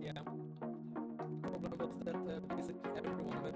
Yeah. Problem was that basically everyone went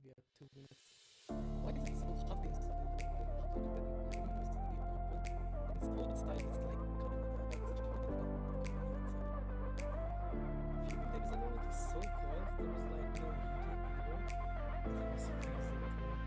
we have 2 minutes. Why is it so hot inside? It's outside, it's like a few days ago it was so cold, there was like no heating either. It was freezing cold.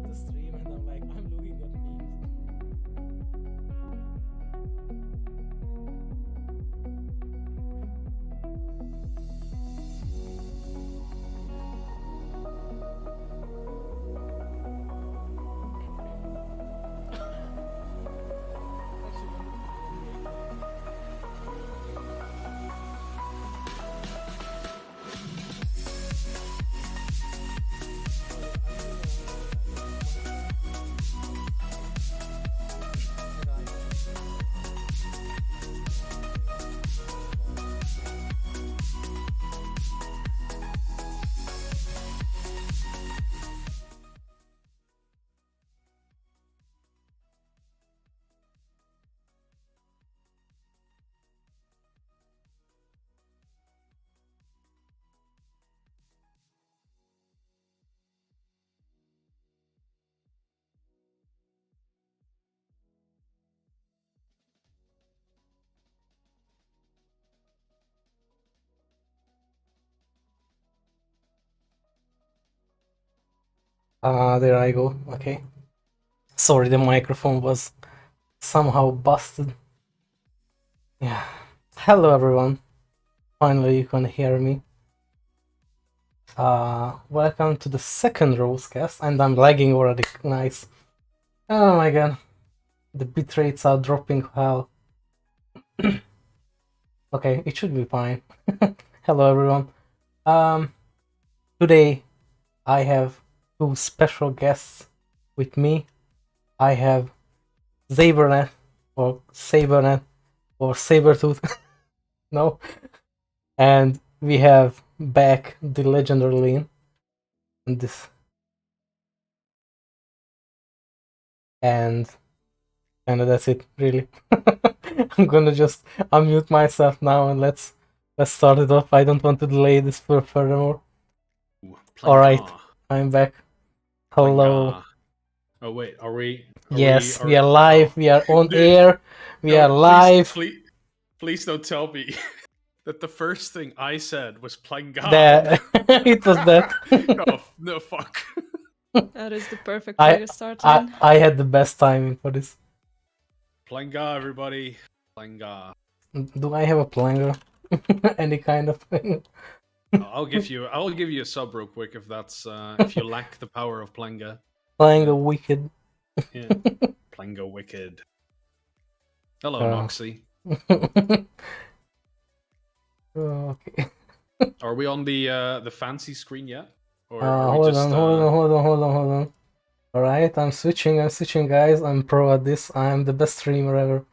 the stream and I'm like, I'm looking at memes. Actually, when there I go. Okay. Sorry, the microphone was somehow busted. Yeah. Hello, everyone. Finally, you can hear me. Welcome to the second RoseCast, and I'm lagging already. Nice. Oh my god. The bit rates are dropping hell. Okay, it should be fine. Hello, everyone. Today I have two special guests with me. I have Xeberneth or Sabertooth. No. And we have back the Legendary Lyn. And this. And that's it, really. I'm gonna just unmute myself now and let's start it off. I don't want to delay this furthermore. Alright, I'm back. Hello. Oh wait, are we? Yes, we are live. We are on air. We are live. Please don't tell me that the first thing I said was Plenga. It was that. No, fuck. That is the perfect way to start. I had the best timing for this. Plenga, everybody. Plenga. Do I have a planger? Any kind of thing? I'll give you a sub real quick if that's if you lack the power of Plenga. Plenga wicked. Yeah. Plenga wicked. Hello, Noxxi. Okay. Are we on the fancy screen yet? Or hold on. Alright, I'm switching, guys. I'm pro at this. I'm the best streamer ever.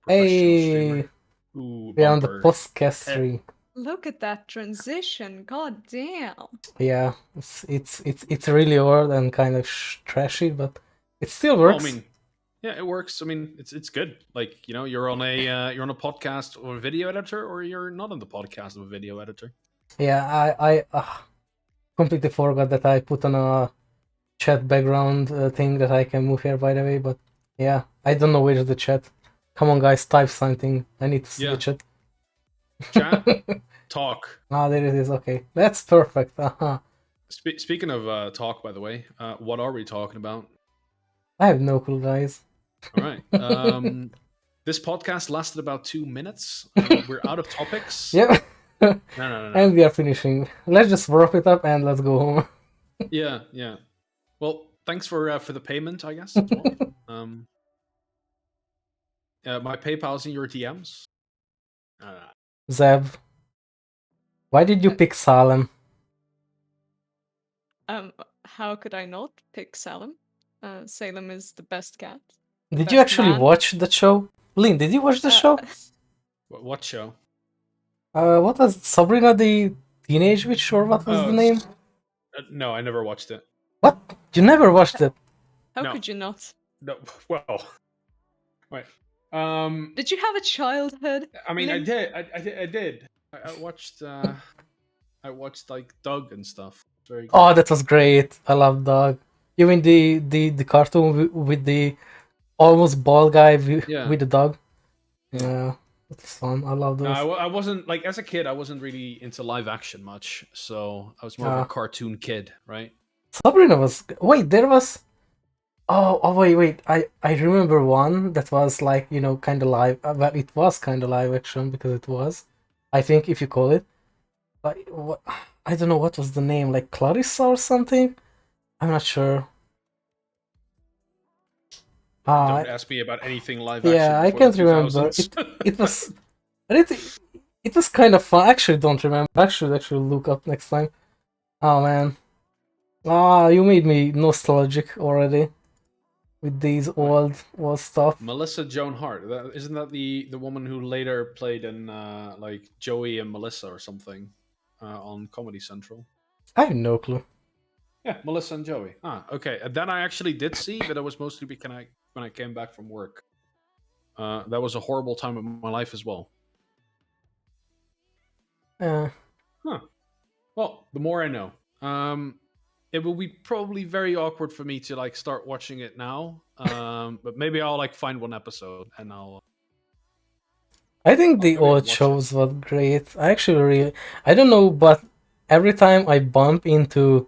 Hey! Ooh, we're on the podcast stream. Look at that transition. God damn. Yeah, it's really old and kind of trashy, but it still works. Well, I mean, yeah, it works. I mean, it's good. Like, you know, you're on a podcast or a video editor, or you're not on the podcast of a video editor. Yeah, I completely forgot that I put on a chat background thing that I can move here, by the way. But yeah, I don't know where's the chat. Come on, guys, type something. I need to see the chat. Chat, talk. Ah, there it is. Okay, that's perfect. Speaking of talk, by the way, what are we talking about? I have no clue, guys. All right. This podcast lasted about 2 minutes. We're out of topics. Yeah. No. And we are finishing. Let's just wrap it up and let's go home. Yeah. Well, thanks for the payment, I guess. As well. My PayPal's in your DMs. Zeb, why did you pick Salem? How could I not pick Salem? Salem is the best cat. Did you actually watch the show? Lyn, did you watch the show? What show? What was Sabrina the Teenage Witch, or what was the name? No, I never watched it. What? You never watched it? How could you not? No. Well, wait. Did you have a childhood? I mean, Lyn? I did. I watched. I watched like Doug and stuff. Very good. Oh, that was great. I love Doug. You mean the cartoon with the almost bald guy with the dog? Yeah, that's fun. I love those. No, I wasn't, like, as a kid, I wasn't really into live action much, so I was more of a cartoon kid, right? Sabrina was... Wait, there was... Oh, wait. I remember one that was like, kind of live. Well, it was kind of live action because it was. I think if you call it. Like, what? I don't know what was the name, like Clarissa or something? I'm not sure. Don't Uh, ask me about anything live action yeah, I before the can't remember. 2000s. It was, but it was kind of fun. I actually don't remember. I should actually look up next time. Oh man. Ah, you made me nostalgic already with these Wait, old stuff. Melissa Joan Hart. Isn't that the woman who later played in like Joey and Melissa or something on Comedy Central? I have no clue. Yeah, Melissa and Joey. Ah, okay. And then I actually did see, but it was mostly because when I came back from work. That was a horrible time of my life as well. Uh, Huh. Well, the more I know. It will be probably very awkward for me to like start watching it now. But maybe I'll like find one episode and I think the maybe I'll old watch it. shows were great. I actually really, I don't know, but every time I bump into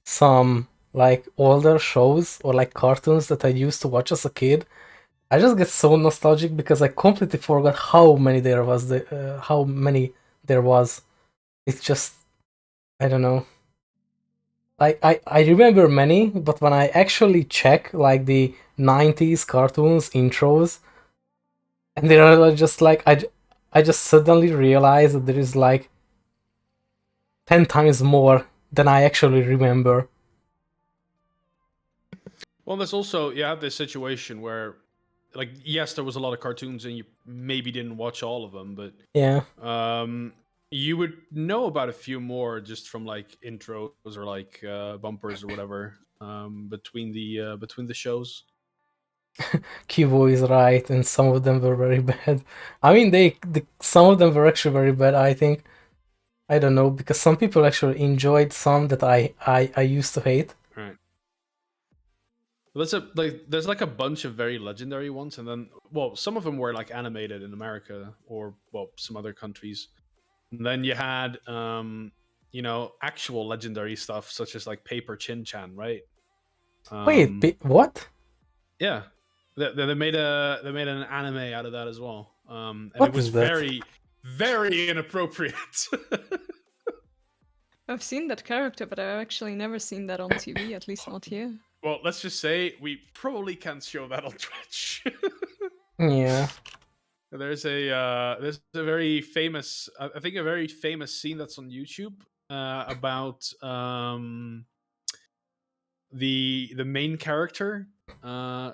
some like older shows or like cartoons that I used to watch as a kid, I just get so nostalgic because I completely forgot how many there was. It's just I don't know. I remember many, but when I actually check like the 90s cartoons intros, and they are just like I just suddenly realize that there is like 10 times more than I actually remember. Well, there's also you have this situation where, like, yes, there was a lot of cartoons and you maybe didn't watch all of them, but Yeah. you would know about a few more just from like intros or like bumpers or whatever between the shows. Kibo is right, and some of them were very bad. I mean, some of them were actually very bad. I think I don't know because some people actually enjoyed some that I used to hate. Right. There's like a bunch of very legendary ones, and then some of them were like animated in America or some other countries. And then you had actual legendary stuff such as like Paper Chin Chan, right? Wait, what? Yeah, they made an anime out of that as well, and it What was is that? very inappropriate. I've seen that character, but I've actually never seen that on TV, at least not here. Well, let's just say we probably can't show that on Twitch. Yeah. There's a very famous, I think a very famous scene that's on YouTube about the main character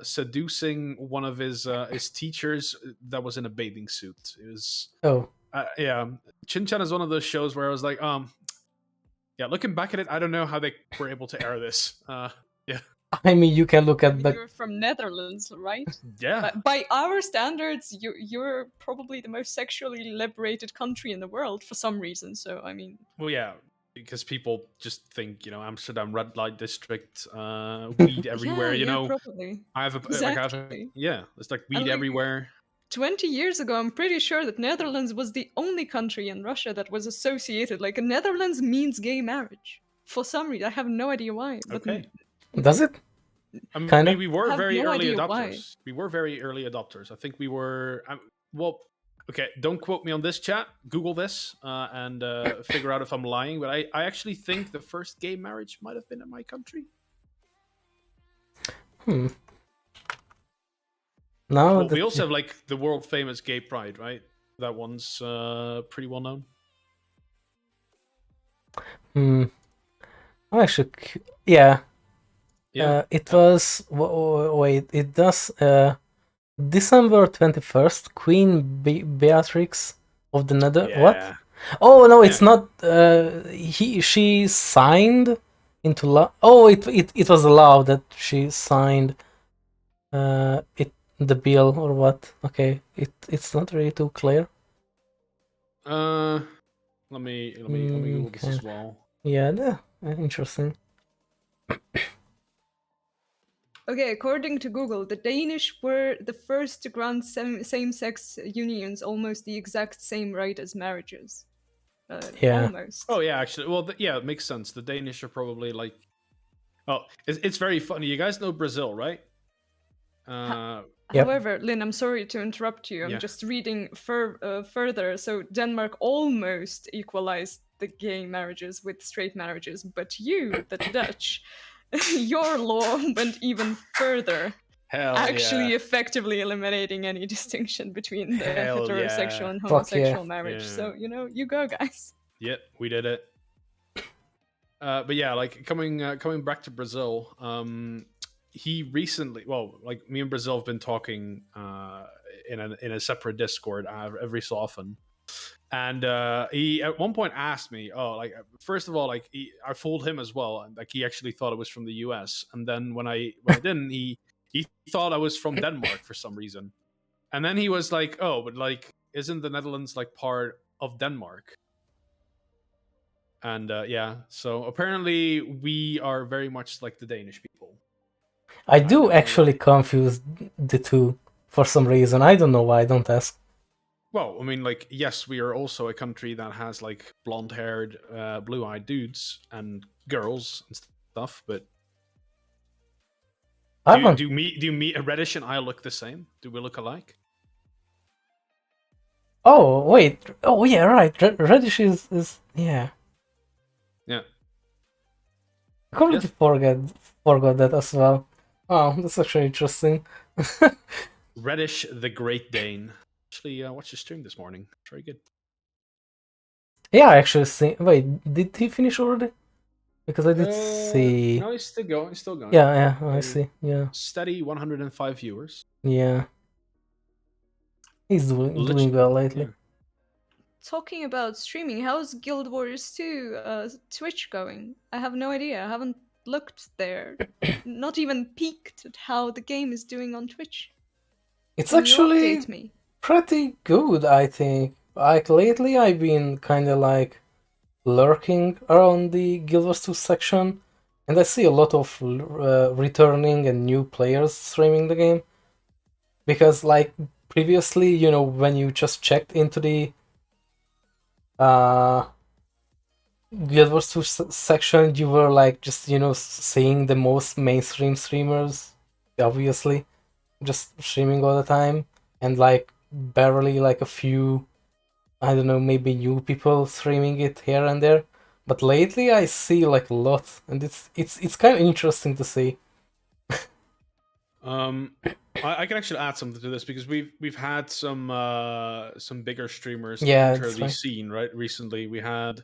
seducing one of his teachers that was in a bathing suit. It was Oh, yeah. Chin Chan is one of those shows where I was like, yeah. Looking back at it, I don't know how they were able to air this. Yeah, I mean, you can look I at mean, but you're from Netherlands, right? yeah. By our standards, you're probably the most sexually liberated country in the world for some reason. So I mean, Well, yeah, because people just think Amsterdam red light district, weed everywhere. yeah, probably. I have Exactly. yeah. There's like And weed like everywhere. 20 years ago, I'm pretty sure that Netherlands was the only country in Russia that was associated. Like, Netherlands means gay marriage. For some reason, I have no idea why. But Okay. does it? I mean, Kinda. we were I have very no early idea why. adopters. We were very early adopters. I think we were. Well, okay. Don't quote me on this, chat. Google this and figure out if I'm lying. But I actually think the first gay marriage might have been in my country. Hmm. Now Well, we that also have like the world famous gay pride, right? That one's pretty well known. hmm. I'm actually yeah. Yeah. It was wait. It does. December 21st. Queen Beatrix of the Nether. What? Yeah. Oh no, Yeah. it's not. She signed into law. Oh, it was a law that she signed. The bill or what? Okay, it's not really too clear. Let me Google this Okay. as well. Yeah, interesting. Okay, according to Google, the Danish were the first to grant same-sex unions almost the exact same right as marriages. Yeah. Almost. Oh yeah, actually, well, yeah, it makes sense. The Danish are probably like, oh, it's very funny. You guys know Brazil, right? Yep. However, Lynn, I'm sorry to interrupt you. I'm Yeah. just reading further. So Denmark almost equalized the gay marriages with straight marriages, but you, the Dutch, your law went even further, Hell actually yeah. effectively eliminating any distinction between the Hell heterosexual yeah. and Fuck yeah. homosexual marriage. Yeah. So, you go, guys. Yep, we did it. But yeah, like coming back to Brazil, he recently, well, like me and Brazil have been talking in a separate Discord every so often, and he at one point asked me, oh, like first of all, like I fooled him as well, and like he actually thought it was from the U.S., and then when I didn't, he thought I was from Denmark for some reason, and then he was like, oh, but like isn't the Netherlands like part of Denmark? And yeah, so apparently we are very much like the Danish people. I don't do know actually why. confuse the two for some reason. I don't know why. Don't ask. Well, I mean, like, yes, we are also a country that has like blonde-haired, blue-eyed dudes and girls and stuff. But I do you, haven't. do me do me Reddish and I look the same? Do we look alike? Oh wait. Oh yeah, right. Reddish is yeah. Yeah. I completely Yes. forgot that as well. Oh, that's actually interesting. Reddish the Great Dane. Actually, watched the stream this morning. Very good. Yeah, I actually see. Wait, did he finish already? Because I did see. No, he's still going. He's still going. Yeah, I see. Yeah, Steady 105 viewers. yeah. He's doing Leg- well lately. yeah. Talking about streaming, how's Guild Wars 2 Twitch going? I have no idea. I haven't looked there. Not even peeked at how the game is doing on Twitch. It's Can you actually update me? pretty good, I think. Like lately, I've been kind of like lurking around the Guild Wars 2 section, and I see a lot of returning and new players streaming the game. Because like previously, when you just checked into the uh Guild Wars 2 section, you were like just seeing the most mainstream streamers, obviously, just streaming all the time, and like barely like a few, I don't know, maybe new people streaming it here and there. But lately I see like a lot, and it's kind of interesting to see. I can actually add something to this because we've had some bigger streamers Yeah, enter that's the right. scene right recently. We had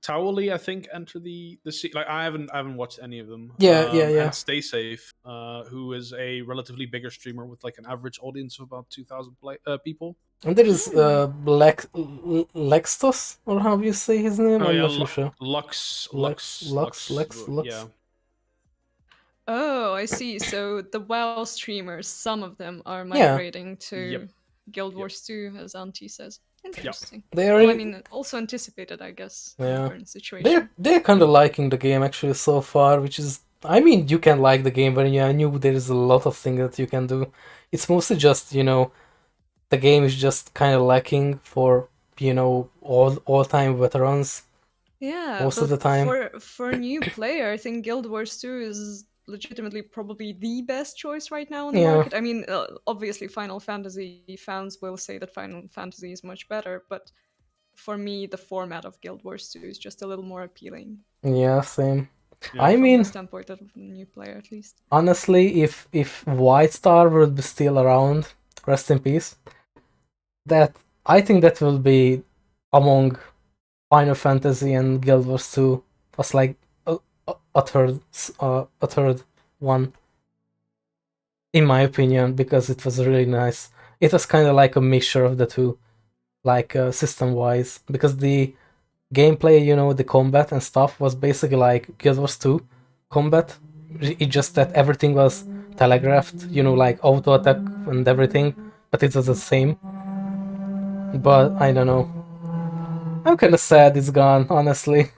Towley, I think, enter the scene. Like I haven't watched any of them. Yeah. And Stay Safe, who is a relatively bigger streamer with like an average audience of about 2,000 people. And there is Hmm. Lextos, or how you say his name? Oh I'm yeah, not too sure. Lux. Lex. Oh, I see. So the WoW streamers, some of them are Yeah, migrating Yep. to Guild Yep. Wars 2, as Auntie says. Interesting. they are. Well, I mean, also anticipated, I guess, in the Yeah, current situation. they're kind of liking the game actually so far, which is. I mean, you can like the game when you're new. There is a lot of things that you can do. It's mostly just the game is just kind of lacking for all time veterans Yeah, most of the but time. for a new player, I think Guild Wars 2 is legitimately probably the best choice right now on the Yeah, market. I mean, obviously Final Fantasy fans will say that Final Fantasy is much better, but for me, the format of Guild Wars 2 is just a little more appealing yeah, same. Yeah. I from the mean, standpoint of a new player, at least. honestly, if White Star would be still around, rest in peace. That I think that will be among Final Fantasy and Guild Wars 2 was like a third one in my opinion, because it was really nice. It was kind of like a mixture of the two, like system wise, because the gameplay, the combat and stuff was basically like Guild Wars 2 combat. It just that everything was telegraphed, like auto attack and everything, but it was the same. But I don't know. I'm kind of sad it's gone, honestly.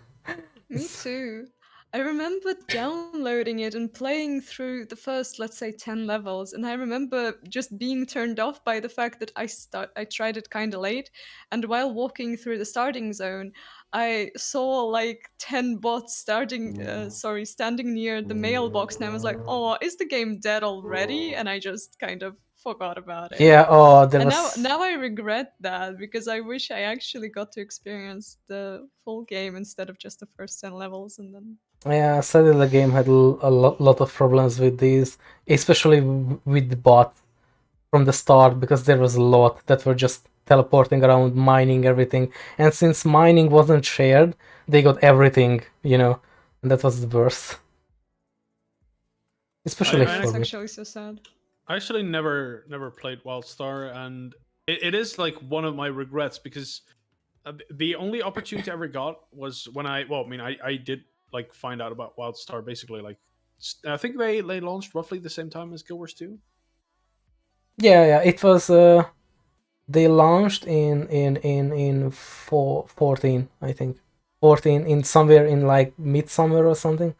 Me too. I remember downloading it and playing through the first, let's say, 10 levels, and I remember just being turned off by the fact that I tried it kind of late, and while walking through the starting zone, I saw like 10 bots standing near the mailbox, and I was like, oh, is the game dead already? And I just kind of forgot about it. Yeah, oh, there And was... now I regret that, because I wish I actually got to experience the full game instead of just the first 10 levels, and then... Yeah, sadly the game had a lot of problems with these, especially with the bot from the start, because there was a lot that were just teleporting around, mining everything. And since mining wasn't shared, they got everything, and that was the worst. Especially I for It's me. actually so sad. I actually never played WildStar, and it is like one of my regrets, because the only opportunity I ever got was when I did like find out about WildStar basically like I think they launched roughly the same time as Guild Wars 2. Yeah, it was they launched in 14, I think. 14 in somewhere in like midsummer or something.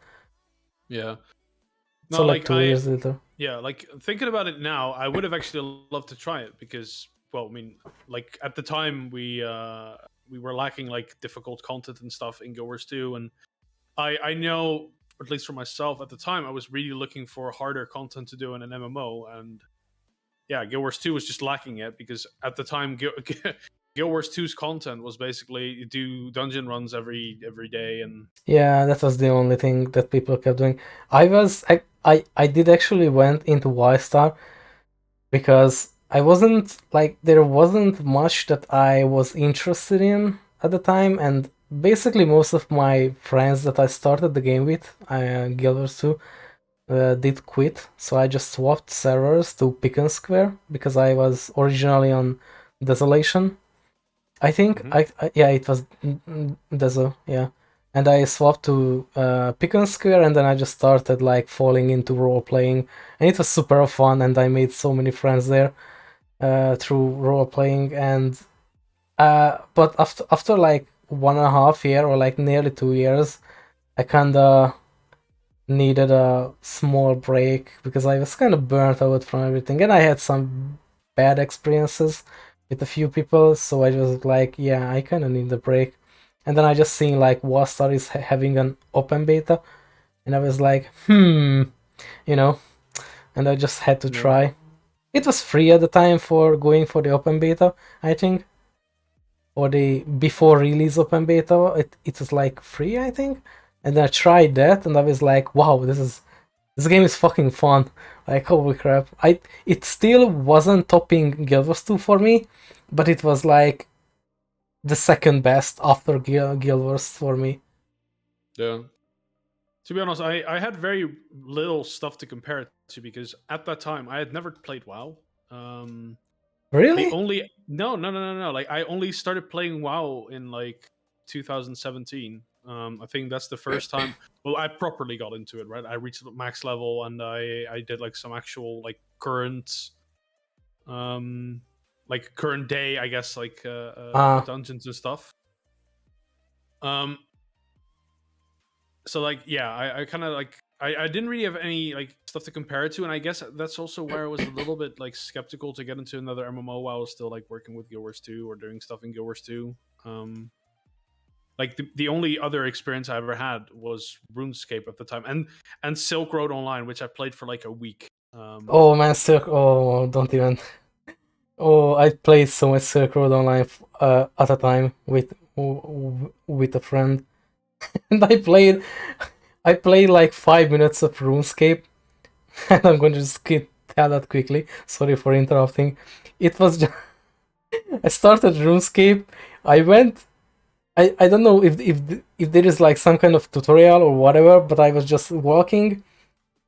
Yeah. No, So like 2 years later. Yeah, like thinking about it now, I would have actually loved to try it, because like at the time we were lacking like difficult content and stuff in Guild Wars 2, and I know, at least for myself at the time, I was really looking for harder content to do in an MMO, and yeah, Guild Wars 2 was just lacking it, because at the time Guild Wars 2's content was basically do dungeon runs every day, and Yeah, that was the only thing that people kept doing. I did actually went into Y-Star because there wasn't much that I was interested in at the time, and basically most of my friends that I started the game with, Guild Wars 2, did quit, so I just swapped servers to Pick and Square because I was originally on Desolation. I think yeah, it was Deso, yeah. And I swapped to Pick and Square, and then I just started like falling into role playing, and it was super fun, and I made so many friends there through role playing. And but after like 1.5 year or like nearly 2 years, I kinda needed a small break because I was kind of burnt out from everything, and I had some bad experiences with a few people, so I was like, yeah, I kind of need a break. And then I just seen like Wastar is having an open beta, and I was like, and I just had to try. It was free at the time for going for the open beta, I think, or the before release open beta. It was like free, I think. And then I tried that, and I was like, wow, this game is fucking fun. Like, holy crap. It still wasn't topping Guild Wars 2 for me, but it was like the second best after Guild Wars for me. Yeah. To be honest, I had very little stuff to compare it to, because at that time I had never played WoW. Really? No. Like, I only started playing WoW in like 2017. I think that's the first time. Well, I properly got into it. Right, I reached max level, and I did like some actual like current, like current day, I guess, like dungeons and stuff. So like, yeah, I kind of like I didn't really have any like stuff to compare it to, and I guess that's also where I was a little bit like skeptical to get into another MMO while I was still like working with Guild Wars 2 or doing stuff in Guild Wars 2. Like the only other experience I ever had was RuneScape at the time, and Silk Road Online, which I played for like a week. Oh man, don't even. Oh, I played so much Silk Road Online at a time with a friend, and I played like 5 minutes of RuneScape, and I'm going to just tell that quickly. Sorry for interrupting. It was just I started RuneScape. I went. I don't know if there is like some kind of tutorial or whatever, but I was just walking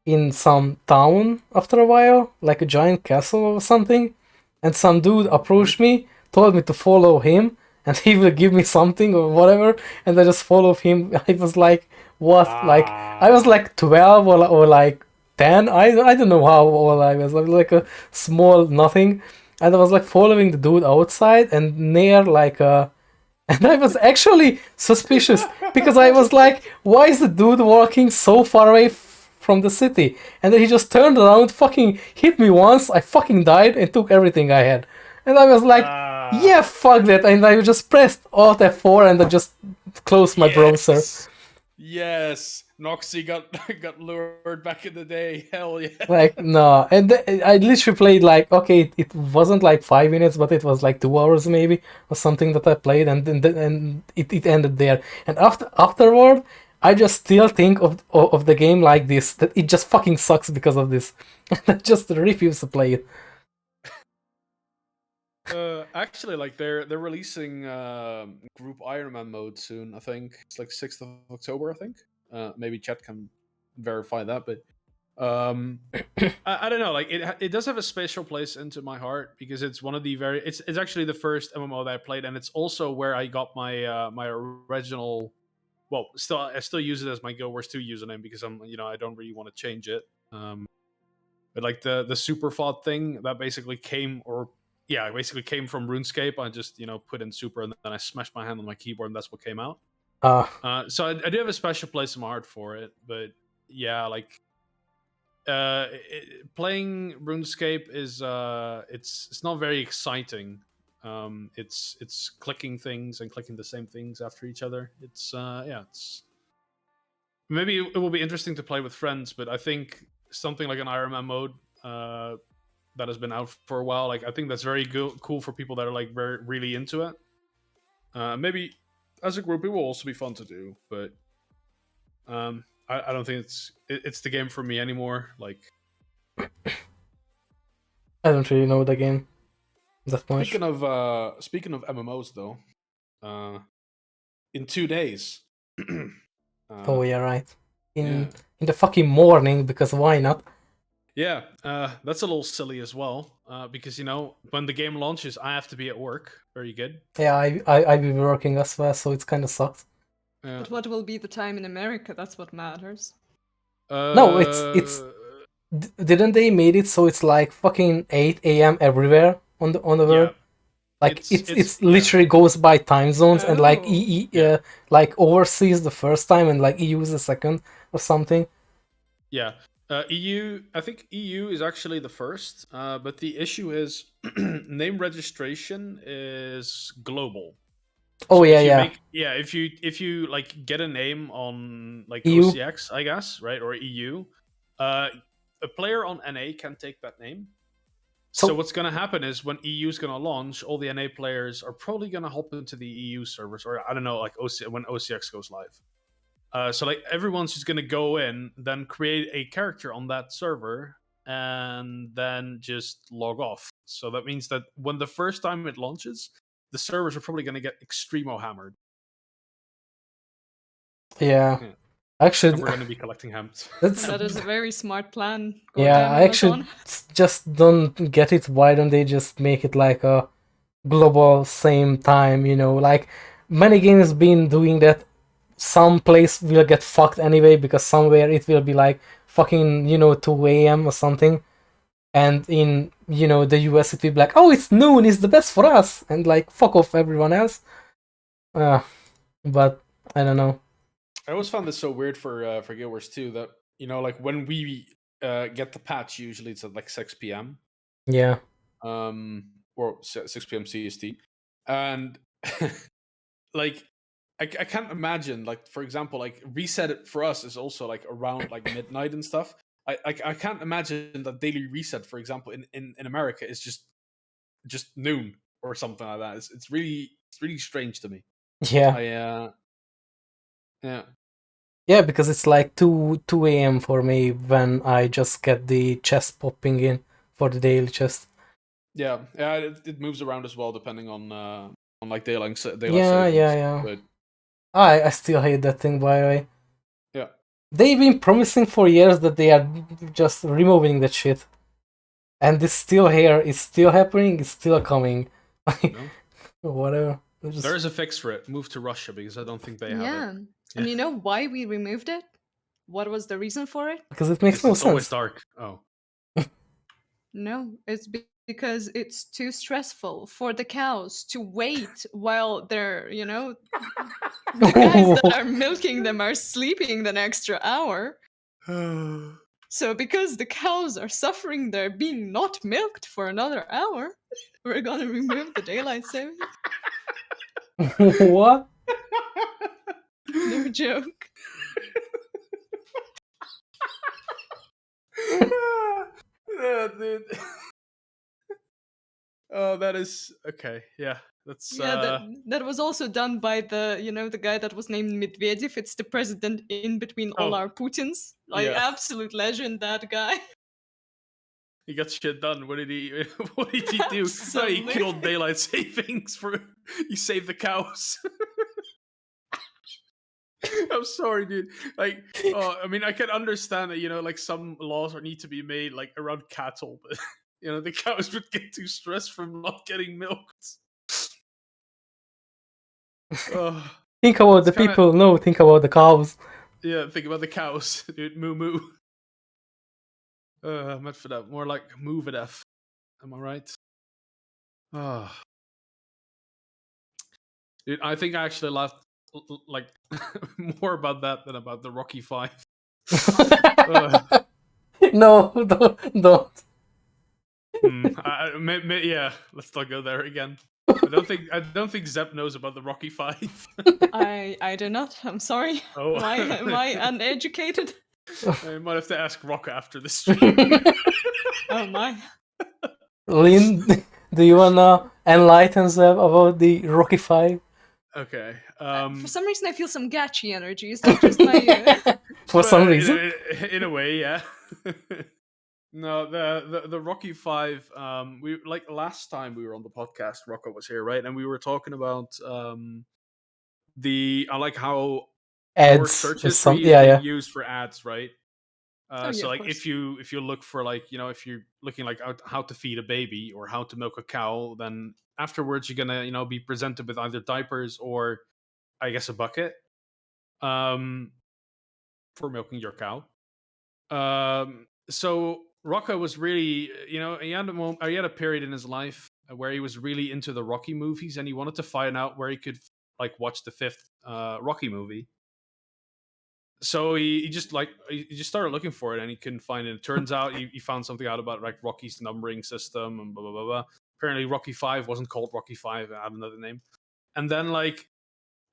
in some town after a while, like a giant castle or something, and some dude approached me, told me to follow him, and he will give me something or whatever, and I just followed him. I was like, what? Like, I was like 12 or like 10. I don't know how old I was. I was like a small nothing, and I was like following the dude outside and near like a. And I was actually suspicious because I was like, why is the dude walking so far away from the city? And then he just turned around, fucking hit me once, I fucking died and took everything I had. And I was like, yeah, fuck that. And I just pressed Alt F4 and I just close my browser. Yes, Noxxi got lured back in the day. Hell yeah. Like, no. And I literally played like, okay, it wasn't like 5 minutes, but it was like 2 hours maybe or something that I played, and it ended there. And afterward, I just still think of the game like this, that it just fucking sucks because of this. And I just refuse to play it. Actually, like they're releasing group Iron Man mode soon. I think it's like 6th of October. I think. Maybe chat can verify that, but I don't know. Like it does have a special place into my heart because it's one of the it's actually the first MMO that I played, and it's also where I got my my original. Well, I still use it as my Guild Wars 2 username because I don't really want to change it. But like the super fought thing that basically came from RuneScape. I just put in super and then I smashed my hand on my keyboard and that's what came out. So I do have a special place in my heart for it. But yeah, like playing RuneScape is it's not very exciting. It's clicking things and clicking the same things after each other. It's maybe it will be interesting to play with friends, but I think something like an Iron Man mode that has been out for a while, like I think that's very cool for people that are like very really into it. Maybe as a group it will also be fun to do, but I don't think it's the game for me anymore. Like I don't really know the game that much. Speaking of MMOs though, in 2 days. Oh yeah, right. In the fucking morning, because why not? Yeah, that's a little silly as well, because when the game launches, I have to be at work. Very good. Yeah, I be working as well, so it's kind of sucks. But what will be the time in America? That's what matters. No, it's didn't they made it so it's like fucking 8 a.m. everywhere on the world? Like it's literally goes by time zones, and like like overseas the first time and like EU is the second or something. Yeah. EU, I think EU is actually the first, but the issue is name registration is global. Oh so yeah. If you like get a name on like EU? OCX, I guess, right, or EU, a player on NA can take that name. So what's going to happen is when EU is going to launch, all the NA players are probably going to hop into the EU servers, or I don't know, like when OCX goes live. So like everyone's just gonna go in, then create a character on that server, and then just log off. So that means that when the first time it launches, the servers are probably gonna get extremo hammered. Yeah. Actually, and we're gonna be collecting hams. That is a very smart plan. Yeah, I actually just don't get it. Why don't they just make it like a global same time? Like many games been doing that. Some place will get fucked anyway because somewhere it will be like fucking 2 a.m. or something, and in the US it will be like, oh, it's noon, it's the best for us, and like fuck off everyone else. But I don't know. I always found this so weird for Guild Wars 2 that like when we get the patch, usually it's at like 6 p.m. Yeah. Or 6 p.m. CST, and like. I can't imagine, like, for example, like reset it for us is also like around like midnight and stuff. I can't imagine that daily reset, for example, in America is just noon or something like that. It's really strange to me. Yeah. Yeah, because it's like 2 a.m. for me when I just get the chest popping in for the daily chest. Yeah, it moves around as well depending on like daylight savings. Yeah. But I still hate that thing, by the way. Yeah. They've been promising for years that they are just removing that shit. And it's still here, it's still happening, it's still coming. Whatever. There is a fix for it. Move to Russia because I don't think they have it. Yeah. And you know why we removed it? What was the reason for it? Because it makes no sense. It's always dark. Oh. No, it's because it's too stressful for the cows to wait while they're, the guys that are milking them are sleeping the extra hour. So because the cows are suffering, they're being not milked for another hour, we're gonna remove the daylight savings. What? No joke. Yeah, dude. Oh, that is okay. Yeah, that's Yeah, that was also done by the guy that was named Medvedev. It's the president in between all Oh, our Putins. Like, yeah. absolute legend, that guy. He got shit done. What did he? What did he do? Oh, he killed Absolutely. daylight savings for. He saved the cows. I'm sorry, dude. Like, I mean, I can understand that like some laws need to be made like around cattle, but the cows would get too stressed from not getting milked. Oh, Think about it's the kind of people. No, think about the cows. yeah. Think about the cows, dude. Moo moo. Meant for that. More like move it f. Am I right? Oh, dude, I think I actually laughed like more about that than about the Rocky Five. No, don't. Yeah, let's not go there again. I don't think Xeb knows about the Rocky Five. I do not. I'm sorry. Oh, Am I uneducated? I might have to ask Rock after the stream. Oh my. Lyn, do you wanna enlighten them about the Rocky Five? Okay. For some reason, I feel some Gachi energy. Is that just my? For some reason. In a way, yeah. No, the Rocky Five. We like last time we were on the podcast. Rocco was here, right? And we were talking about I like how your Ads search or some. history is Yeah, being yeah. used for ads, right? Oh, yeah, So of like course. if you look for like if you're looking like how to feed a baby or how to milk a cow, then afterwards you're gonna be presented with either diapers or I guess a bucket um for milking your cow. So Rocco was really he had he had a period in his life where he was really into the Rocky movies and he wanted to find out where he could like watch the fifth Rocky movie. So he just started looking for it and he couldn't find it. It turns out he found something out about like Rocky's numbering system and blah blah blah blah. Apparently Rocky 5 wasn't called Rocky 5, it had another name. And then like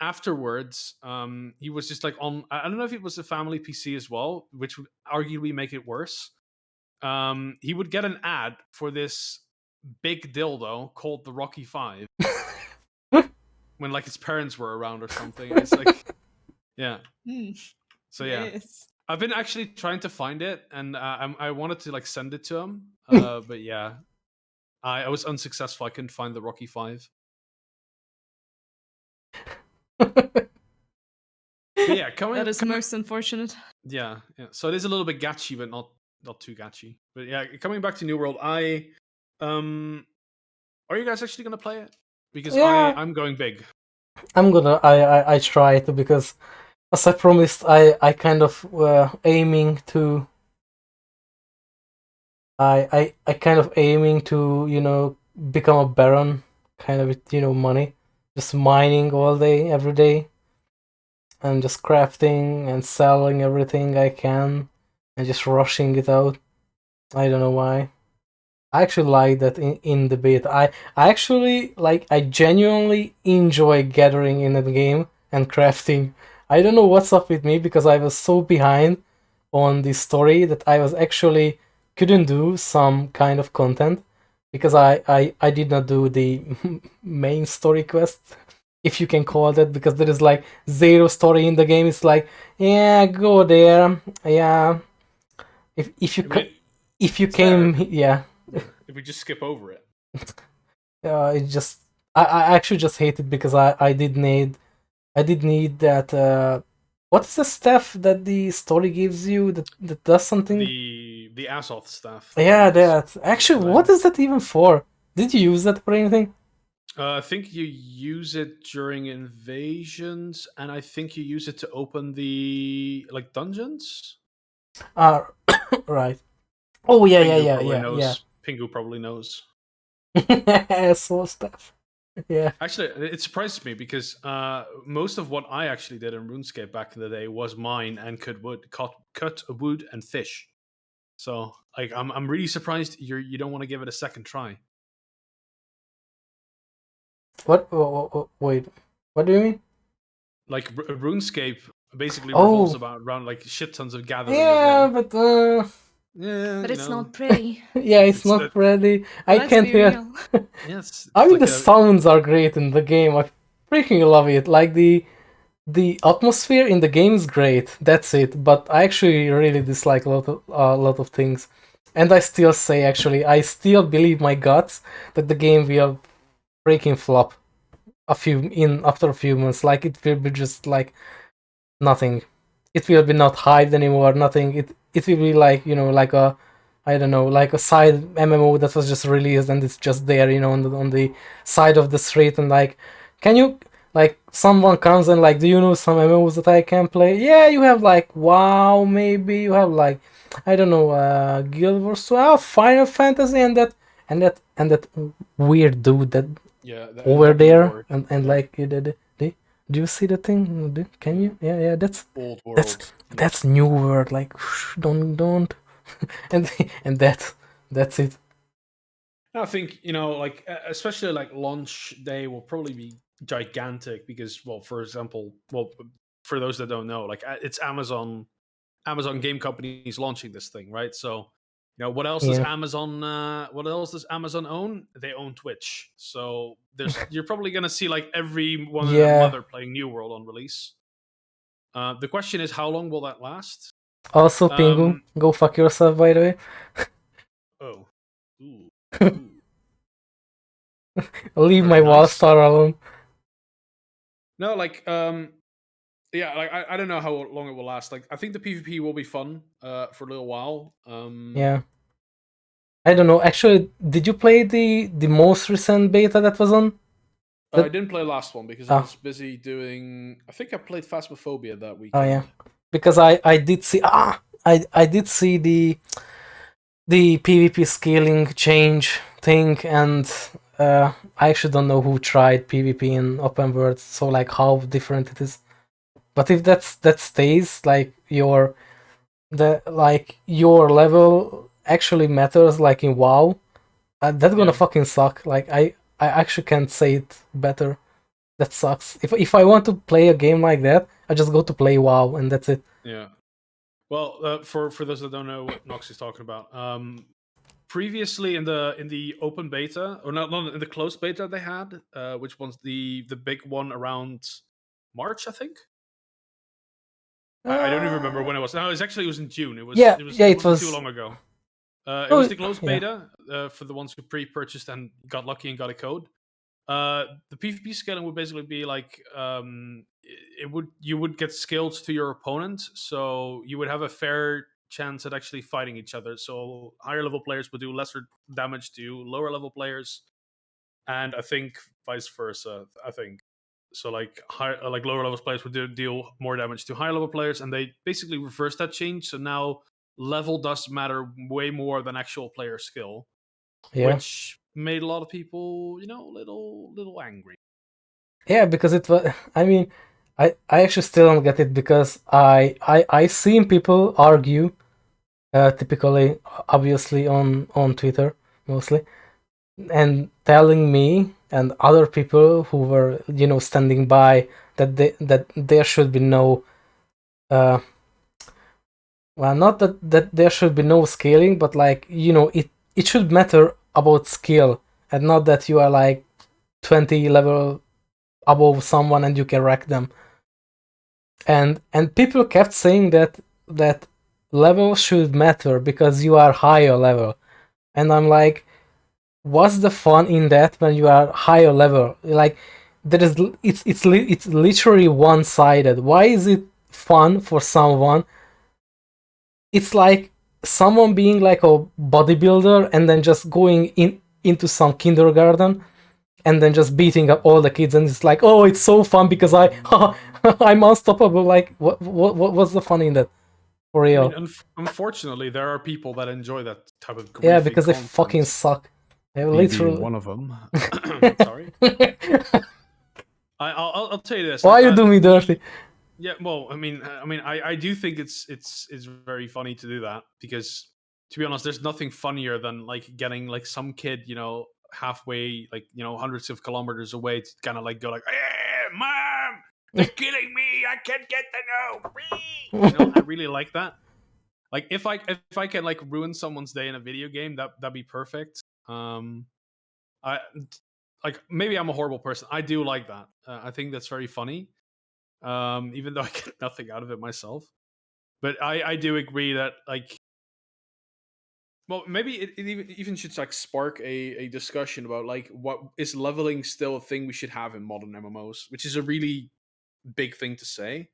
afterwards, he was just like on I don't know if it was a family PC as well, which would arguably make it worse. He would get an ad for this big dildo called the Rocky 5 when like his parents were around or something. And it's like yeah. So yeah. Yes. I've been actually trying to find it, and I wanted to like send it to him, but yeah, I was unsuccessful. I couldn't find the Rocky 5. But yeah, That is most unfortunate. yeah. So it is a little bit gatchy, but not too gatchy. But yeah, coming back to New World, are you guys actually gonna play it? Because Yeah. I'm going big. I'm gonna. I try to, because as I promised, I kind of aiming to. I kind of aiming to become a baron, kind of with money, just mining all day every day, and just crafting and selling everything I can, and just rushing it out. I don't know why. I actually like that in the bit. I actually like. I genuinely enjoy gathering in that game and crafting. I don't know what's up with me, because I was so behind on the story that I was actually couldn't do some kind of content, because I did not do the main story quest, if you can call that, because there is like zero story in the game. It's like, yeah, go there, yeah. If you I mean, if you it's came, there. yeah. If we just skip over it. It just I actually just hate it, because I did need that. What is the stuff that the story gives you that does something? The Azoth stuff. Yeah, That's that. Actually, what is that even for? Did you use that for anything? I think you use it during invasions, and I think you use it to open the like dungeons. Ah, right. Oh yeah, Pingu yeah, probably yeah, yeah, knows. Pingu probably knows. yeah. So stuff. Yeah. Actually, it surprises me because most of what I actually did in RuneScape back in the day was mine and cut wood and fish. So like I'm really surprised you don't want to give it a second try. What? Wait. What do you mean? like RuneScape basically revolves Oh, around like shit tons of gathering as yeah, well. but Yeah, But you it's know, not pretty. yeah, it's it's not ready. I Let's can't be hear. real. yeah, I it's mean, like the a sounds are great in the game. I freaking love it. Like the atmosphere in the game is great. That's it. But I actually really dislike a lot of things, and I still say actually I still believe my guts that the game will freaking flop after a few months. Like it will be just like nothing. It will be not hyped anymore. Nothing. It will be like like a I don't know like a side MMO that was just released and it's just there on the side of the street and like can you like someone comes and like do you know some MMOs that I can play? Yeah, you have like WoW maybe you have like I don't know Guild Wars 12, Final Fantasy and that weird dude that and over Old there World. and Yeah. like do you see the thing? Can you? Yeah, Old that's World. that's new word. Like don't and and that's it. I think like especially like launch day will probably be gigantic because, well, for example, well, for those that don't know, like it's Amazon game companies launching this thing, right? So, what else does Yeah, Amazon? What else does Amazon own? They own Twitch. So you're probably gonna see like every one and their yeah. mother playing New World on release. The question is, how long will that last? Also, Pingu, Um. go fuck yourself. By the way, Oh. Ooh. Ooh. leave my Very wall nice. star alone. No, like yeah, like I don't know how long it will last. Like I think the PvP will be fun for a little while. Yeah, I don't know. Actually, did you play the most recent beta that was on? I That didn't play last one because I oh was busy doing. I think I played Phasmophobia that oh yeah, weekend. because I did see I did see the PvP scaling change thing, and I actually don't know who tried PvP in open world, so like how different it is. But if that stays, like your level actually matters, like in WoW, that's gonna Yeah, fucking suck. Like I actually can't say it better. That sucks. If I want to play a game like that, I just go to play WoW, and that's it. yeah. Well, for those that don't know what Nox is talking about, previously in the open beta, or not in the closed beta they had, which one's the big one around March, I think. I don't even remember Uh, when it was. No, it was in June. It was yeah, it was yeah, it it wasn't too was. long ago. It was Oh, the closed yeah, beta for the ones who pre-purchased and got lucky and got a code. The PvP scaling would basically be like you would get skills to your opponent, so you would have a fair chance at actually fighting each other. So higher level players would do lesser damage to lower level players, and I think vice versa. I think so. Like lower level players would deal more damage to higher level players, and they basically reversed that change. So now level does matter way more than actual player skill, yeah, which made a lot of people, little angry. yeah. Because it was. I mean, I actually still don't get it because I seen people argue, typically, obviously on Twitter mostly, and telling me and other people who were standing by that there should be no uh well, not that there should be no scaling, but like it should matter about skill and not that you are like 20 level above someone and you can wreck them. And people kept saying that level should matter because you are higher level, and I'm like, what's the fun in that when you are higher level? Like there is it's literally one-sided. Why is it fun for someone? It's like someone being like a bodybuilder and then just going into some kindergarten and then just beating up all the kids, and it's like, oh, it's so fun because I'm unstoppable. Like what's the fun in that, for I mean, real? unfortunately, there are people that enjoy that type of Yeah, griefing because they fucking content. suck. They Me being literally. one of them. Sorry. I'll tell you this. Why Like you do me dirty? yeah. Well, I do think it's very funny to do that because, to be honest, there's nothing funnier than like getting like some kid, halfway, like hundreds of kilometers away to kind of like go like, "Hey, mom, They're killing me. I can't get the no. I really like that. Like if I can like ruin someone's day in a video game, that'd be perfect. I like maybe I'm a horrible person. I do like that. I think that's very funny. Even though I get nothing out of it myself. But I do agree that like, well, maybe it even should like spark a discussion about like what is leveling still a thing we should have in modern MMOs, which is a really big thing to say.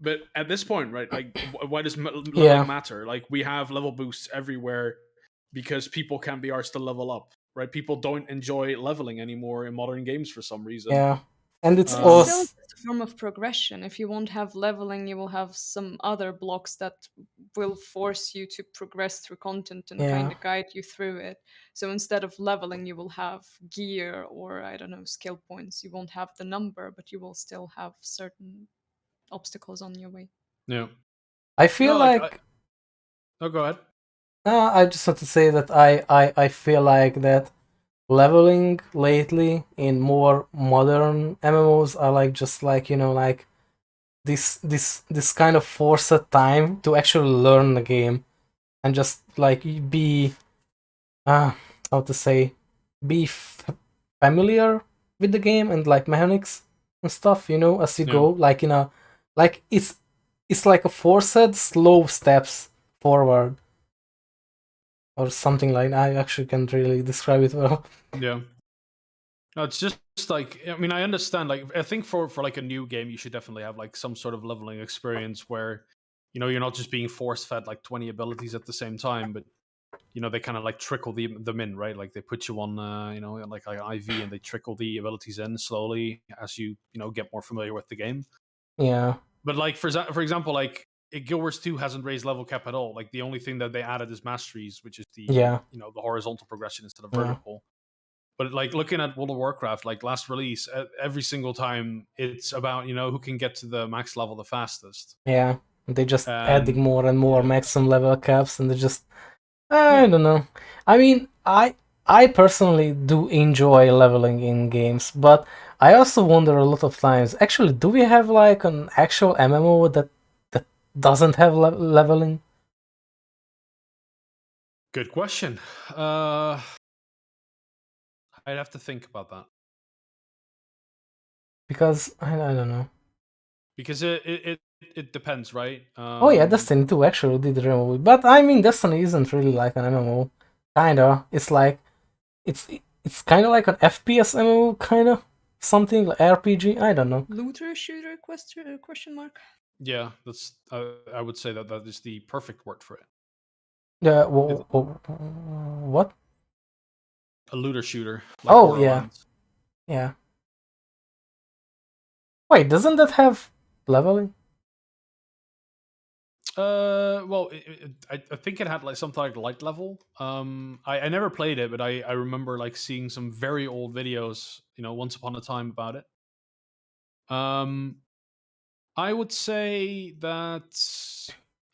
But at this point, right, like why does leveling matter? Like we have level boosts everywhere because people can't be arsed to level up, right? People don't enjoy leveling anymore in modern games for some reason. Yeah, and it's It's also still just a form of progression. If you won't have leveling, you will have some other blocks that will force you to progress through content and kind of guide you through it. So instead of leveling, you will have gear or, I don't know, skill points. You won't have the number, but you will still have certain obstacles on your way. Yeah. I feel like oh, go ahead. I just want to say that I feel like that leveling lately in more modern MMOs are like just like, you know, like this kind of forced time to actually learn the game and just like be how to say, be familiar with the game and like mechanics and stuff, you know, as you go, like, you know, like it's like a forced slow steps forward or something. Like, I actually can't really describe it well. Yeah. No, it's just like, I mean, I understand. Like, I think for like a new game, you should definitely have like some sort of leveling experience where, you know, you're not just being force fed like 20 abilities at the same time, but you know, they kind of like trickle them in, right? Like they put you on, you know, like an IV, and they trickle the abilities in slowly as you know get more familiar with the game. Yeah. But like for example, like Guild Wars 2 hasn't raised level cap at all. Like the only thing that they added is masteries, which is the you know, the horizontal progression instead of vertical. But like looking at World of Warcraft, like last release, every single time it's about, you know, who can get to the max level the fastest. Yeah, they just adding more and more maximum level caps, and they just I don't know. I mean, I personally do enjoy leveling in games, but I also wonder a lot of times. Actually, do we have like an actual MMO that doesn't have leveling? Good question. I'd have to think about that. Because I don't know. Because it depends, right? Oh yeah, Destiny 2 actually did remove it, but I mean, Destiny isn't really like an MMO. Kinda, it's like it's kind of like an FPS MMO, kind of something like RPG. I don't know. Looter shooter question mark. Yeah, that's I would say that is the perfect word for it. Yeah. What? A looter shooter. Like Oh yeah, yeah. Wait, doesn't that have leveling? Well, I think it had like something like light level. I never played it, but I remember like seeing some very old videos, you know, once upon a time about it. I would say that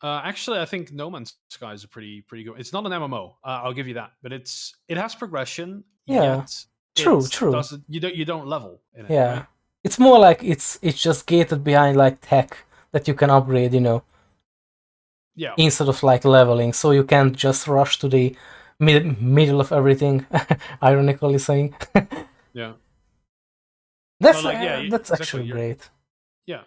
actually, I think No Man's Sky is a pretty good. It's not an MMO. I'll give you that, but it has progression. Yeah, Yet true. Doesn't you don't level in it, Yeah, right? it's more like it's just gated behind like tech that you can upgrade, you know. Yeah. Instead of like leveling, so you can't just rush to the middle of everything. Ironically saying. Yeah. That's exactly. actually great. Yeah.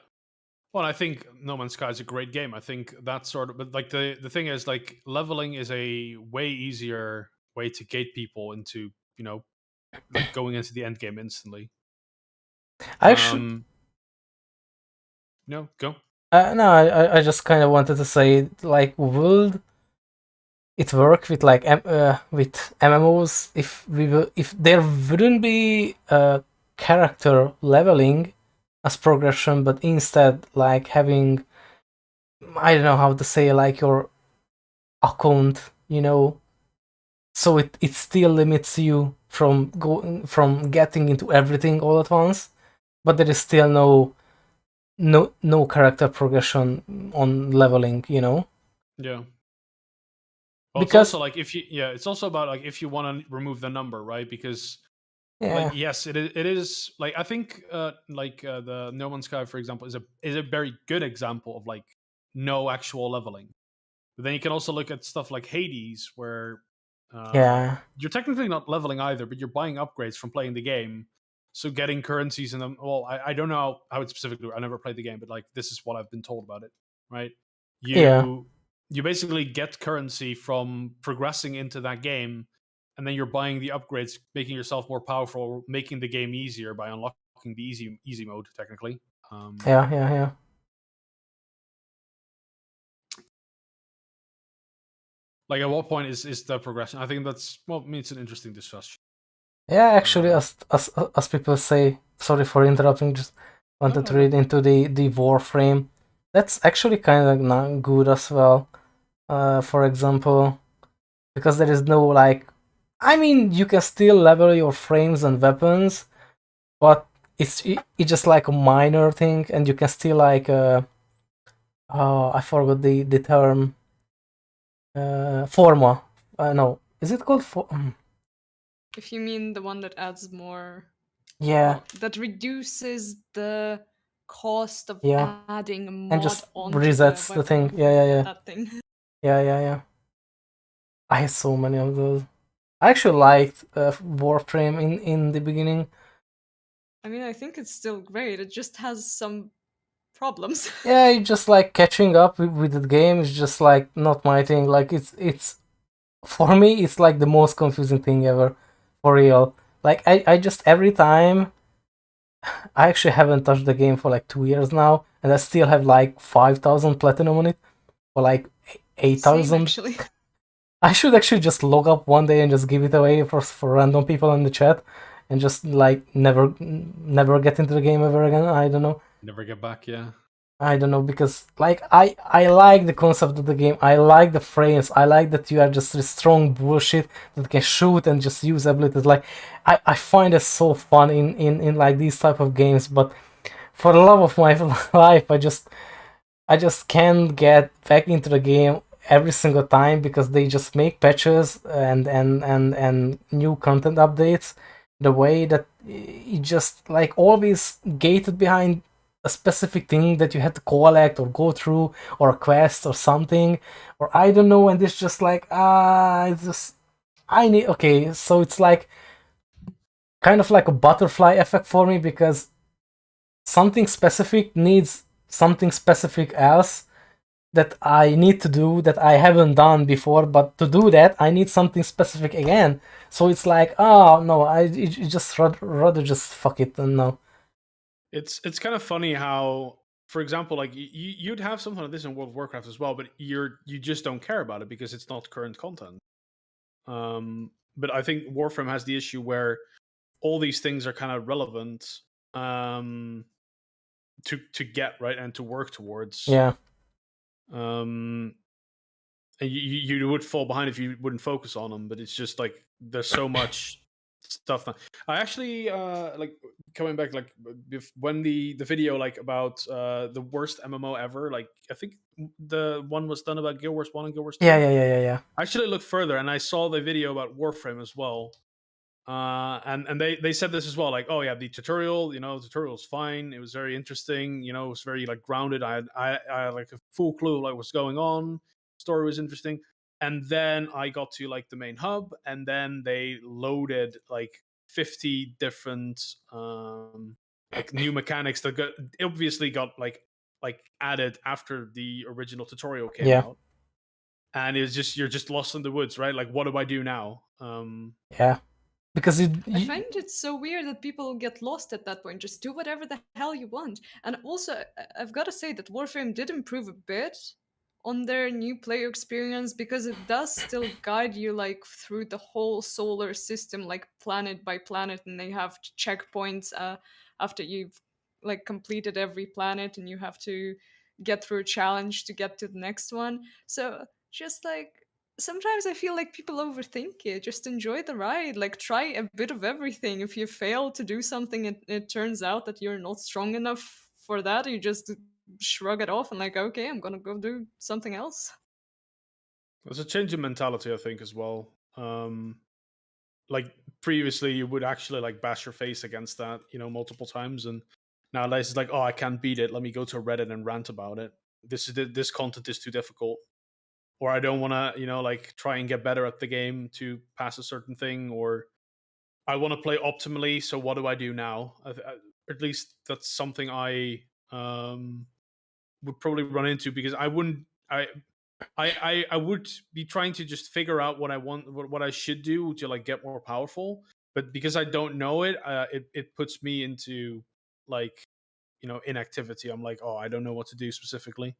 Well, I think No Man's Sky is a great game. I think that's sort of, but like the thing is, like leveling is a way easier way to gate people into, you know, like going into the end game instantly. I actually, no, go. No, I just kind of wanted to say, like, would it work with like with MMOs if there wouldn't be character leveling as progression, but instead like having, I don't know how to say, like your account, you know, so it still limits you from getting into everything all at once, but there is still no character progression on leveling, you know. Yeah. Well, Because it's also like it's also about like if you want to remove the number, right? Because Yeah. yes, it is like I think the No Man's Sky, for example, is a very good example of like no actual leveling. But then you can also look at stuff like Hades, where Yeah. you're technically not leveling either, but you're buying upgrades from playing the game. So getting currencies in them. Well, I don't know how it specifically. I never played the game, but like this is what I've been told about it. Right? Yeah. You basically get currency from progressing into that game, and then you're buying the upgrades, making yourself more powerful, making the game easier by unlocking the easy mode. Technically, Yeah. Yeah. Yeah. like at what point is the progression? I think that's well, I mean, it's an interesting discussion. Yeah, actually, Uh, as people say, sorry for interrupting, just wanted to read into the Warframe. That's actually kind of not good as well. For example, because there is no like, I mean, you can still level your frames and weapons, but it's just like a minor thing, and you can still like oh, I forgot the term. Forma. No, is it called If you mean the one that adds more, Yeah, well, that reduces the cost of yeah, adding a and mod just onto the resets the thing. weapon. Yeah, yeah, yeah, That thing. yeah, yeah, yeah. I had so many of those. I actually liked Warframe in the beginning. I mean, I think it's still great. It just has some problems. Yeah, it's just like catching up with the game is just like not my thing. Like it's for me, it's like the most confusing thing ever, for real. Like I just every time I actually haven't touched the game for like 2 years now, and I still have like 5,000 platinum on it, or like Same, 8,000. actually. I should actually just log up one day and just give it away for random people in the chat, and just like never get into the game ever again. I don't know. never get back. Yeah. I don't know, because like I like the concept of the game. I like the frames. I like that you are just a strong bullshit that can shoot and just use abilities. Like I find it so fun in like these type of games. But for the love of my life, I just can't get back into the game every single time, because they just make patches and new content updates the way that it just like always gated behind a specific thing that you had to collect or go through, or a quest or something, or I don't know, and it's just like it's just I need okay, so it's like kind of like a butterfly effect for me, because something specific needs something specific else that I need to do that I haven't done before, but to do that I need something specific again. So it's like, oh no, just rather just fuck it and no. It's kind of funny how, for example, like you'd have something like this in World of Warcraft as well, but you just don't care about it because it's not current content. But I think Warframe has the issue where all these things are kind of relevant um, to get right and to work towards. Yeah, Um, and you would fall behind if you wouldn't focus on them. But it's just like there's so much stuff now. I actually like coming back like when the video like about the worst MMO ever. Like I think the one was done about Guild Wars 1 and Guild Wars 2. yeah, yeah, yeah, yeah, yeah. I actually looked further and I saw the video about Warframe as well. And they said this as well, like, oh yeah, the tutorial, the tutorial was fine. It was very interesting. It was very like grounded. I had like a full clue like what's going on. Story was interesting. And then I got to like the main hub, and then they loaded like 50 different like new mechanics that obviously got like added after the original tutorial came Yeah, out. And it's just you're just lost in the woods, right? Like, what do I do now? yeah. Because I find it so weird that people get lost at that point. Just do whatever the hell you want. And also, I've got to say that Warframe did improve a bit on their new player experience, because it does still guide you like through the whole solar system, like planet by planet, and they have checkpoints after you've like completed every planet, and you have to get through a challenge to get to the next one. So just like sometimes I feel like people overthink it. Just enjoy the ride. Like try a bit of everything. If you fail to do something and it turns out that you're not strong enough for that, you just shrug it off and like, okay, I'm gonna go do something else. There's a change in mentality, I think, as well. like previously you would actually like bash your face against that, multiple times, and nowadays it's like, oh, I can't beat it. Let me go to Reddit and rant about it. This content is too difficult, or I don't want to, like try and get better at the game to pass a certain thing, or I want to play optimally. So what do I do now? At least that's something I would probably run into, because I wouldn't. I would be trying to just figure out what I want, what I should do to like get more powerful. But because I don't know it, it puts me into like inactivity. I'm like, oh, I don't know what to do specifically.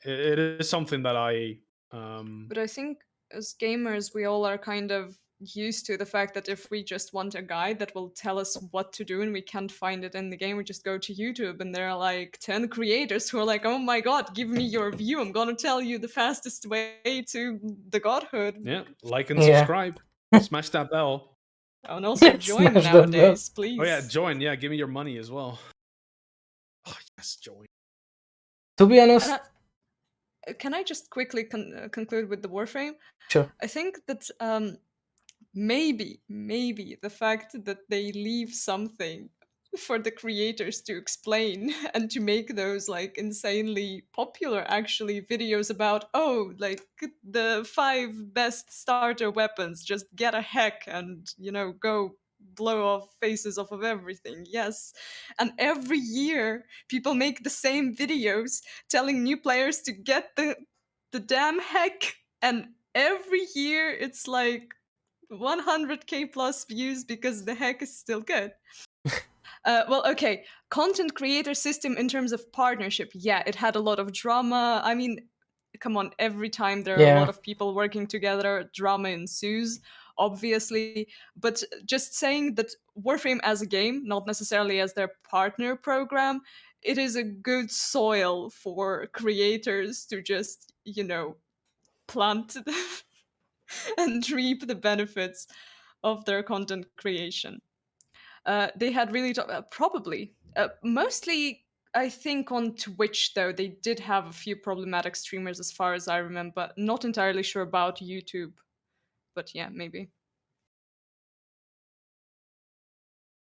It is something that I But I think as gamers, we all are kind of used to the fact that if we just want a guide that will tell us what to do and we can't find it in the game, we just go to YouTube and there are like 10 creators who are like, oh my god, give me your view. I'm gonna tell you the fastest way to the godhood. yeah, like and Yeah. subscribe, smash that bell. And also join Smash that bell. nowadays, please. Oh yeah, join. Yeah, give me your money as well. Oh yes, join. To be honest, Can I just quickly conclude with the Warframe? sure. I think that maybe the fact that they leave something for the creators to explain and to make those like insanely popular actually videos about, oh, like the 5 best starter weapons, just get a heck and go blow off faces off of everything. Yes. And every year people make the same videos telling new players to get the damn heck, and every year it's like 100k plus views because the heck is still good. Well, okay, content creator system in terms of partnership, yeah, it had a lot of drama. I mean, come on, every time there are a lot of people working together, drama ensues, obviously. But just saying that Warframe as a game, not necessarily as their partner program, it is a good soil for creators to just, plant and reap the benefits of their content creation. They had really probably mostly, I think, on Twitch though they did have a few problematic streamers as far as I remember. Not entirely sure about YouTube, but yeah, maybe.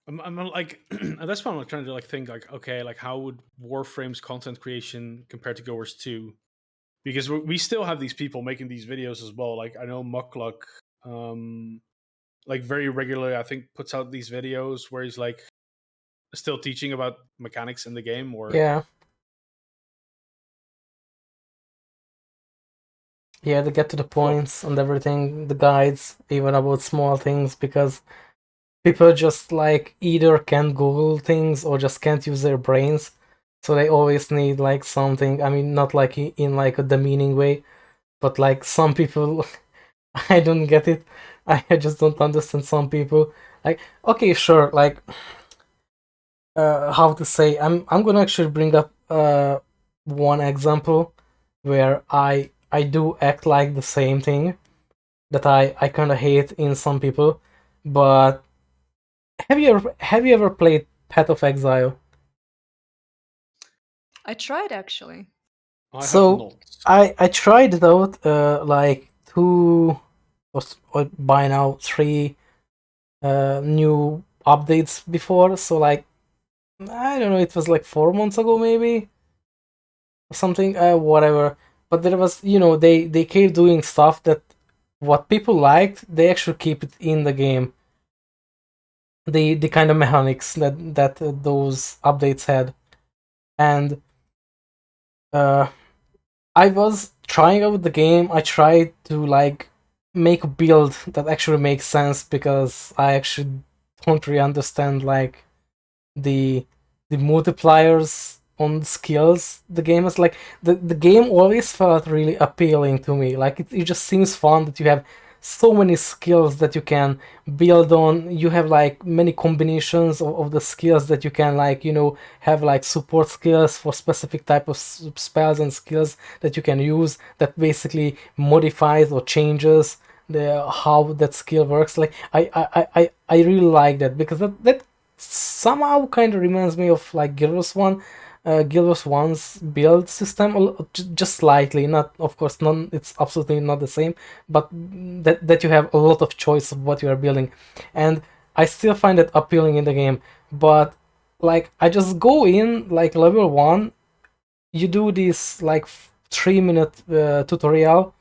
I'm like that's why I'm trying to like think like, okay, like how would Warframe's content creation compare to Goers 2? Because we still have these people making these videos as well. Like I know Muckluck, like very regularly, I think puts out these videos where he's like still teaching about mechanics in the game, or Yeah, they get to the points and everything, the guides, even about small things, because people just like either can't Google things or just can't use their brains, so they always need like something. I mean, not like in like a demeaning way, but like some people, I don't get it. I just don't understand some people. Like, okay, sure, like, how to say? I'm gonna actually bring up one example where I do act like the same thing that I kind of hate in some people, but have you ever played Path of Exile? I tried actually. I So have not. I tried it out like 2 or by now 3 new updates before, so like I don't know, it was like 4 months ago maybe or something, whatever. But there was, they keep doing stuff that what people liked, they actually keep it in the game. The kind of mechanics that those updates had. And I was trying out the game. I tried to like make a build that actually makes sense, because I actually don't really understand like the multipliers on skills the game is. Like the game always felt really appealing to me. Like it just seems fun that you have so many skills that you can build on. You have like many combinations of the skills that you can like have like support skills for specific type of spells and skills that you can use, that basically modifies or changes the how that skill works. Like I really like that, because that somehow kind of reminds me of like Gears 1, Guild Wars 1's build system, just slightly. Not, of course, none. It's absolutely not the same, but that you have a lot of choice of what you are building, and I still find it appealing in the game. But like, I just go in like level 1, you do this like 3 minute tutorial,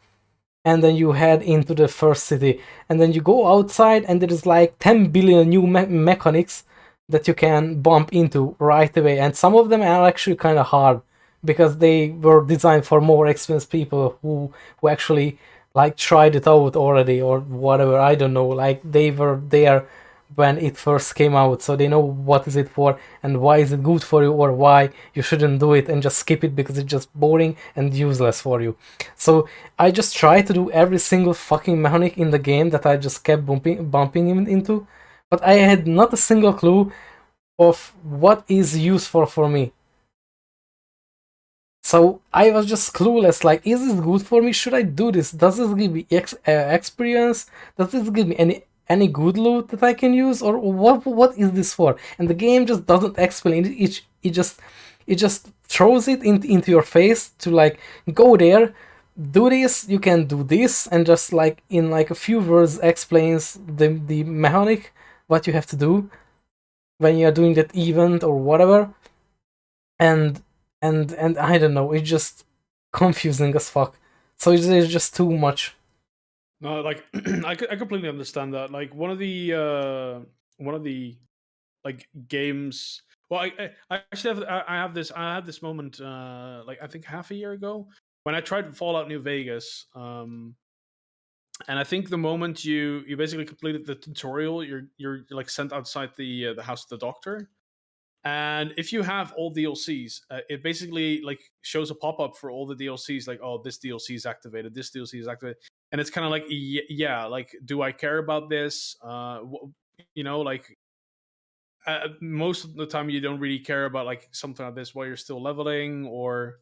and then you head into the first city, and then you go outside, and there is like 10 billion new mechanics that you can bump into right away, and some of them are actually kind of hard because they were designed for more experienced people who actually like tried it out already or whatever. I don't know, like they were there when it first came out, so they know what is it for and why is it good for you, or why you shouldn't do it and just skip it because it's just boring and useless for you. So I just tried to do every single fucking mechanic in the game that I just kept bumping him into, but I had not a single clue of what is useful for me. So I was just clueless, like, is this good for me? Should I do this? Does this give me experience? Does this give me any good loot that I can use? Or what is this for? And the game just doesn't explain it. It just throws it into your face to like, go there, do this, you can do this, and just like in like a few words explains the mechanic, what you have to do when you are doing that event or whatever. And and I don't know, it's just confusing as fuck. So it's just too much. No, like I completely understand that. Like one of the like games. Well, I actually have I had this moment like I think half a year ago when I tried Fallout New Vegas. And I think the moment you basically completed the tutorial, you're like sent outside the house of the doctor. And if you have all DLCs, it basically like shows a pop up for all the DLCs, like, oh, this DLC is activated, this DLC is activated, and it's kind of like, yeah, like, do I care about this? Like most of the time you don't really care about like something like this while you're still leveling, or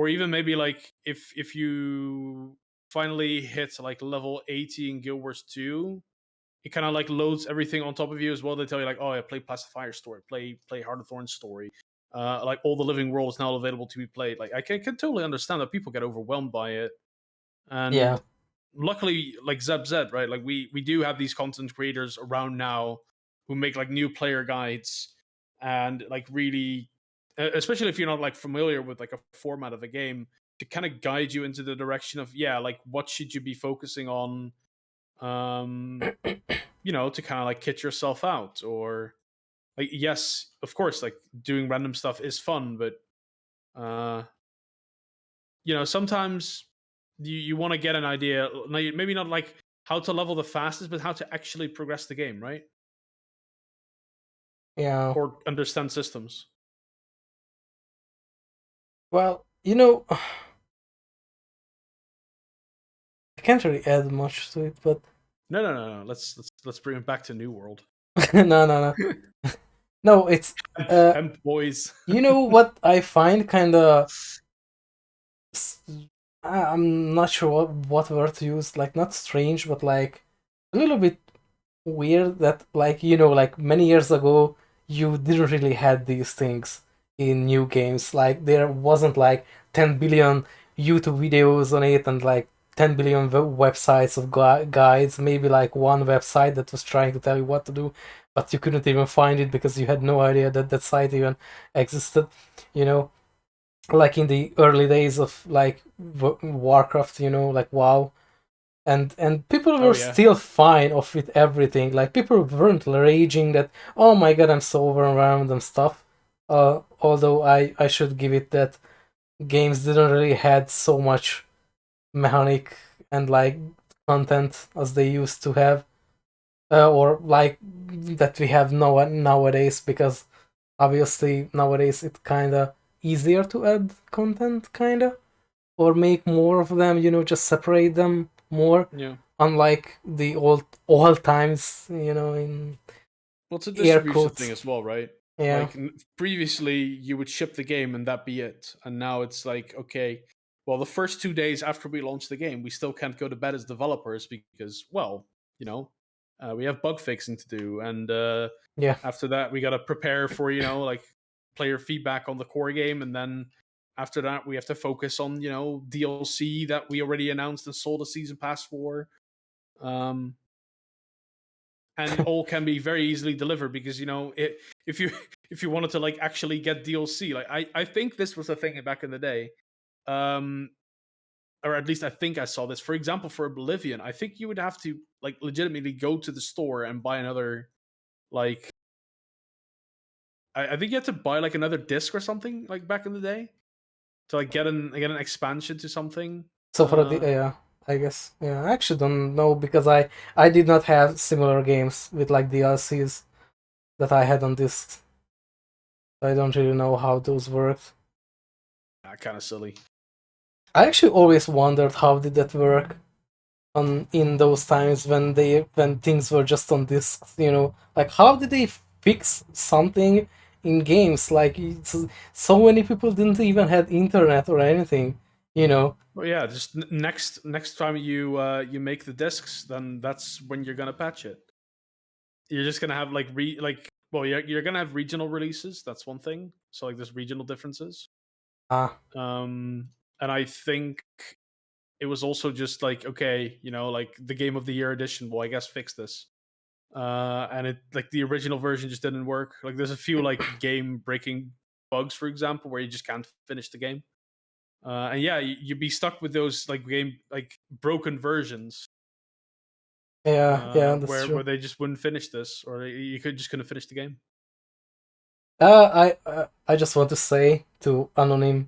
even maybe like if you finally hit like level 80 in Guild Wars 2, it kind of like loads everything on top of you as well. They tell you like, oh yeah, play Pacifier story, play Heart of Thorns story. Like all the living world is now available to be played. Like I can totally understand that people get overwhelmed by it, Yeah. and luckily, like Zeb, right? Like we do have these content creators around now who make like new player guides and like really, especially if you're not like familiar with like a format of a game, to kind of guide you into the direction of, yeah, like what should you be focusing on, to kind of like kit yourself out, or like, yes, of course, like doing random stuff is fun, but uh sometimes you want to get an idea, maybe not like how to level the fastest, but how to actually progress the game, right? Yeah. Or understand systems. Well, I can't really add much to it, but No. Let's bring it back to New World. no. No, it's Hemp boys. you know what I find kind of, I'm not sure what word to use, like not strange, but like a little bit weird that, like, like many years ago you didn't really had these things in new games. Like there wasn't like 10 billion YouTube videos on it, and like 10 billion websites of guides, maybe like one website that was trying to tell you what to do, but you couldn't even find it because you had no idea that that site even existed, you know like in the early days of like Warcraft, like WoW. And people Oh were yeah. still fine of with everything. Like people weren't raging that, oh my god, I'm so overwhelmed and stuff. Although I should give it that games didn't really had so much mechanic and like content as they used to have, or like that we have nowadays, because obviously nowadays it's kind of easier to add content, kind of, or make more of them, just separate them more, Yeah. unlike the old times, in Well, it's a air distribution thing quotes. as well, right? Yeah. Like previously, you would ship the game and that be it, and now it's like, okay, well, the first 2 days after we launch the game, we still can't go to bed as developers because, well, we have bug fixing to do, and Yeah. after that, we got to prepare for like player feedback on the core game, and then after that we have to focus on DLC that we already announced and sold a season pass for. And it all can be very easily delivered because if you wanted to like actually get DLC, like I think this was a thing back in the day, or at least I think I saw this. For example, for Oblivion, I think you would have to like legitimately go to the store and buy another like. I think you had to buy like another disc or something like back in the day to like get an expansion to something. So for the yeah, I guess I actually don't know because I did not have similar games with like DLCs that I had on discs. I don't really know how those worked. Kind of silly. I actually always wondered how did that work in those times when things were just on discs, like how did they fix something in games? Like so many people didn't even have internet or anything, Well, yeah, just next time you make the discs, then that's when you're gonna patch it. You're just gonna have you're gonna have regional releases. That's one thing. So like there's regional differences. And I think it was also just like, okay, like the Game of the Year edition. Well, I guess fix this. And it like the original version just didn't work. Like there's a few like game breaking bugs, for example, where you just can't finish the game. And yeah, you'd be stuck with those like broken versions. Yeah, that's true. Where they just wouldn't finish this, or you couldn't finish the game. I just want to say to Anonym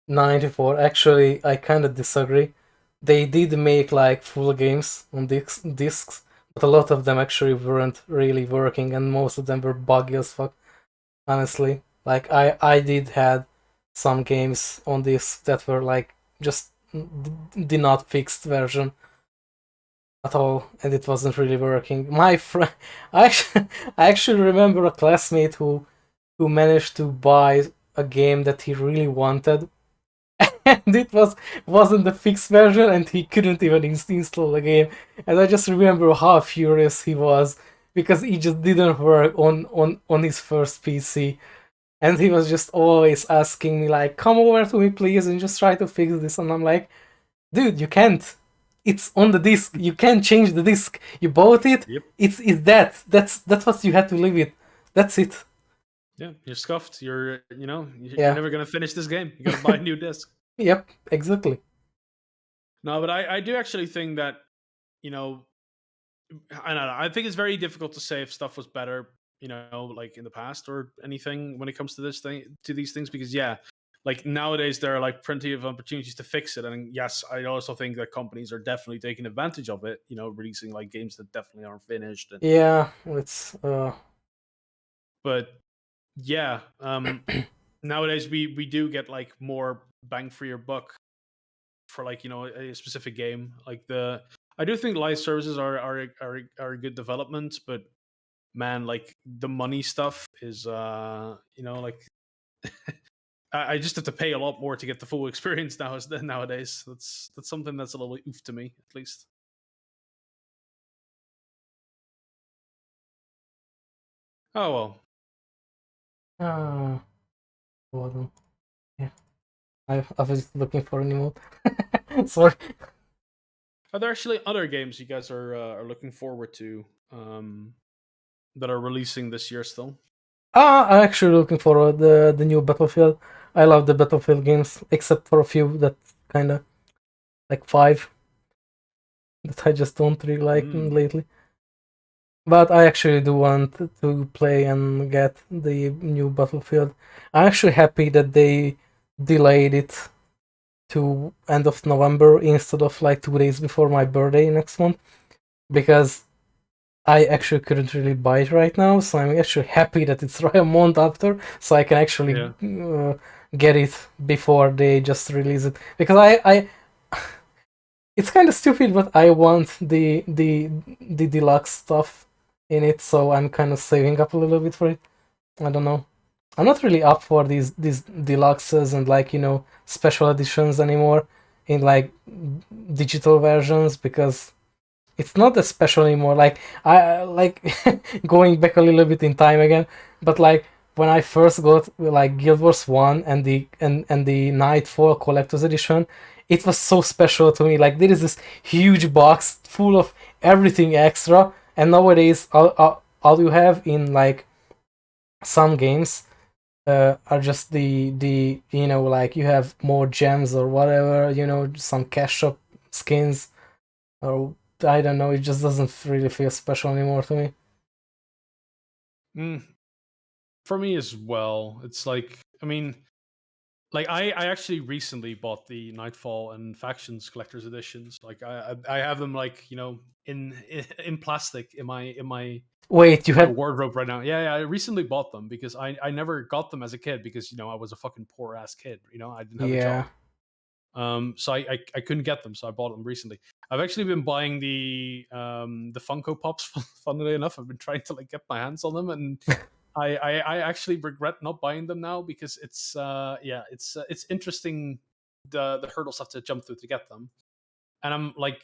94. Actually, I kind of disagree. They did make like full games on discs, but a lot of them actually weren't really working, and most of them were buggy as fuck. Honestly, like I did had some games on disc that were like just did not fixed version at all, and it wasn't really working. My friend, I actually remember a classmate who managed to buy a game that he really wanted, and it wasn't the fixed version, and he couldn't even install the game. And I just remember how furious he was because it just didn't work on his first PC, and he was just always asking me like, "Come over to me, please, and just try to fix this." And I'm like, "Dude, you can't. It's on the disc. You can't change the disc. You bought it. Yep. It's that's what you had to live with. That's it." Yeah, you're scuffed. You're never gonna finish this game. You gotta buy a new disc. Yep, exactly. No, but I do actually think that I don't know. I think it's very difficult to say if stuff was better, like in the past or anything when it comes to these things, because like nowadays there are like plenty of opportunities to fix it, and yes, I also think that companies are definitely taking advantage of it. Releasing like games that definitely aren't finished. Yeah, it's But yeah, nowadays we do get like more bang for your buck for like a specific game. Like I do think live services are a good development, but man, like the money stuff is like I just have to pay a lot more to get the full experience nowadays. That's something that's a little oof to me, at least. Oh well. Hold on. Yeah, I was looking for a new mode. Sorry. Are there actually other games you guys are looking forward to that are releasing this year still? I'm actually looking forward the new Battlefield. I love the Battlefield games, except for a few that kind of like 5 that I just don't really like lately. But I actually do want to play and get the new Battlefield. I'm actually happy that they delayed it to end of November instead of like 2 days before my birthday next month, because I actually couldn't really buy it right now, so I'm actually happy that it's right a month after, so I can actually get it before they just release it. Because I it's kind of stupid, but I want the deluxe stuff in it, so I'm kind of saving up a little bit for it. I don't know. I'm not really up for these deluxes and like special editions anymore in like digital versions, because it's not as special anymore. Like I like going back a little bit in time again, but like when I first got like Guild Wars 1 and the Nightfall Collector's Edition, it was so special to me. Like there is this huge box full of everything extra, and nowadays all you have in like some games are just the like you have more gems or whatever, some cash shop skins, or I don't know, it just doesn't really feel special anymore to me. For me as well, it's like, I mean, like I actually recently bought the Nightfall and Factions collector's editions. Like I have them like in plastic in my Wait, you my had wardrobe right now. Yeah, I recently bought them because I never got them as a kid because I was a fucking poor ass kid. I didn't have a yeah. job. So I couldn't get them, so I bought them recently. I've actually been buying the Funko Pops. Funnily enough, I've been trying to like get my hands on them, and I actually regret not buying them now because it's interesting the hurdles I have to jump through to get them, and I'm like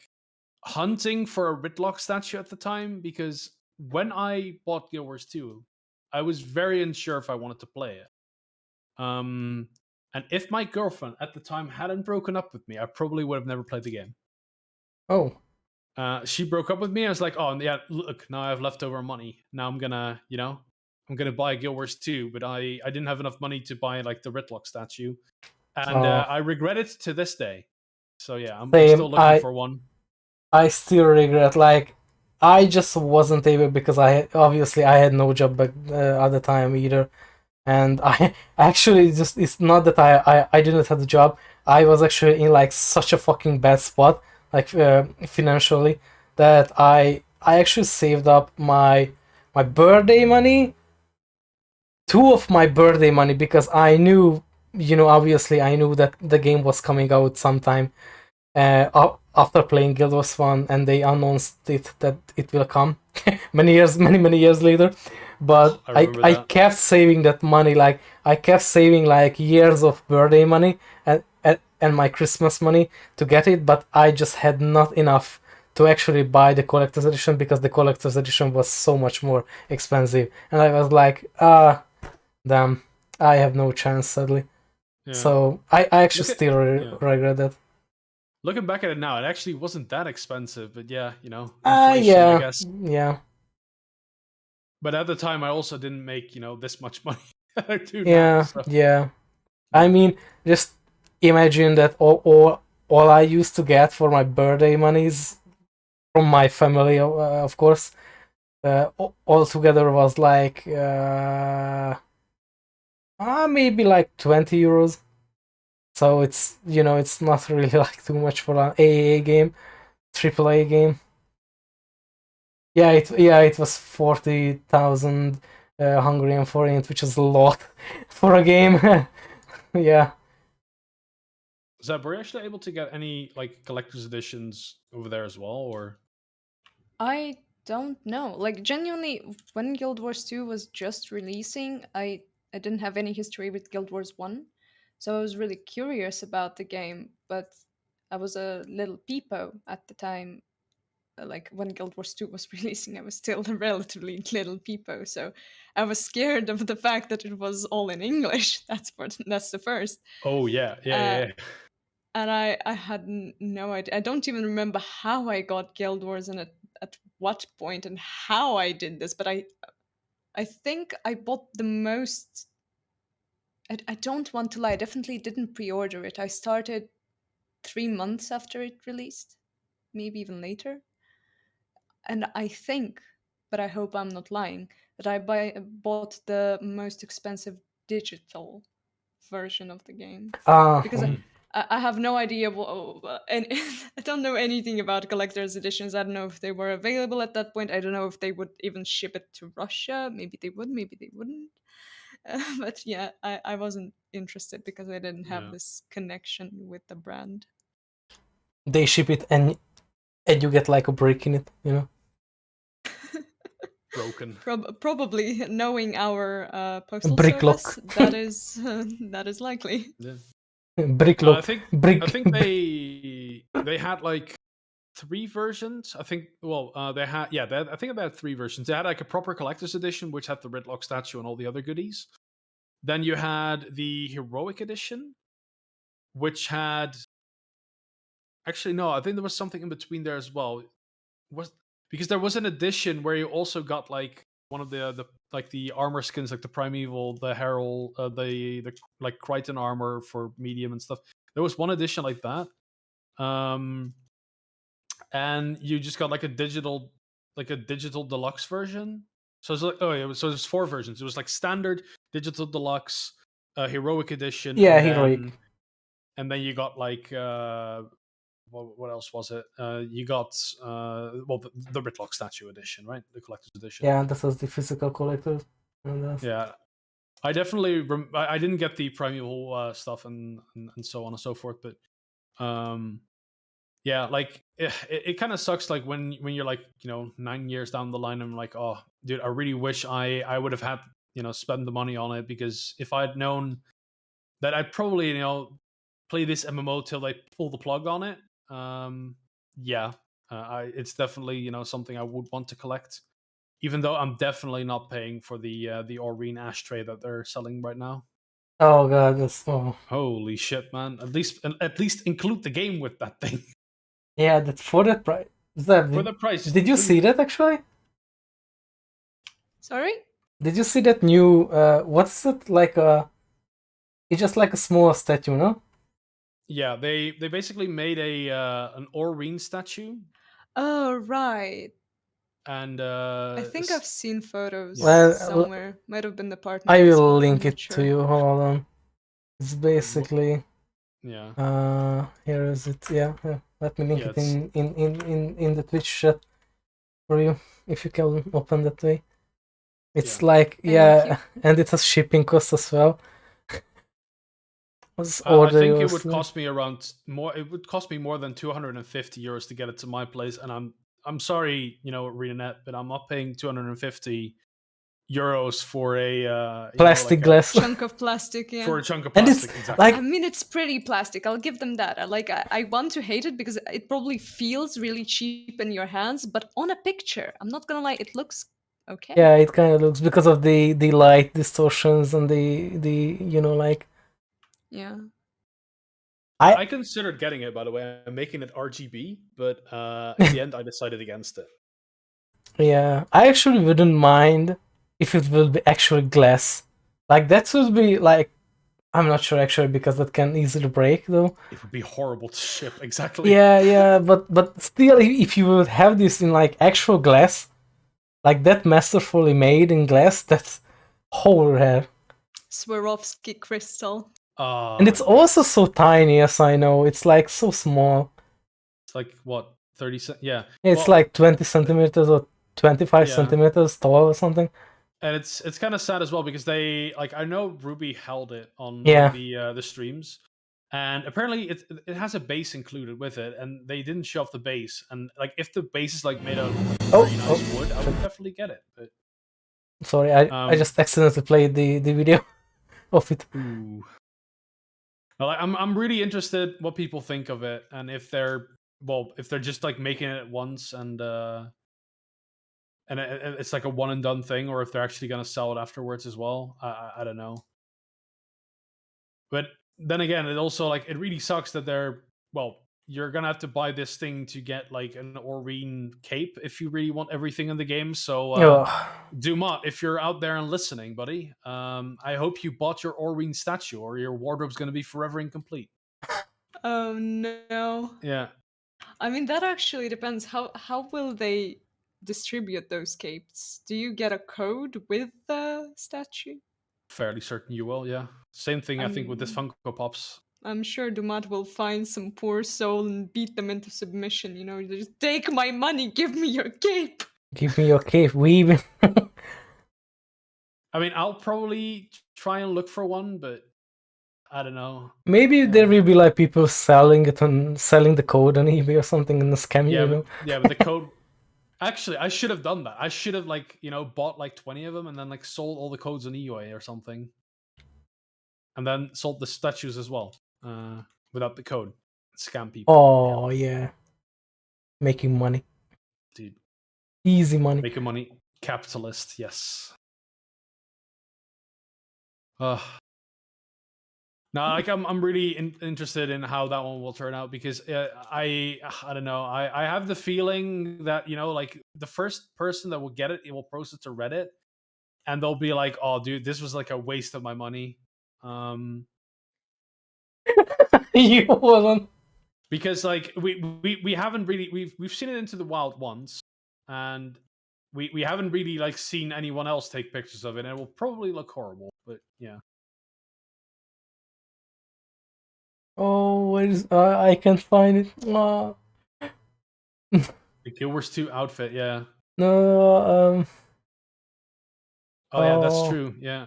hunting for a Ridlock statue at the time because when I bought Guild Wars 2, I was very unsure if I wanted to play it. And if my girlfriend at the time hadn't broken up with me, I probably would have never played the game. Oh. She broke up with me. I was like, oh yeah, look, now I have leftover money. Now I'm gonna buy Guild Wars 2, but I didn't have enough money to buy like the Ritlock statue, and I regret it to this day. So yeah, I'm Same. still looking for one. I still regret, like, I just wasn't able because obviously I had no job back at the time either, and I actually just, it's not that I didn't have the job. I was actually in like such a fucking bad spot, like financially, that I actually saved up my birthday money, two of my birthday money, because I knew, obviously I knew that the game was coming out sometime after playing Guild Wars 1, and they announced it that it will come many years later. But I kept saving that money, like I kept saving like years of birthday money and my Christmas money to get it, but I just had not enough to actually buy the collector's edition because the collector's edition was so much more expensive, and I was like, damn, I have no chance, sadly. Yeah. So I actually still regret that. Looking back at it now, it actually wasn't that expensive, but yeah, inflation, I guess. Yeah. But at the time, I also didn't make, this much money that I do Yeah, now. So. yeah. I mean, just imagine that all I used to get for my birthday monies from my family, of course, all together was like maybe like 20 euros. So it's it's not really like too much for an AAA game, AAA game. Yeah, it was 40,000 Hungarian forint, which is a lot for a game. Yeah. Zeb, were you actually able to get any like collector's editions over there as well, or? I don't know. Like genuinely, when Guild Wars 2 was just releasing, I didn't have any history with Guild Wars 1, so I was really curious about the game. But I was a little peepo at the time. Like when Guild Wars 2 was releasing, I was still a relatively little peepo, so I was scared of the fact that it was all in English. That's the first. Oh yeah. And I had no idea. I don't even remember how I got Guild Wars and at what point and how I did this, but I think I bought the most. I don't want to lie. I definitely didn't pre-order it. I started 3 months after it released, maybe even later. And I think, but I hope I'm not lying, that I bought the most expensive digital version of the game because I have no idea and I don't know anything about collector's editions. I don't know if they were available at that point. I don't know if they would even ship it to Russia. Maybe they would, maybe they wouldn't. But yeah, I wasn't interested because I didn't have this connection with the brand. They ship it and you get like a break in it. Broken. Probably, knowing our postal Brick service, lock. that is likely. Yeah. Brick lock. I think they had like 3 versions. I think. Well, they had I think they had 3 versions. They had like a proper collector's edition, which had the Ridlock statue and all the other goodies. Then you had the Heroic Edition, which had actually no, I think there was something in between there as well. Was because there was an edition where you also got like one of the like the armor skins, like the Primeval, the Herald, the like Crichton armor for medium and stuff. There was one edition like that, and you just got like a digital deluxe version. So it's like so there's 4 versions. It was like standard, digital deluxe, heroic edition, Yeah, heroic. and then you got like what else was it? You got the Ritlock statue edition, right? The collector's edition. Yeah, this was the physical collector. Yeah, I definitely I didn't get the primeval stuff and so on and so forth, but yeah, like it kind of sucks. Like when you're like 9 years down the line, I'm like, oh, dude, I really wish I would have had spend the money on it, because if I'd known that I'd probably play this MMO till they pull the plug on it. Yeah, it's definitely something I would want to collect, even though I'm definitely not paying for the Aurene ashtray that they're selling right now. Oh god, Holy shit, man! At least include the game with that thing. Yeah, that for that price. For the price. Did you see that actually? Sorry? Did you see that new? What's it like? It's just like a small statue, no? Yeah, they basically made an Aurene statue. Oh right. And I think I've seen photos Well, somewhere. Might have been the partner. I will Discord, link I'm it not to sure. you. Hold on. It's basically. Yeah. Here is it. Yeah. Let me link Yeah, it in the Twitch chat for you if you can open that way. It's like and it has shipping costs as well. I think it would cost me it would cost me more than 250 euros to get it to my place, and I'm sorry, Renet, but I'm not paying 250 euros for a plastic glass chunk of plastic. Yeah, for a chunk of plastic. And exactly. Like, I mean, it's pretty plastic. I'll give them that. I want to hate it because it probably feels really cheap in your hands, but on a picture, I'm not gonna lie, it looks okay. Yeah, it kind of looks, because of the light distortions and the like. Yeah. I considered getting it, by the way, and making it RGB, but in the end I decided against it. Yeah, I actually wouldn't mind if it will be actual glass. Like, that would be like, I'm not sure actually, because that can easily break though. It would be horrible to ship, exactly. Yeah, but still, if you would have this in like actual glass, like that masterfully made in glass, that's whole rare. Swarovski crystal. And it's also so tiny, as I know. It's like so small. It's like what, 30 yeah. It's like 20 centimeters or 25 centimeters tall or something. And it's kind of sad as well, because they I know Ruby held it on the streams, and apparently it has a base included with it, and they didn't show off the base. And like, if the base is like made out of very nice wood, I would definitely get it. But sorry, I just accidentally played the video of it. Ooh. Well, I'm really interested what people think of it, and if they're just like making it once and it's like a one and done thing, or if they're actually going to sell it afterwards as well. I don't know. But then again, it also it really sucks that you're going to have to buy this thing to get like an Aurene cape if you really want everything in the game. So Dumat, if you're out there and listening, buddy, I hope you bought your Aurene statue, or your wardrobe's going to be forever incomplete. Oh no. Yeah. I mean, that actually depends. How will they distribute those capes? Do you get a code with the statue? Fairly certain you will, yeah. Same thing, I think, with this Funko Pops. I'm sure Dumat will find some poor soul and beat them into submission. Just take my money, give me your cape. Give me your cape, weave. I mean, I'll probably try and look for one, but I don't know. Maybe there will be like people selling it and selling the code on eBay or something in a scam. Yeah, but the code. Actually, I should have done that. I should have bought like 20 of them and then sold all the codes on eBay or something, and then sold the statues as well without the code. Scam people. Oh yeah, making money, dude. Easy money. Making money. Capitalist. Yes. Uh, no, like I'm really interested in how that one will turn out because I don't know. I have the feeling that like the first person that will get it, it will post it to Reddit, and they'll be like, "Oh, dude, this was like a waste of my money." Um, You wasn't. because like we haven't really we've seen it into the wild once, and we haven't really like seen anyone else take pictures of it, and it will probably look horrible. But yeah, Oh, where is I can't find it. the Guild Wars 2 outfit, yeah. No, Oh yeah, that's oh, true. Yeah,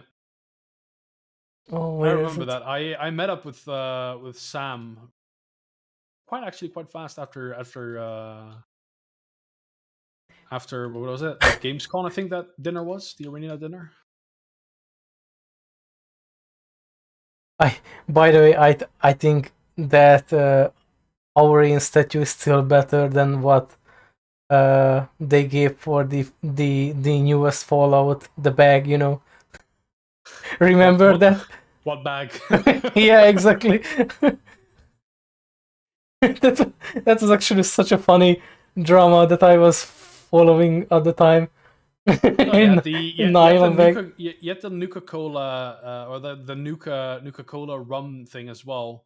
oh, I where is remember it? that. I met up with Sam quite fast after what was it, like Gamescom? I think that dinner was the arena dinner. By the way, I think that Aurelian statue is still better than what they gave for the newest Fallout, the bag, Remember What that? what bag? Yeah, exactly. that that was actually such a funny drama that I was following at the time. Oh yeah, in the in you have the nylon bag. You have the Nuka Cola or the Nuka Cola rum thing as well,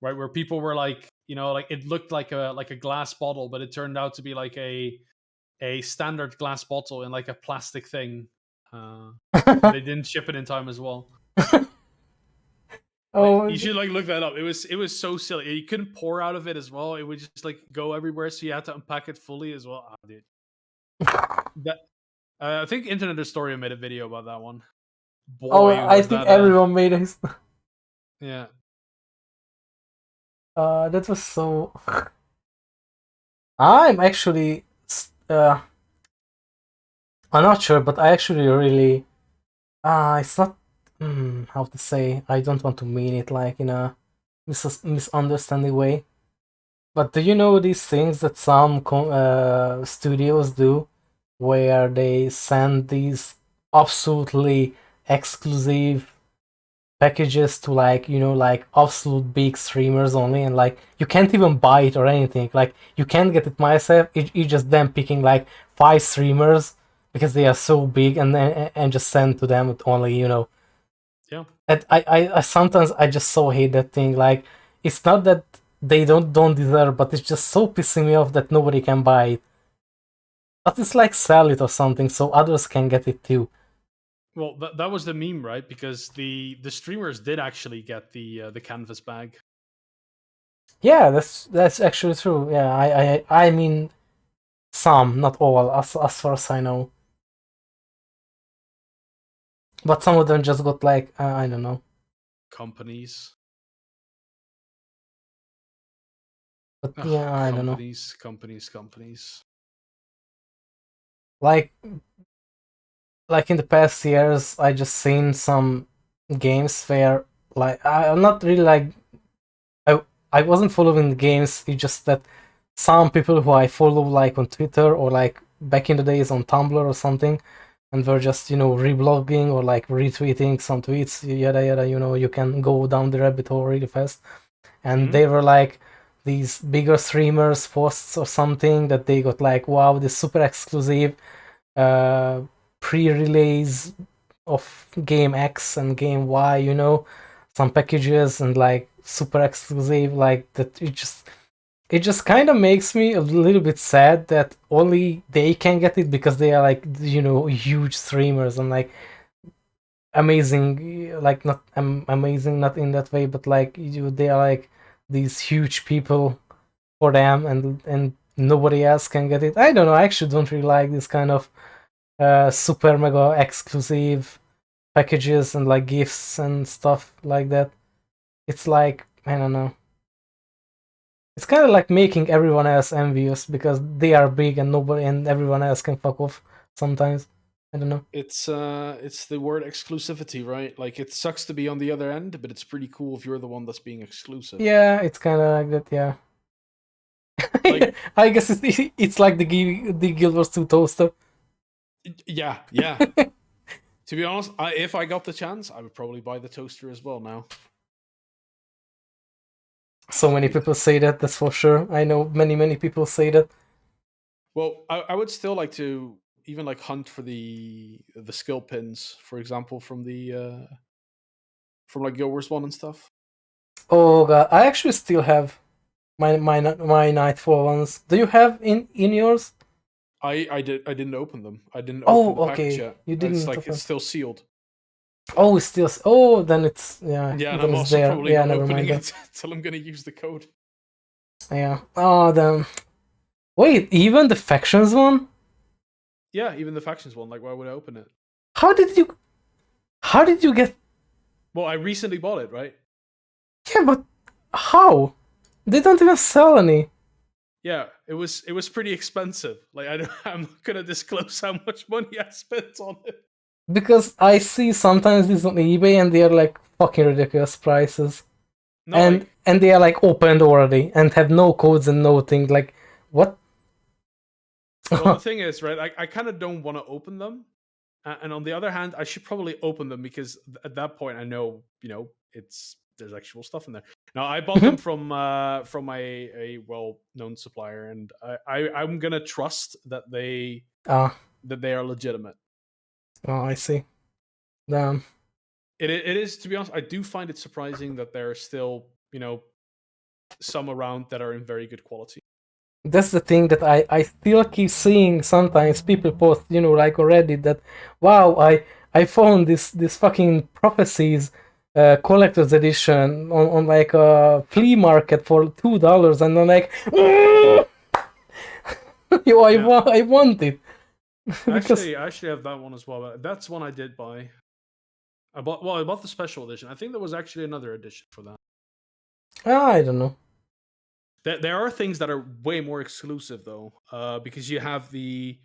right? Where people were like, like it looked like a glass bottle, but it turned out to be like a standard glass bottle in like a plastic thing, and they didn't ship it in time as well. Like, Oh, you should like look that up. It was so silly. You couldn't pour out of it as well. It would just like go everywhere, so you had to unpack it fully as well. Ah, dude. That I think Internet Historia made a video about that one. oh, Boy, I was think that everyone made it. yeah. That was so. I'm actually. I'm not sure, but I actually really. It's not. How to say? I don't want to mean it like in a misunderstanding way. But do you know these things that some studios do, where they send these absolutely exclusive packages to like absolute big streamers only, and like you can't even buy it or anything. Like you can't get it myself. It's just them picking like 5 streamers because they are so big, and just send to them only. Yeah. And I sometimes I just so hate that thing. Like it's not that they don't deserve, but it's just so pissing me off that nobody can buy it. But it's like sell it or something so others can get it too. Well, that was the meme, right? Because the streamers did actually get the canvas bag. Yeah, that's actually true. Yeah, I mean some, not all, as far as I know. But some of them just got like I don't know. Companies. But Ugh, yeah, I don't know. companies. Like like in the past years, I just seen some games where like I'm not really like I wasn't following the games. It's just that some people who I follow like on Twitter or like back in the days on Tumblr or something, and were just reblogging or like retweeting some tweets, yada yada. You can go down the rabbit hole really fast, and Mhm. they were like these bigger streamers posts or something that they got like, wow, this super exclusive uh pre-release of game X and game Y, some packages and like super exclusive like that. It just kind of makes me a little bit sad that only they can get it because they are like huge streamers and like amazing, like not amazing, not in that way, but like they are like these huge people for them, and nobody else can get it. I don't know, I actually don't really like this kind of super mega exclusive packages and like gifts and stuff like that. It's like, I don't know, it's kind of like making everyone else envious because they are big and nobody and everyone else can fuck off sometimes. I don't know. It's the word exclusivity, right? Like it sucks to be on the other end, but it's pretty cool if you're the one that's being exclusive. Yeah, it's kind of like that. Yeah. Like I guess it's like the Guild Wars 2 toaster. yeah, yeah. To be honest, if I got the chance, I would probably buy the toaster as well now. So many people say that, that's for sure. I know many people say that. Well, I would still like to even like hunt for the skill pins, for example, from the from like Guild Wars 1 and stuff. Oh god, I actually still have my Nightfall ones. Do you have in yours? I didn't open them. I didn't Oh, open the package okay. yet. You It's didn't like open. it's still sealed. Oh, it's still. Oh, then it's Yeah, and then I'm it's also there. probably Yeah, not never opening mind then. it until I'm gonna use the code. Yeah. Oh, then. Wait, even the factions one? Yeah, even the factions one. Like, why would I open it? How did you? How did you get? Well, I recently bought it, right? Yeah, but how? They don't even sell any. Yeah, it was pretty expensive. Like, I'm not gonna disclose how much money I spent on it. Because I see sometimes these on eBay and they are like fucking ridiculous prices. No, and like, and they are like opened already and have no codes and no thing. Like what? well, the thing is, right? I kind of don't want to open them, and on the other hand, I should probably open them because at that point, I know, there's actual stuff in there. Now, I bought them from a well-known supplier, and I'm gonna trust that they Ah, are legitimate. oh, I see. Damn. It is, to be honest, I do find it surprising that there are still some around that are in very good quality. That's the thing that I still keep seeing sometimes people post, like already that, wow, I found this fucking prophecies collector's edition on like a flea market for $2, and I'm like, Yeah. I want it. Because I actually have that one as well. But that's one I did buy. I bought the special edition. I think there was actually another edition for that. I don't know. There are things that are way more exclusive though, because you have the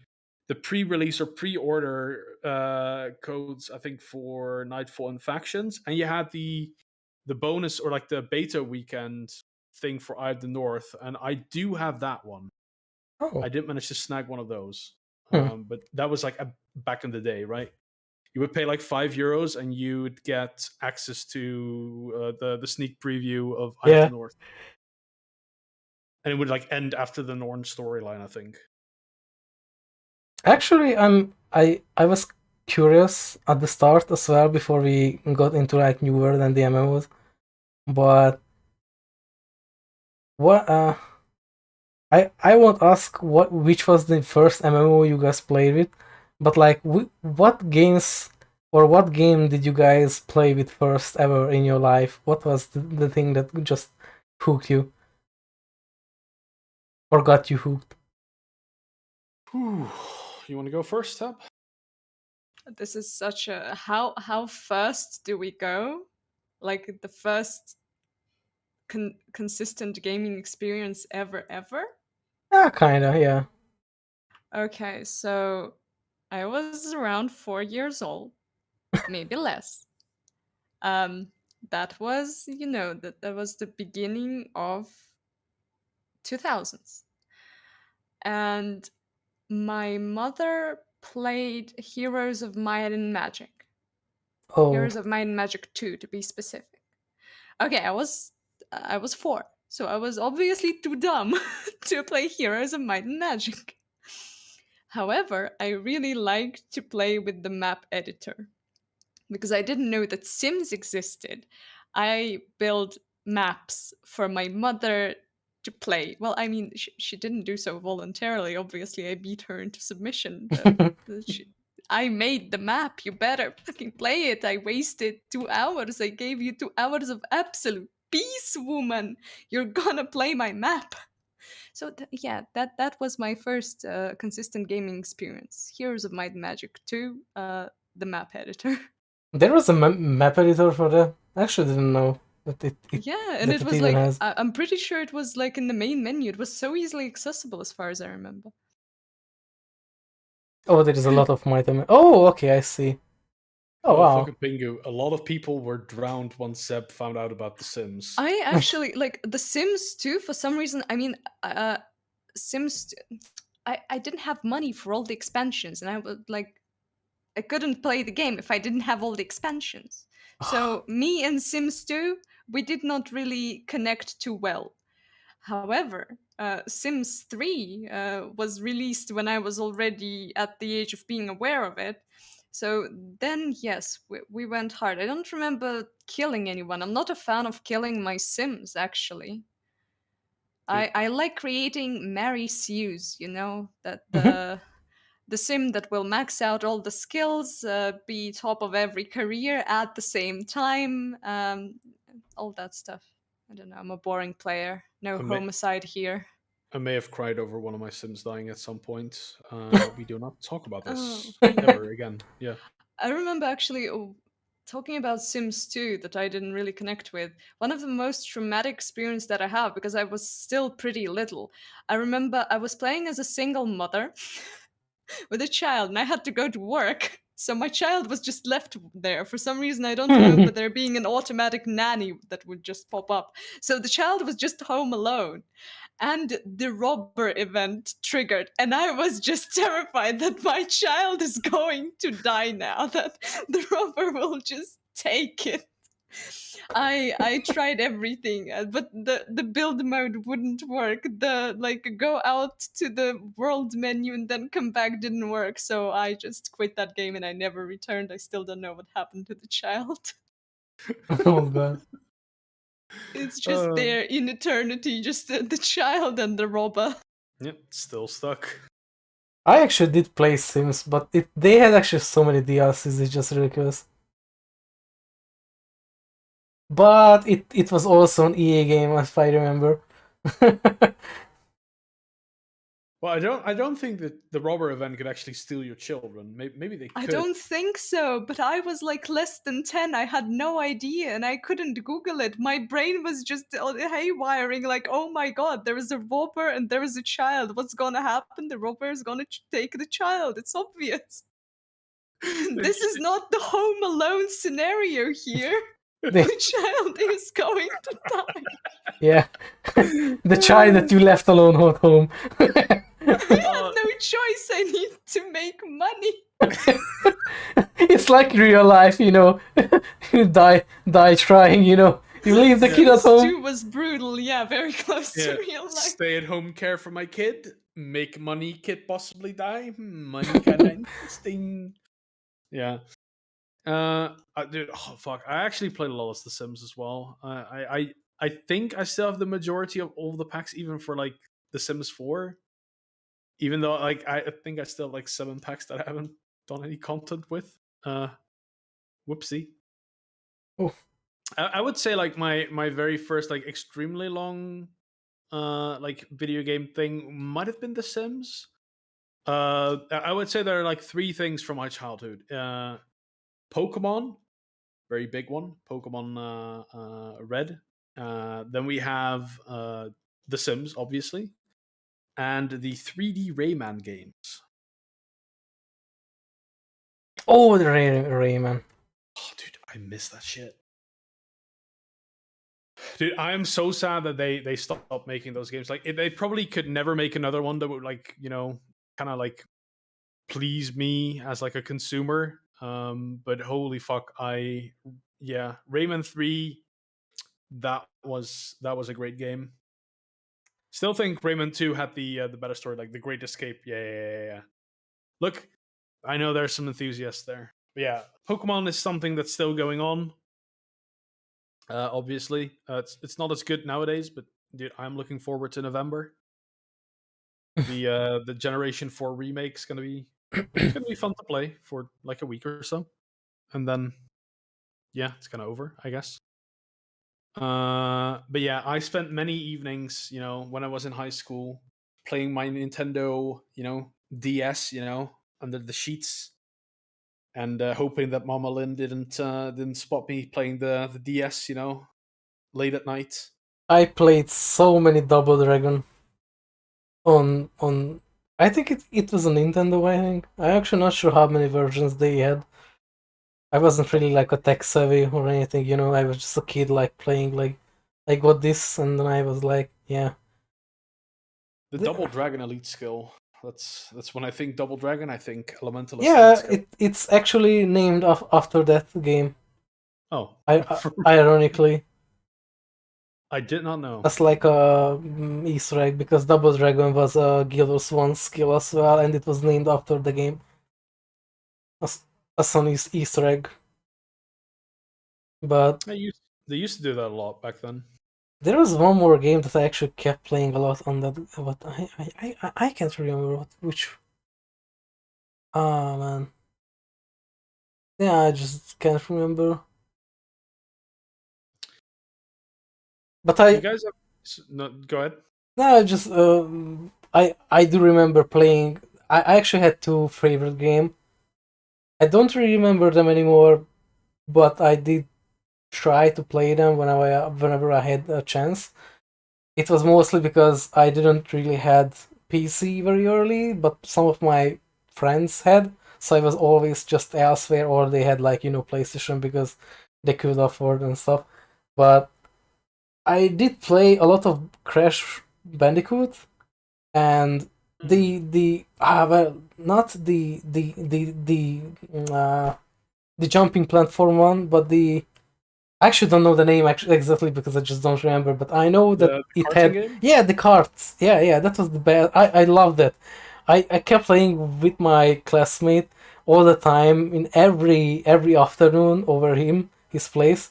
pre-release or pre-order codes. I think for Nightfall and Factions, and you had the bonus or like the beta weekend thing for Eye of the North, and I do have that one. Oh. I didn't manage to snag one of those, Hmm. but that was like back in the day, right? You would pay like €5 and you would get access to the sneak preview of Eye of Yeah. the North, and it would like end after the Norn storyline, I think. Actually, I was curious at the start as well before we got into like New World and the MMOs, but what I won't ask which was the first MMO you guys played with, but like what games or what game did you guys play with first ever in your life? What was the thing that just hooked you or got you hooked? Whew. You want to go first, Tab? This is such a how first do we go? Like the first consistent gaming experience ever? Yeah, kinda, yeah. Okay, so I was around 4 years old, maybe less. That was, that was the beginning of 2000s. And my mother played Heroes of Might and Magic. Oh. Heroes of Might and Magic 2 to be specific. Okay, I was 4, so I was obviously too dumb to play Heroes of Might and Magic. However, I really liked to play with the map editor because I didn't know that Sims existed. I built maps for my mother to play. Well, I mean, she didn't do so voluntarily. Obviously, I beat her into submission. I made the map. You better fucking play it. I wasted 2 hours. I gave you 2 hours of absolute peace, woman. You're gonna play my map. So yeah, that was my first consistent gaming experience. Heroes of Might and Magic 2, the map editor. There was a map editor for that. I actually didn't know that Yeah, and that it it was even like has. I'm pretty sure it was like in the main menu. It was so easily accessible as far as I remember. Oh, there is a lot of Might and Oh, okay, I see. Oh, Oh, wow. fucking bingo. A lot of people were drowned once Xeb found out about The Sims. I actually like The Sims 2 for some reason. I mean, Sims. I didn't have money for all the expansions, and I would like I couldn't play the game if I didn't have all the expansions. So me and Sims 2, we did not really connect too well. However, Sims 3 was released when I was already at the age of being aware of it. So then, yes, we went hard. I don't remember killing anyone. I'm not a fan of killing my Sims, actually. I like creating Mary Sues, you know, that the sim that will max out all the skills, be top of every career at the same time, all that stuff. I don't know. I'm a boring player. No I may, homicide here. I may have cried over one of my Sims dying at some point. We do not talk about Oh. this ever again. Yeah. I remember actually talking about Sims 2 that I didn't really connect with. One of the most traumatic experience that I have, because I was still pretty little. I remember I was playing as a single mother with a child, and I had to go to work. So my child was just left there. For some reason, I don't remember there being an automatic nanny that would just pop up. So the child was just home alone. And the robber event triggered, and I was just terrified that my child is going to die now, that the robber will just take it. I tried everything, but the build mode wouldn't work. The go out to the world menu and then come back didn't work, so I just quit that game and I never returned. I still don't know what happened to the child. Oh god. It's just there in eternity, just the child and the robber. Yep, still stuck. I actually did play Sims, but they had actually so many DLCs, it's just ridiculous. But it was also an EA game, if I remember. Well, I don't think that the robber event could actually steal your children. Maybe they could. I don't think so, but I was like less than 10. I had no idea and I couldn't Google it. My brain was just haywiring like, oh my god, there is a robber and there is a child. What's gonna happen? The robber is gonna take the child. It's obvious. This is not the Home Alone scenario here. The child is going to die. Yeah. The child that you left alone at home. I had no choice. I need to make money. It's like real life, you know. You die trying, you know. You leave the kid at home. Stu was brutal, yeah, very close to real life. Stay at home, care for my kid, make money, kid possibly die. Money kind of interesting. Yeah. Dude, oh fuck! I actually played a lot of The Sims as well. I think I still have the majority of all the packs, even for like The Sims 4. Even though like I think I still have like 7 packs that I haven't done any content with. Whoopsie. Oof. I would say like my very first like extremely long like video game thing might have been The Sims. I would say there are like 3 things from my childhood. Pokemon, very big one. Pokemon Red. Then we have The Sims, obviously, and the 3D Rayman games. Oh, the Rayman. Oh, dude, I miss that shit. Dude, I am so sad that they stopped making those games. Like, they probably could never make another one that would, like, you know, kind of like please me as like a consumer. But holy fuck, Rayman 3, that was a great game. Still think Rayman 2 had the better story, like The Great Escape. Yeah. Look, I know there's some enthusiasts there. But yeah, Pokemon is something that's still going on. Obviously, it's not as good nowadays, but dude, I'm looking forward to November. The Generation 4 remake's gonna be fun to play for like a week or so, and then yeah, it's kind of over, I guess. But yeah, I spent many evenings, you know, when I was in high school, playing my Nintendo, you know, DS, you know, under the sheets, and hoping that Mama Lynn didn't spot me playing the DS, you know, late at night. I played so many Double Dragon on I think it was a Nintendo, I think. I'm actually not sure how many versions they had. I wasn't really like a tech savvy or anything, you know, I was just a kid like playing like I got this and then I was like, yeah. The Double Dragon Elite skill That's when I think Double Dragon. I think Elemental Yeah, Estates. it's actually named after that game. Oh, Ironically, I did not know. that's like a Easter egg because Double Dragon was a Guild Wars 1 skill as well, and it was named after the game. As an Easter egg. But They used to do that a lot back then. there was one more game that I actually kept playing a lot on that. But I can't remember which. Ah man. Yeah, I just can't remember. But You guys have no. Go ahead. no, just I do remember playing. I actually had two favorite game. I don't really remember them anymore, but I did try to play them whenever I had a chance. It was mostly because I didn't really had PC very early, but some of my friends had, so I was always just elsewhere, or they had like PlayStation because they could afford and stuff. But I did play a lot of Crash Bandicoot, and well, not the jumping platform one, but I actually don't know the name exactly because I just don't remember, but I know that The it karting had game? the carts. Yeah, that was the best. I loved it. I kept playing with my classmate all the time in every afternoon over his place,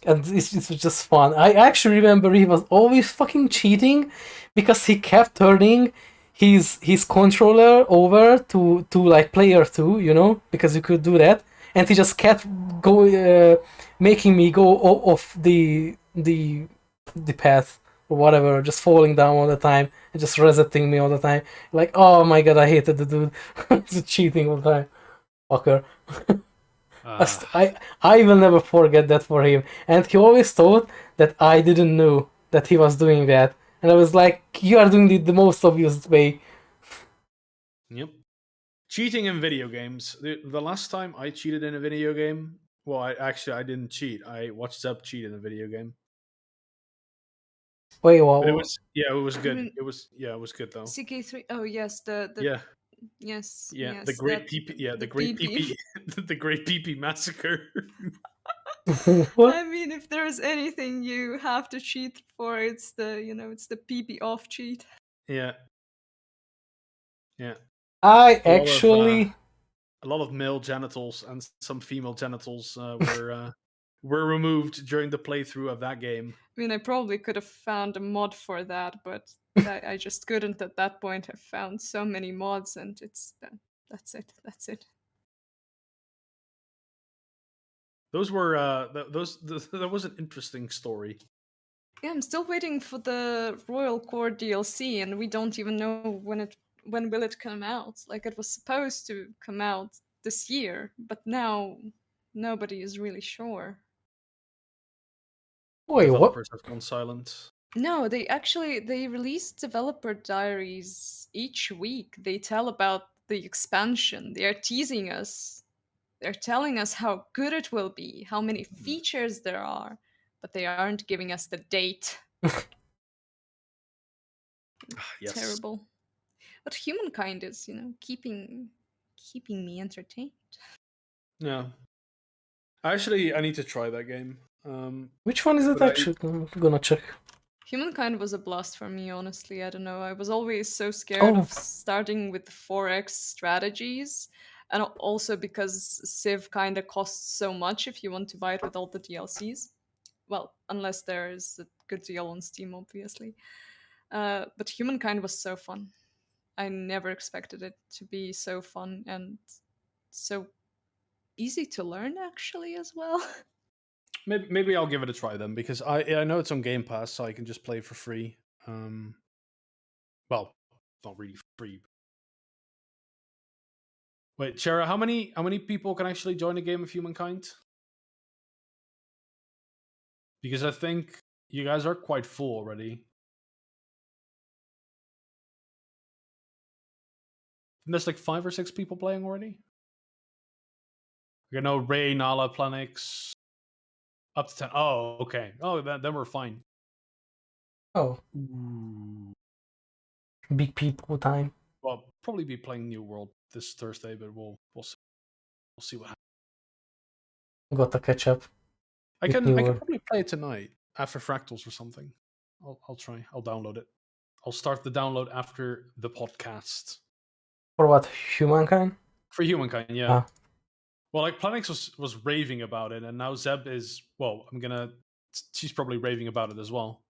and it was just fun. I actually remember he was always fucking cheating because he kept turning his controller over to like player two, because you could do that, and he just kept go making me go off the path or whatever, just falling down all the time and just resetting me all the time. Like, oh my god, I hated the dude. He's cheating all the time, fucker. I will never forget that for him. And he always thought that I didn't know that he was doing that. And I was like, you are doing the most obvious way. Yep. Cheating in video games. The last time I cheated in a video game, well, I didn't cheat. I watched Xeb cheat in a video game. Wait, But it what? was it was I good. mean, It was good though. CK3. Oh yes, the Yeah, yes, yeah. The yes, great that PP. Yeah, the the great PP. PP. The great PP massacre. What? I mean, if there's anything you have to cheat for, it's it's the PP off cheat. Yeah, yeah. I A lot of actually. a lot of male genitals and some female genitals were removed during the playthrough of that game. I mean, I probably could have found a mod for that, but I just couldn't at that point have found so many mods, and that's it. That's it. Those were that was an interesting story. Yeah, I'm still waiting for the Royal Core DLC, and we don't even know when will it come out. Like it was supposed to come out this year, but now nobody is really sure. Wait, what? Developers have gone silent. No, they release developer diaries each week. They tell about the expansion. They are teasing us. They're telling us how good it will be, how many features there are, but they aren't giving us the date. Yes. Terrible. But humankind is, keeping me entertained. Yeah. Actually, I need to try that game. Which one is it But actually? I'm gonna check. Humankind was a blast for me, honestly. I don't know. I was always so scared Oh, of starting with 4x strategies. And also because Civ kind of costs so much if you want to buy it with all the DLCs. Well, unless there is a good deal on Steam, obviously. But Humankind was so fun. I never expected it to be so fun and so easy to learn, actually, as well. maybe I'll give it a try then because I know it's on Game Pass, so I can just play for free. Well, not really free. Wait, Chera, how many people can actually join a game of Humankind? Because I think you guys are quite full already. And there's like 5 or 6 people playing already. You know, Ray, Nala, Planix, up to 10. Oh, okay. Oh, then we're fine. oh, Ooh. big people time. Well, probably be playing New World this Thursday, but we'll see. We'll see what happens. Got to catch up. I with can New I can World. probably play it tonight after Fractals or something. I'll try. I'll download it. I'll start the download after the podcast. For what, Humankind? For Humankind, yeah. Ah. Well, like Planix was raving about it, and now Xeb is. Well, she's probably raving about it as well.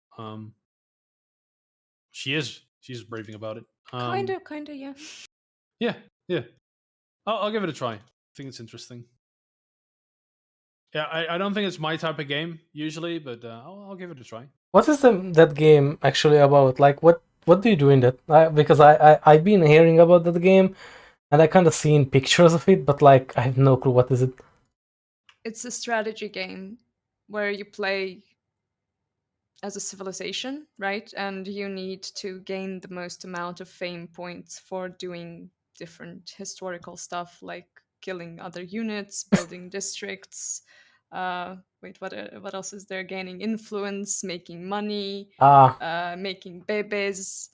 She's raving about it. Kinda, yeah. Yeah. I'll give it a try. I think it's interesting. Yeah, I don't think it's my type of game usually, but I'll give it a try. What is that game actually about? Like, what do you do in that? Because I've been hearing about that game, and I kind of seen pictures of it, but like I have no clue what is it. It's a strategy game where you play as a civilization, right? And you need to gain the most amount of fame points for doing different historical stuff like killing other units, building districts. What else is there? Gaining influence, making money, making babies.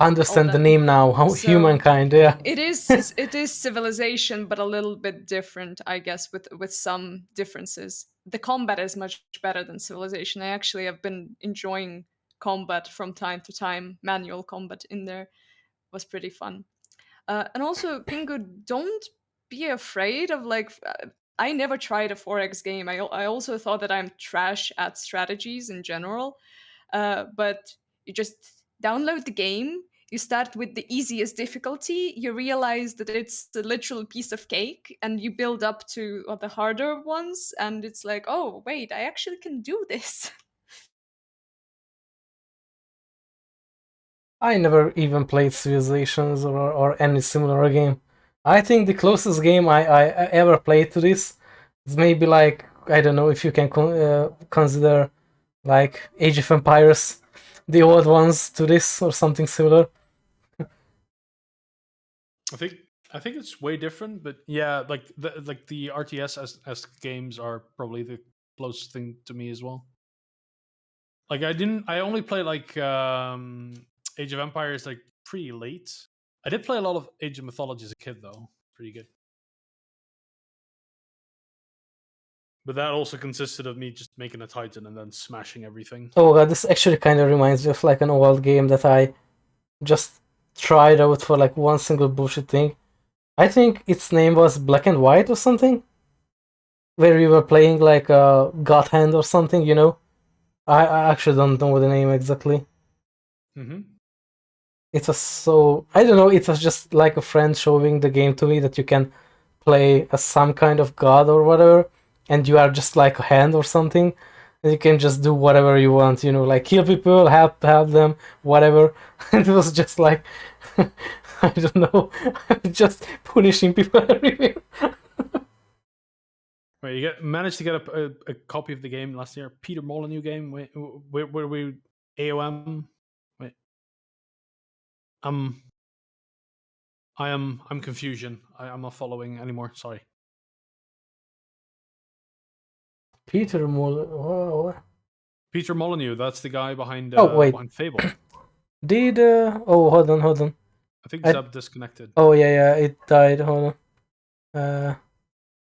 I understand the that. name now. So Humankind, yeah. it is civilization, but a little bit different, I guess, with some differences. The combat is much better than civilization. I actually have been enjoying combat from time to time. Manual combat in there was pretty fun. And also, Pingu, don't be afraid of I never tried a 4X game. I also thought that I'm trash at strategies in general. But you just download the game. You start with the easiest difficulty. You realize that it's a literal piece of cake, and you build up to the harder ones. And it's like, oh wait, I actually can do this. I never even played Civilizations or any similar game. I think the closest game I ever played to this is maybe like, I don't know if you can consider like Age of Empires, the old ones to this or something similar. I think it's way different, but yeah, like the RTS as games are probably the closest thing to me as well. Like I only play like Age of Empires like pretty late. I did play a lot of Age of Mythology as a kid though. Pretty good. But that also consisted of me just making a Titan and then smashing everything. Oh god, this actually kind of reminds me of like an old game that I just tried out for like one single bullshit thing. I think its name was Black and White or something, where we were playing like a God Hand or something, you know? I actually don't know the name exactly. Mm-hmm. It was so, I don't know, it was just like a friend showing the game to me that you can play as some kind of god or whatever, and you are just like a hand or something, and you can just do whatever you want, you know, like kill people, help them, whatever. And it was just like, I don't know, just punishing people everywhere. Wait, you managed to get a copy of the game last year? Peter Molyneux game? Wait, where we AOM? Wait, I'm confusion. I'm not following anymore. Sorry. Peter Molyneux. Peter Molyneux. That's the guy behind wait. behind Fable. Did oh, hold on. I think Xeb disconnected. Oh yeah, it died. Hold on.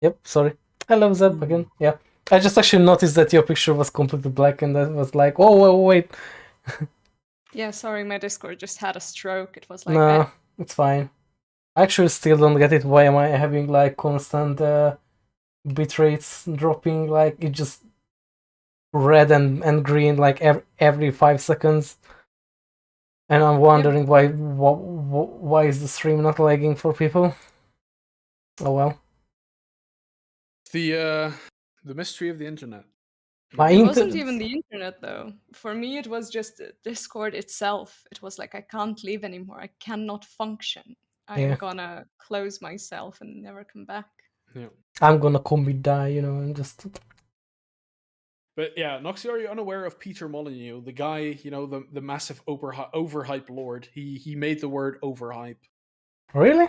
Yep, sorry. I love Xeb again. Yeah. I just actually noticed that your picture was completely black, and I was like, oh, wait. Yeah, sorry, my Discord just had a stroke. It was like, No, it's fine. I actually still don't get it. Why am I having like constant bit rates dropping? Like it just red and green like every 5 seconds. And I'm wondering why is the stream not lagging for people? Oh well. The mystery of the internet. It wasn't even the internet though. For me, it was just Discord itself. It was like, I can't leave anymore. I cannot function. I'm gonna close myself and never come back. Yeah. I'm gonna commit die, you know, and just. But yeah, Noxxi, are you unaware of Peter Molyneux, the guy, you know, the massive overhype lord? He made the word overhype. Really?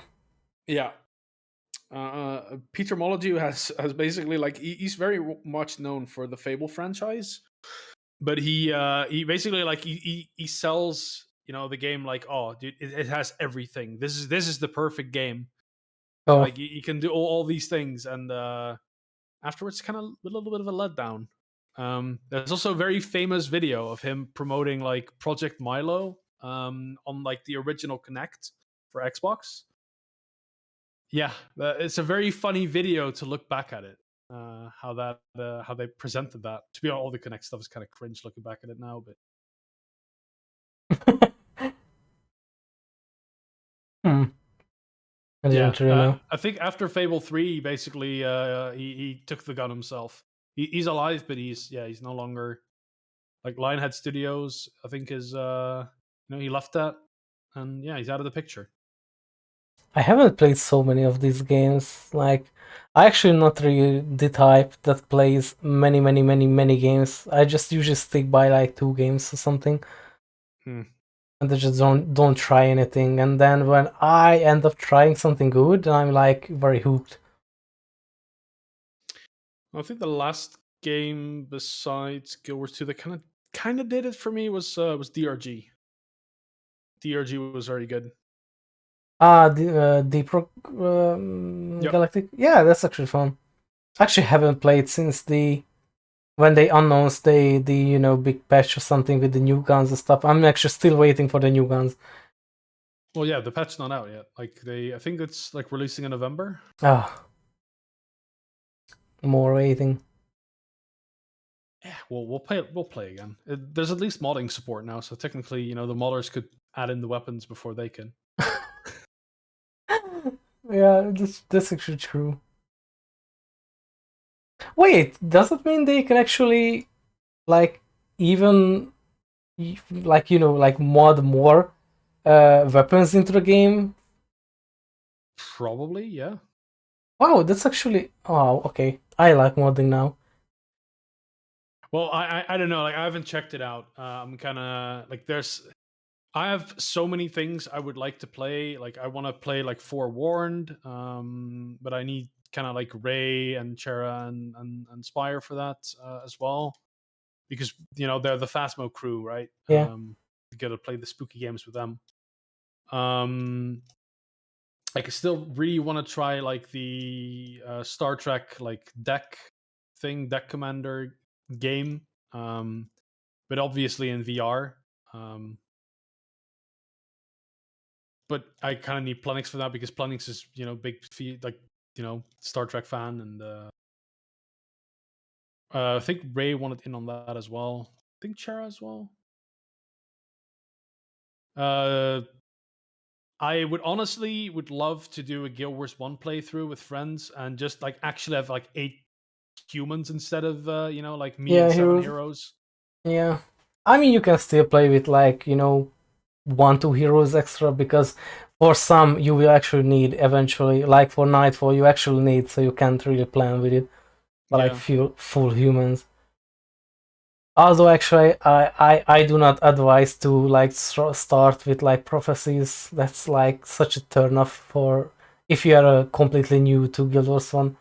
Yeah. Peter Molyneux has basically like he's very much known for the Fable franchise, but he basically like he sells the game like, oh, dude, it has everything. This is the perfect game. Oh, Like you can do all these things, and afterwards, kind of a little bit of a letdown. There's also a very famous video of him promoting like Project Milo on like the original Kinect for Xbox. Yeah, it's a very funny video to look back at it. How they presented that. To be honest, all the Kinect stuff is kind of cringe looking back at it now, but I didn't really know. I think after Fable 3, basically, he took the gun himself. He's alive, but he's no longer like Lionhead Studios. I think is he left that, and yeah, he's out of the picture. I haven't played so many of these games. Like, I actually not really the type that plays many games. I just usually stick by like 2 games or something. And I just don't try anything. And then when I end up trying something good, I'm like very hooked. I think the last game besides Guild Wars 2 that kind of did it for me was DRG. DRG was very good. The Yep. Galactic. Yeah, that's actually fun. Actually, haven't played since when they announced the big patch or something with the new guns and stuff. I'm actually still waiting for the new guns. Well, yeah, the patch's not out yet. Like I think it's like releasing in November. Ah, more waiting. Yeah, we'll play again. There's at least modding support now, so technically, the modders could add in the weapons before they can. Yeah, that's actually true. Wait, does it mean they can actually like even like mod more weapons into the game? Probably, yeah. Wow, that's actually okay. I like modding now. Well, I don't know. Like I haven't checked it out. I'm kind of like I have so many things I would like to play. Like I want to play like Forewarned, but I need kind of like Ray and Chera and Spire for that as well, because they're the Phasmo crew, right? Yeah. You got to play the spooky games with them. Like I still really want to try like the Star Trek like deck commander game, but obviously in VR. But I kind of need Planix for that because Planix is big like Star Trek fan, and I think Ray wanted in on that as well. I think Chera as well. I would honestly love to do a Guild Wars 1 playthrough with friends and just like actually have like 8 humans instead of like me and 7 heroes. Yeah, I mean you can still play with like 1-2 heroes extra, because for some you will actually need eventually, like for Nightfall you actually need, so you can't really plan with it. But like full humans. Although actually I do not advise to like start with like prophecies. That's like such a turn off for if you are completely new to Guild Wars 1.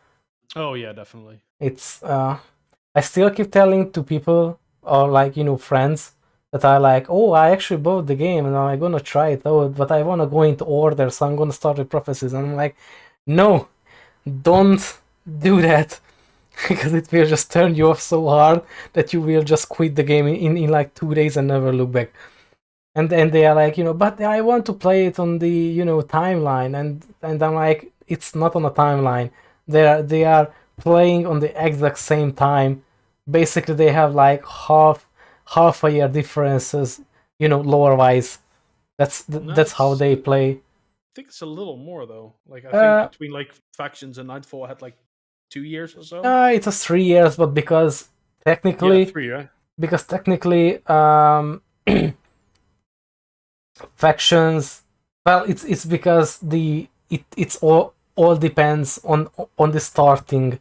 Oh yeah, definitely. It's I still keep telling to people or like friends that I like, oh, I actually bought the game and I'm gonna try it out, but I wanna go into order, so I'm gonna start with prophecies. And I'm like, no, don't do that. Because it will just turn you off so hard that you will just quit the game in like 2 days and never look back. And then they are like, but I want to play it on the timeline, and I'm like, it's not on a timeline. They are playing on the exact same time. Basically, they have like half a year differences, lore wise. That's how they play. I think it's a little more though. Like I think between like factions and Nightfall I had like 2 years or so. It's a 3 years, but because technically, 3, right? Because technically, factions. Well, it's because it's all depends on the starting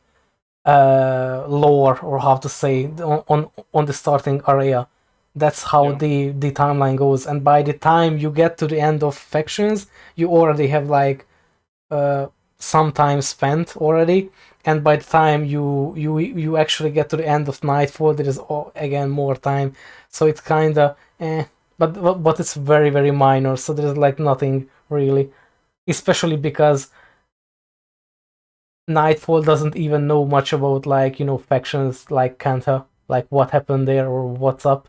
lore, or how to say, on the starting area. That's how the timeline goes, and by the time you get to the end of factions, you already have like some time spent already, and by the time you actually get to the end of Nightfall, there is again more time. So it's kind of but it's very, very minor, so there's like nothing really, especially because Nightfall doesn't even know much about like factions like Kanta, like what happened there or what's up,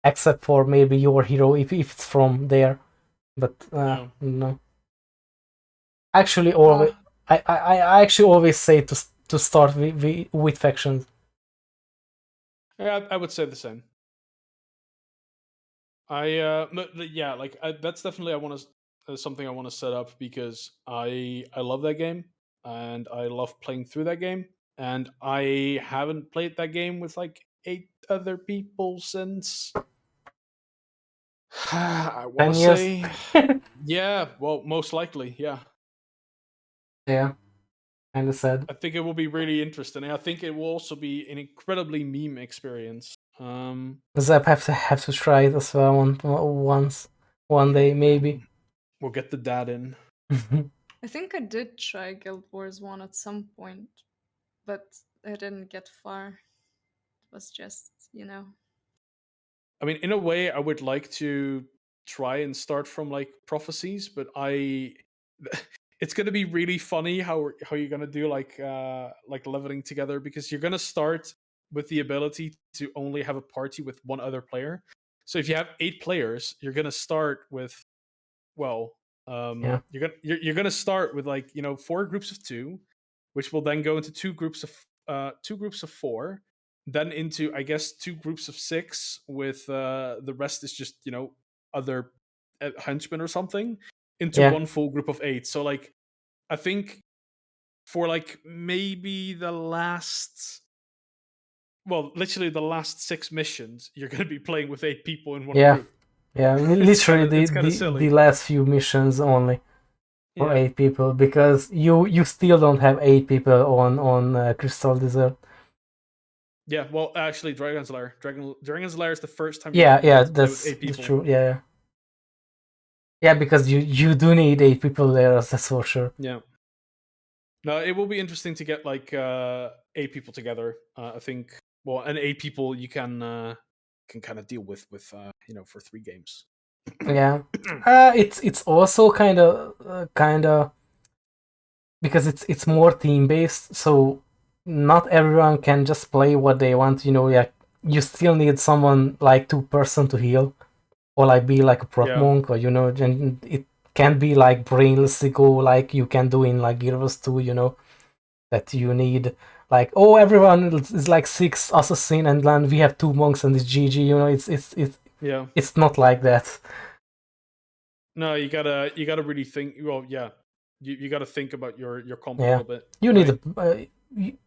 except for maybe your hero if it's from there. But Yeah. no, actually, always I actually always say to start with factions. Yeah, I would say the same. Yeah, like that's definitely I want to something I want to set up because I love that game and I love playing through that game and I haven't played that game with like 8 other people since I want to 10 years. say yeah, well most likely, yeah. Yeah, kind of sad. I think it will be really interesting. And I think it will also be an incredibly meme experience. Zeb have to try it as well once one day maybe. We'll get the dad in. I think I did try Guild Wars 1 at some point, but I didn't get far. It was just, I mean, in a way, I would like to try and start from like prophecies, but it's gonna be really funny how you're gonna do like leveling together because you're gonna start with the ability to only have a party with one other player. So if you have 8 players, you're gonna start with well, Yeah. you're gonna start with like 4 groups of 2, which will then go into 2 groups of 4, then into I guess 2 groups of 6 with the rest is just other henchmen or something into Yeah. one full group of 8. So like I think for like maybe the last well literally the last 6 missions you're going to be playing with 8 people in one Yeah. group. Yeah, it's kind literally of the, it's kind of the the silly. last few missions only for Yeah. 8 people because you still don't have 8 people on Crystal Desert. Yeah, well, actually, Dragon's Lair is the first time you're Yeah, gonna be yeah, able to play with that's 8 people. true. Yeah, yeah, yeah, because you do need 8 people there, that's for sure. Yeah. No, it will be interesting to get like 8 people together. I think. Well, and 8 people you can kind of deal with for 3 games. Yeah, it's also kind of because it's more team based, so not everyone can just play what they want. Yeah, you still need someone like 2 person to heal, or like be like a prop Yeah. monk, or and it can be like brainlessly go like you can do in like Gears 2. That you need like everyone is like 6 assassin and then we have 2 monks and it's GG. Yeah. It's not like that. No, you gotta really think. Well, yeah, you gotta think about your comp a Yeah, little bit. you Right? need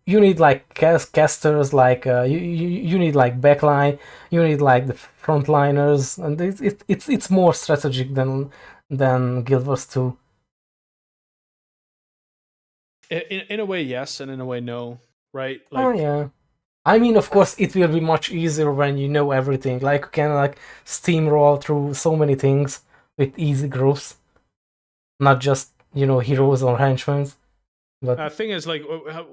you need like casters, like you need like backline, you need like the frontliners, and it's more strategic than Guild Wars 2. In a way, yes, and in a way, no. Right? Oh Like, yeah, I mean, of course it will be much easier when you know everything, like you can like steamroll through so many things with easy growths, not just heroes or henchmen. But thing is, like,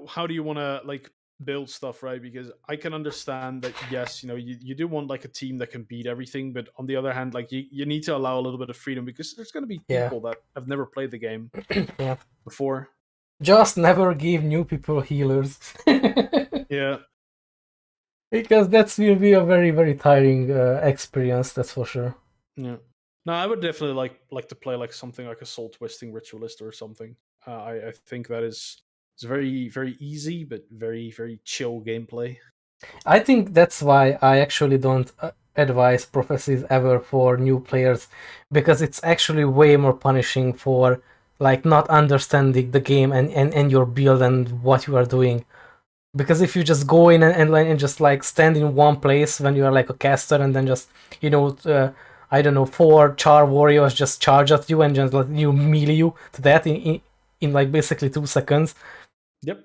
how do you want to like build stuff, right? Because I can understand that, yes, you do want like a team that can beat everything, but on the other hand, like you need to allow a little bit of freedom because there's going to be yeah. people that have never played the game Yeah, before. just never give new people healers. Yeah. Because that will be a very, very tiring experience, that's for sure. Yeah. No, I would definitely like to play like something like a soul twisting ritualist or something. I think that is it's very very easy but very very chill gameplay. I think that's why I actually don't advise prophecies ever for new players, because it's actually way more punishing for like not understanding the game and your build and what you are doing. Because if you just go in and just like stand in one place when you are like a caster and then just I don't know, 4 char warriors just charge at you and just let you melee you to death in like basically 2 seconds, Yep.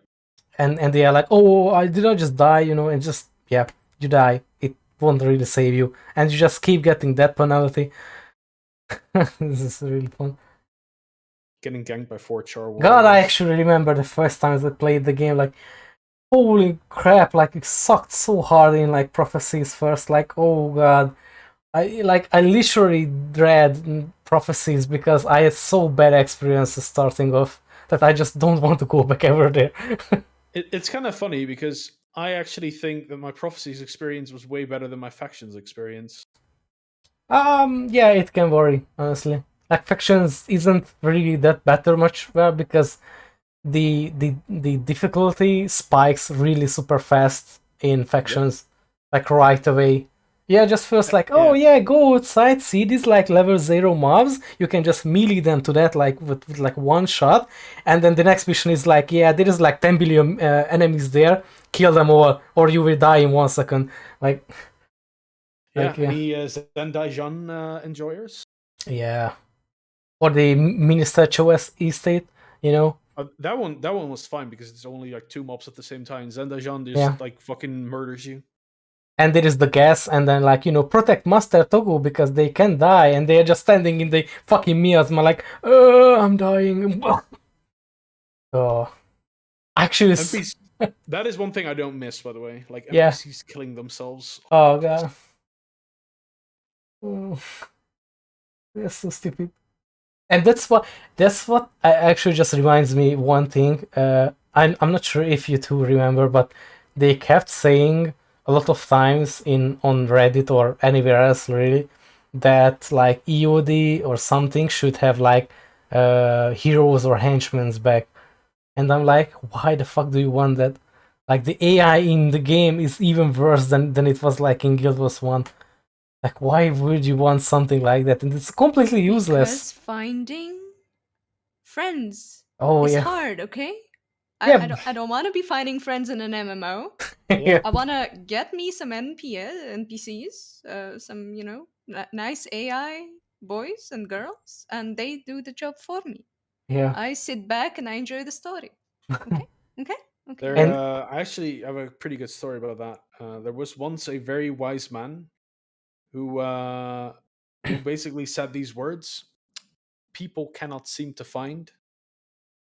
and they are like, oh, I did not just die, and just yeah, you die. It won't really save you, and you just keep getting that penalty. This is really fun. Getting ganked by 4 char warriors. God, I actually remember the first times I played the game, like holy crap, like it sucked so hard in like prophecies first, like oh god, I literally dread prophecies because I had so bad experiences starting off that I just don't want to go back ever there. It's kind of funny because I actually think that my prophecies experience was way better than my factions experience. Yeah, it can vary, honestly. Like factions isn't really that better much well because the difficulty spikes really super fast in factions, like right away. Yeah, just feels like, oh Yeah. yeah, go outside, see these like level 0 mobs, you can just melee them to that like with like one shot, and then the next mission is like, yeah, there is like 10 billion enemies there, kill them all, or you will die in 1 second. Like, Yeah. yeah, Any Zendaijun enjoyers? yeah. Or the mini statues estate, you know? That one was fine because it's only like 2 mobs at the same time. Zendaijun Yeah. just like fucking murders you. And there is the gas, and then like, protect Master Togu because they can die, and they're just standing in the fucking miasma like, I'm dying. Oh, actually, NPC. That is one thing I don't miss, by the way. Like yeah. NPCs killing themselves. Oh god. Mm, that's so stupid. And that's what I actually just reminds me one thing. I'm not sure if you two remember, but they kept saying a lot of times in on Reddit or anywhere else really that like EOD or something should have like heroes or henchmen back. And I'm like, why the fuck do you want that? Like the AI in the game is even worse than it was like in Guild Wars 1. Like why would you want something like that? And it's completely useless. Because finding friends Oh is yeah. hard, okay? Yeah. I don't want to be finding friends in an MMO. Yeah. I want to get me some NPCs, some, nice AI boys and girls, and they do the job for me. Yeah. I sit back and I enjoy the story. Okay? Okay? Okay. There, And I actually have a pretty good story about that. There was once a very wise man who basically said these words: "People cannot seem to find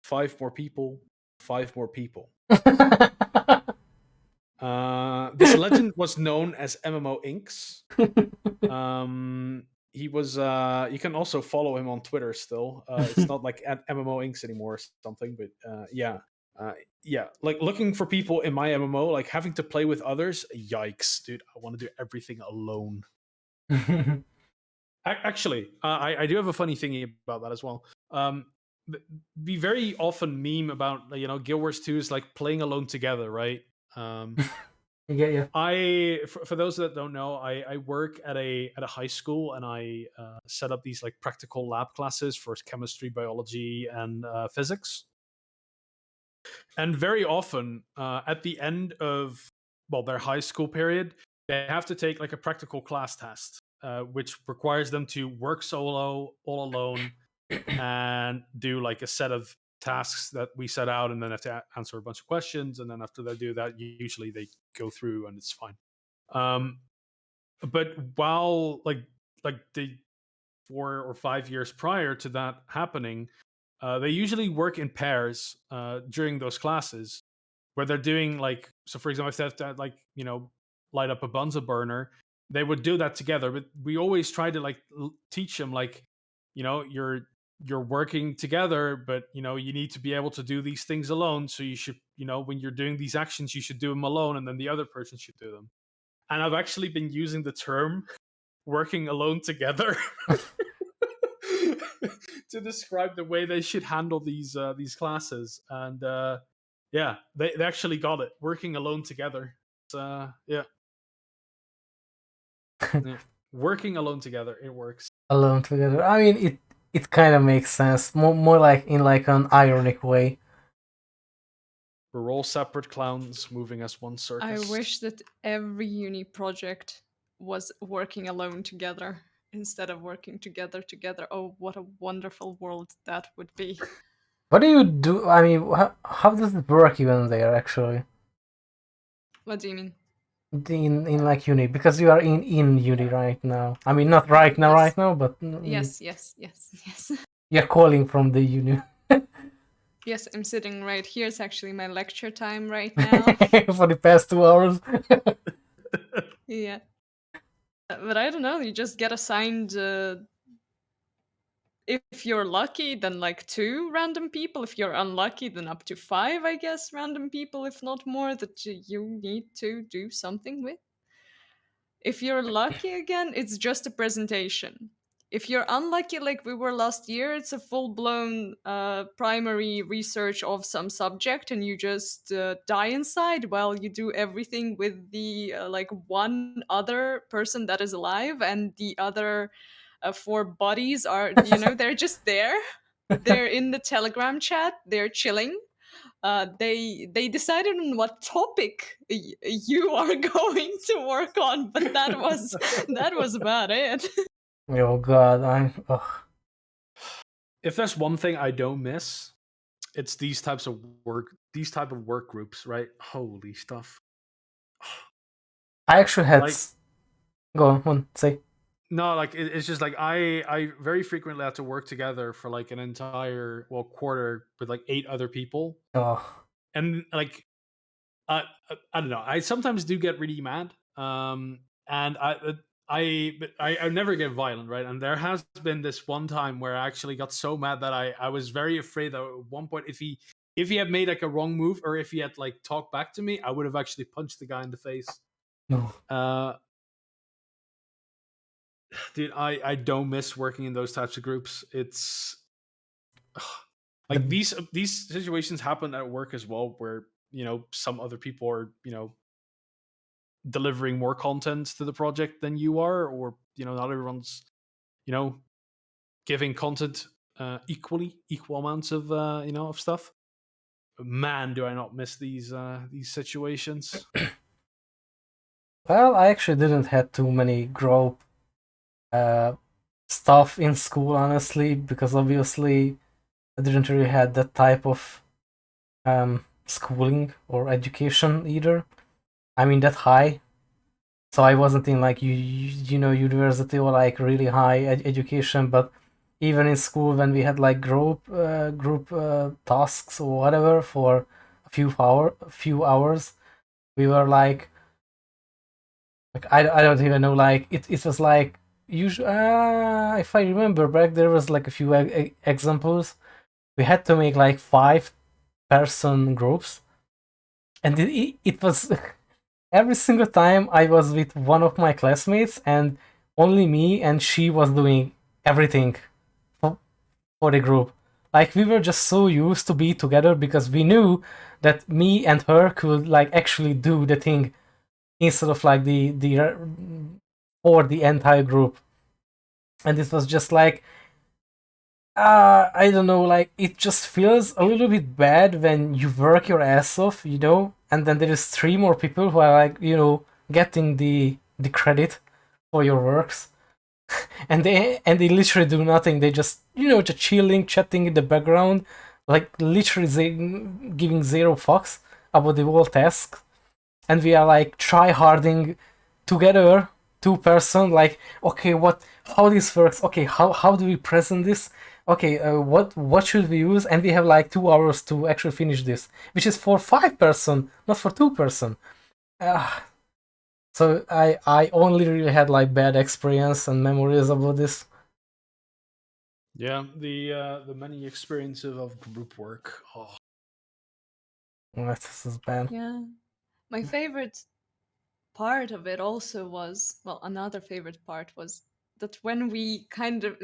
5 more people, 5 more people." This legend was known as MMO Inks. He was. You can also follow him on Twitter. Still, it's not like at MMO Inks anymore or something. But yeah, yeah. Like looking for people in my MMO, like having to play with others. Yikes, dude! I want to do everything alone. Actually, I do have a funny thingy about that as well. We very often meme about Guild Wars 2 is like playing alone together, right? yeah. For those that don't know, I work at a high school, and I set up these like practical lab classes for chemistry, biology, and physics. And very often, at the end of their high school period, they have to take like a practical class test, which requires them to work solo, all alone, and do like a set of tasks that we set out, and then have to answer a bunch of questions. And then after they do that, usually they go through and it's fine. But while like the 4 or 5 years prior to that happening, they usually work in pairs during those classes, where they're doing like, so for example, if they have to like light up a Bunsen burner, they would do that together. But we always try to like teach them like, you're working together, but you need to be able to do these things alone. So you should, when you're doing these actions, you should do them alone, and then the other person should do them. And I've actually been using the term working alone together to describe the way they should handle these classes. And yeah, they actually got it, working alone together. Yeah. Yeah, working alone together, it works. Alone together. I mean, it kind of makes sense. More like in like an ironic way. We're all separate clowns moving as one I circus. wish that every uni project was working alone together instead of working together. Oh, what a wonderful world that would be. What do you do? I mean, how does it work even there actually? What do you mean? In like uni, because you are in uni right now. I mean, not right now, Yes. right now, but Yes. you're calling from the uni. Yes, I'm sitting right here. It's actually my lecture time right now. For the past 2 hours. Yeah. But I don't know. You just get assigned. If you're lucky, then like 2 random people. If you're unlucky, then up to 5, I guess, random people, if not more, that you need to do something with. If you're lucky again, it's just a presentation. If you're unlucky, like we were last year, it's a full blown primary research of some subject, and you just die inside while you do everything with the like one other person that is alive, and the other 4 bodies are, they're just there. They're in the Telegram chat, they're chilling. They decided on what topic you are going to work on, but that was about it. Oh god, oh. If there's one thing I don't miss, it's these type of work groups, right? Holy stuff. I actually had Like, go on, say. no, like it's just like I very frequently had to work together for like an entire quarter with like 8 other people, Oh, and like I don't know. I sometimes do get really mad, and I never get violent, right? And there has been this one time where I actually got so mad that I was very afraid that at one point, if he had made like a wrong move, or if he had like talked back to me, I would have actually punched the guy in the face. no. Dude, I don't miss working in those types of groups. It's like The, these situations happen at work as well, where some other people are delivering more content to the project than you are, or not everyone's you know giving content equal amounts of of stuff. Man, do I not miss these situations. well, I actually didn't have too many group uh, stuff in school, honestly, because obviously I didn't really had that type of schooling or education either. I mean that high, so I wasn't in like university or like really high education. But even in school, when we had like group tasks or whatever for a few hours, we were like I don't even know, like it was like usually if I remember back, there was like a few examples. We had to make like 5-person groups, and it was every single time I was with one of my classmates, and only me and she was doing everything for, for the group. Like we were just so used to be together because we knew that me and her could like actually do the thing instead of like the or the entire group. And it was just like I don't know, like it just feels a little bit bad when you work your ass off, and then there is 3 more people who are like, getting the credit for your works, and they literally do nothing. They just just chilling, chatting in the background, like literally giving 0 fucks about the whole task, and we are like try harding together, 2 person, like, okay, how this works, okay, how do we present this, okay, what should we use, and we have like 2 hours to actually finish this, which is for 5 person, not for 2 person. uh, so I only really had like bad experience and memories about this. Yeah, the many experiences of group work. Oh. This is bad. Yeah. My favorite part of it also was, well, another favorite part was that when we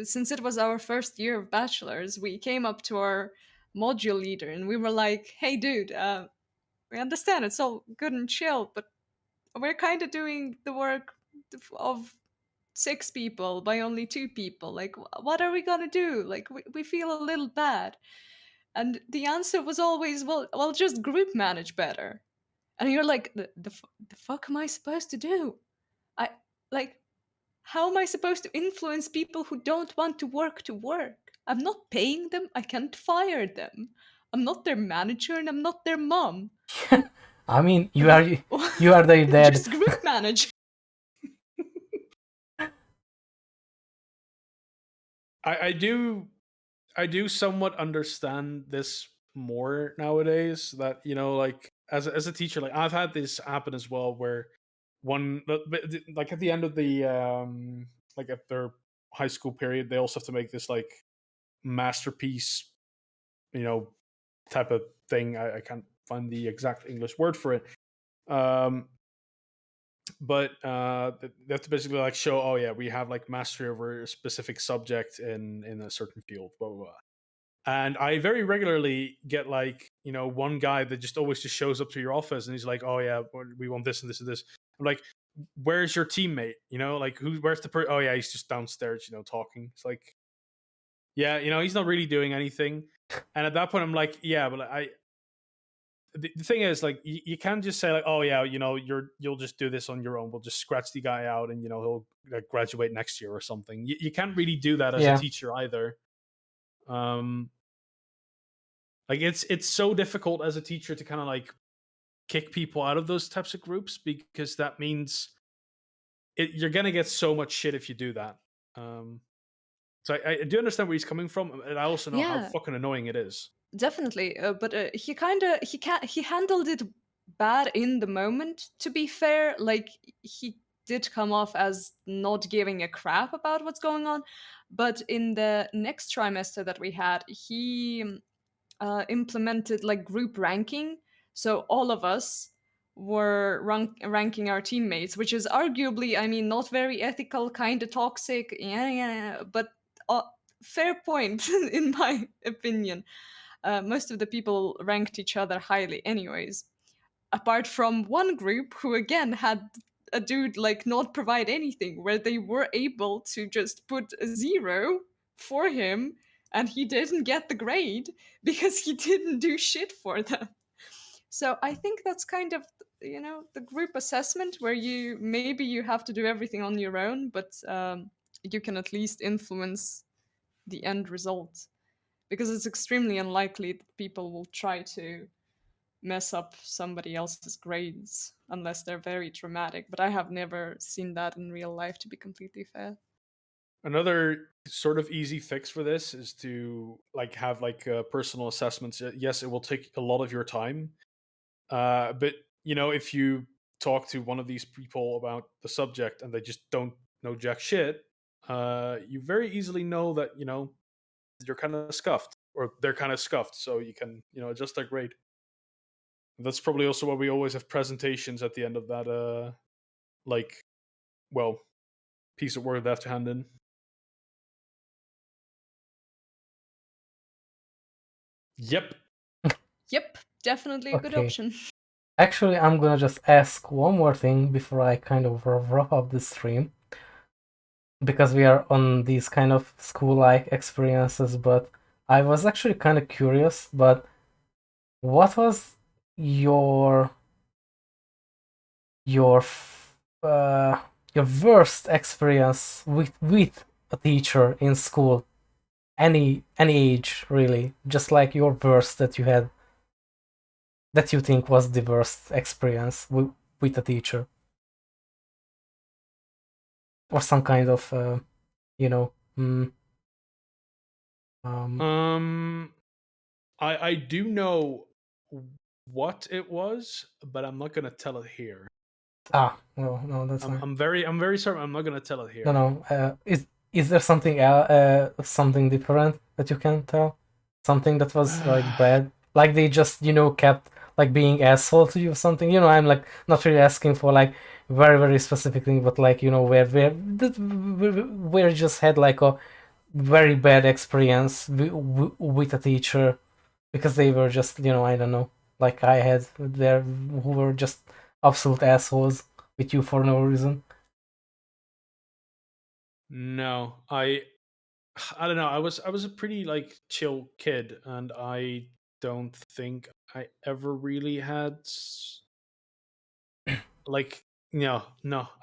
since it was our first year of bachelors, we came up to our module leader and we were like, hey, dude, we understand it's all good and chill, but we're kind of doing the work of 6 people by only 2 people. Like, what are we gonna do? Like, we feel a little bad. And the answer was always, well, just group manage better. And you're like, the fuck am I supposed to do? I like, how am I supposed to influence people who don't want to work to work? I'm not paying them. I can't fire them. I'm not their manager and I'm not their mom. I mean, you are Like, you are their dad. just group manage. I do somewhat understand this more nowadays, that like as a teacher, like I've had this happen as well, where like at the end of the like at their high school period, they also have to make this like masterpiece, you know, type of thing. I can't find the exact English word for it. Um, but they have to basically like show, oh yeah, we have like mastery over a specific subject in a certain field, blah blah blah. And I very regularly get like, you know, one guy that just always just shows up to your office and he's like, oh yeah, we want this and this and this. I'm like, where's your teammate? You know, like where's the oh yeah, he's just downstairs, you know, talking. It's like, yeah, you know, he's not really doing anything. And at that point, I'm like, yeah, but the thing is, like, you can't just say like, oh yeah, you know, you'll just do this on your own. We'll just scratch the guy out, and you know, he'll like, graduate next year or something. You can't really do that as a Yeah. teacher either. Um, like it's so difficult as a teacher to kind of like kick people out of those types of groups because that means you're gonna get so much shit if you do that. So I do understand where he's coming from, and I also know how Yeah, fucking annoying it is. definitely. But he handled it bad in the moment. To be fair, like he did come off as not giving a crap about what's going on. But in the next trimester that we had, he implemented like group ranking. So all of us were ranking our teammates, which is arguably, I mean, not very ethical, kind of toxic. Yeah, yeah, but uh, fair point in my opinion. Most of the people ranked each other highly, anyways. Apart from one group who again had a dude like not provide anything, where they were able to just put a 0 for him and he didn't get the grade because he didn't do shit for them. So I think that's kind of, you know, the group assessment where you maybe you have to do everything on your own, but you can at least influence the end result, because it's extremely unlikely that people will try to mess up somebody else's grades unless they're very traumatic. But I have never seen that in real life, to be completely fair. Another sort of easy fix for this is to like have like personal assessments. Yes, it will take a lot of your time, but you know, if you talk to one of these people about the subject and they just don't know jack shit, you very easily know that, you know, you're kind of scuffed or they're kind of scuffed, so you can, you know, adjust their grade. That's probably also why we always have presentations at the end of that like, well, piece of work they have to hand in. Yep. Yep, definitely a good Okay. option. Actually, I'm gonna just ask one more thing before I kind of wrap up the stream, because we are on these kind of school-like experiences, but I was actually kind of curious, but what was your your f- uh, your worst experience with a teacher in school? Any age, really, just like your worst that you had, that you think was the worst experience with a teacher, or some kind of you know mm, um Um, I do know what it was, but I'm not gonna tell it here. well, no, that's fine. I'm very sorry. I'm not gonna tell it No, here. no. Is there something something different that you can tell? Something that was like bad, like they just kept like being asshole to you or something. I'm like not really asking for like very specific thing, but like where just had like a very bad experience with a teacher because they were just I don't know, like I had there who were just absolute assholes with you for no reason. No, I don't know. I was a pretty like chill kid, and I don't think I ever really had like no,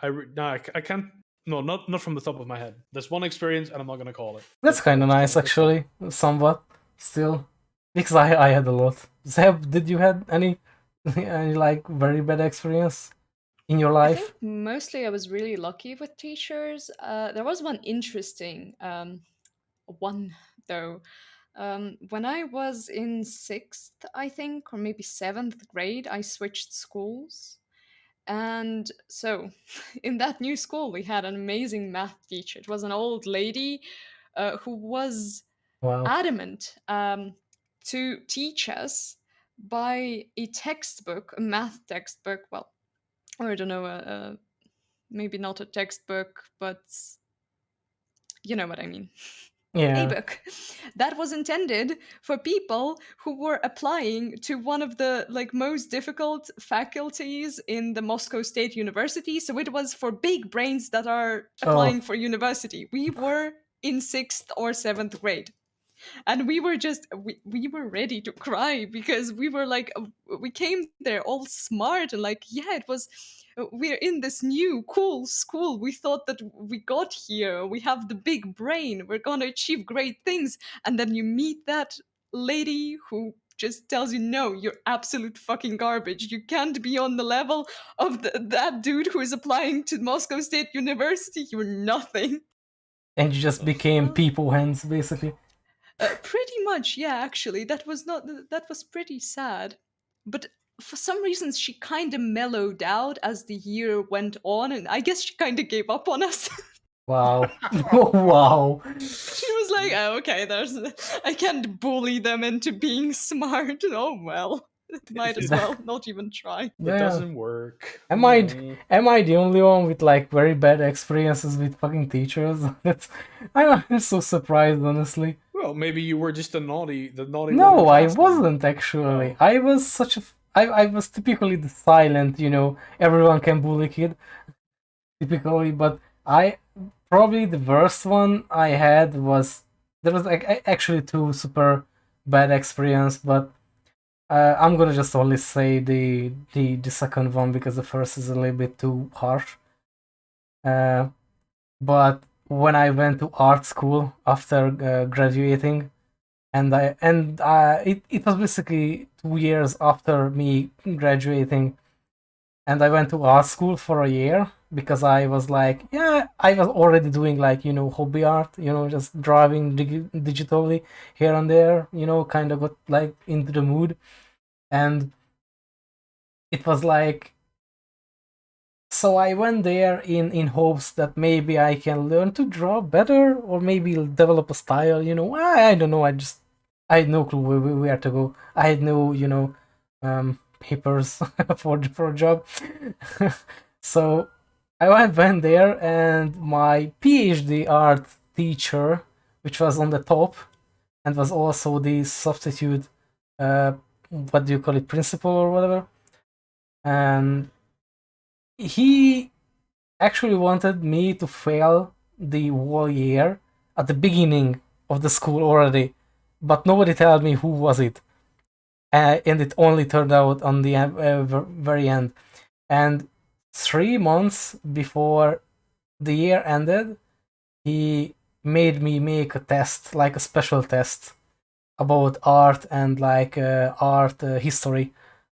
I can't. No, not from the top of my head. There's one experience, and I'm not gonna call it. That's kind of nice, That's it. actually, somewhat, still, because I had a lot. Zeb, did you had any any like very bad experience in your I think life? mostly I was really lucky with teachers. There was one interesting one though. When I was in sixth, I think, or maybe seventh grade, I switched schools. And so, in that new school, we had an amazing math teacher. It was an old lady who was Wow. adamant to teach us by a textbook, a math textbook. Well, or I don't know, maybe not a textbook, but you know what I mean. A Yeah. book that was intended for people who were applying to one of the like most difficult faculties in the Moscow State University. So it was for big brains that are Oh, applying for university. We were in 6th or 7th grade, and we were just we were ready to cry because we were like we came there all smart and like, yeah, it was we're in this new cool school. We thought that we got here, we have the big brain, we're gonna achieve great things. And then you meet that lady who just tells you, no, you're absolute fucking garbage, you can't be on the level of that dude who is applying to Moscow State University, you're nothing. and you just became Well, people hands, basically. pretty much, yeah. Actually, that was pretty sad, but for some reasons she kind of mellowed out as the year went on, and I guess she kind of gave up on us. Wow. Wow. She was like, "Oh, okay, I can't bully them into being smart. Oh well, might as well not even try." It Yeah. doesn't work. Am I the only one with like very bad experiences with fucking teachers? I'm so surprised, honestly. Well, maybe you were just the naughty one in No, I class then. wasn't actually. Oh. I was I was typically the silent, everyone can bully kid, typically. But I probably the worst one I had was there was like actually two super bad experience, but I'm gonna just only say the second one because the first is a little bit too harsh. But when I went to art school after graduating, it was basically 2 years after me graduating, and I went to art school for a year because I was like, yeah, I was already doing like hobby art, just drawing digitally here and there, kind of got like into the mood, and it was like, so I went there in hopes that maybe I can learn to draw better or maybe develop a style. I don't know. I had no clue where to go. I had no papers for a job. So I went there, and my PhD art teacher, which was on the top, and was also the substitute, what do you call it, principal or whatever, and he actually wanted me to fail the whole year at the beginning of the school already, but nobody told me who was it, and it only turned out on the very end. And 3 months before the year ended, he made me make a test, like a special test about art and like art history,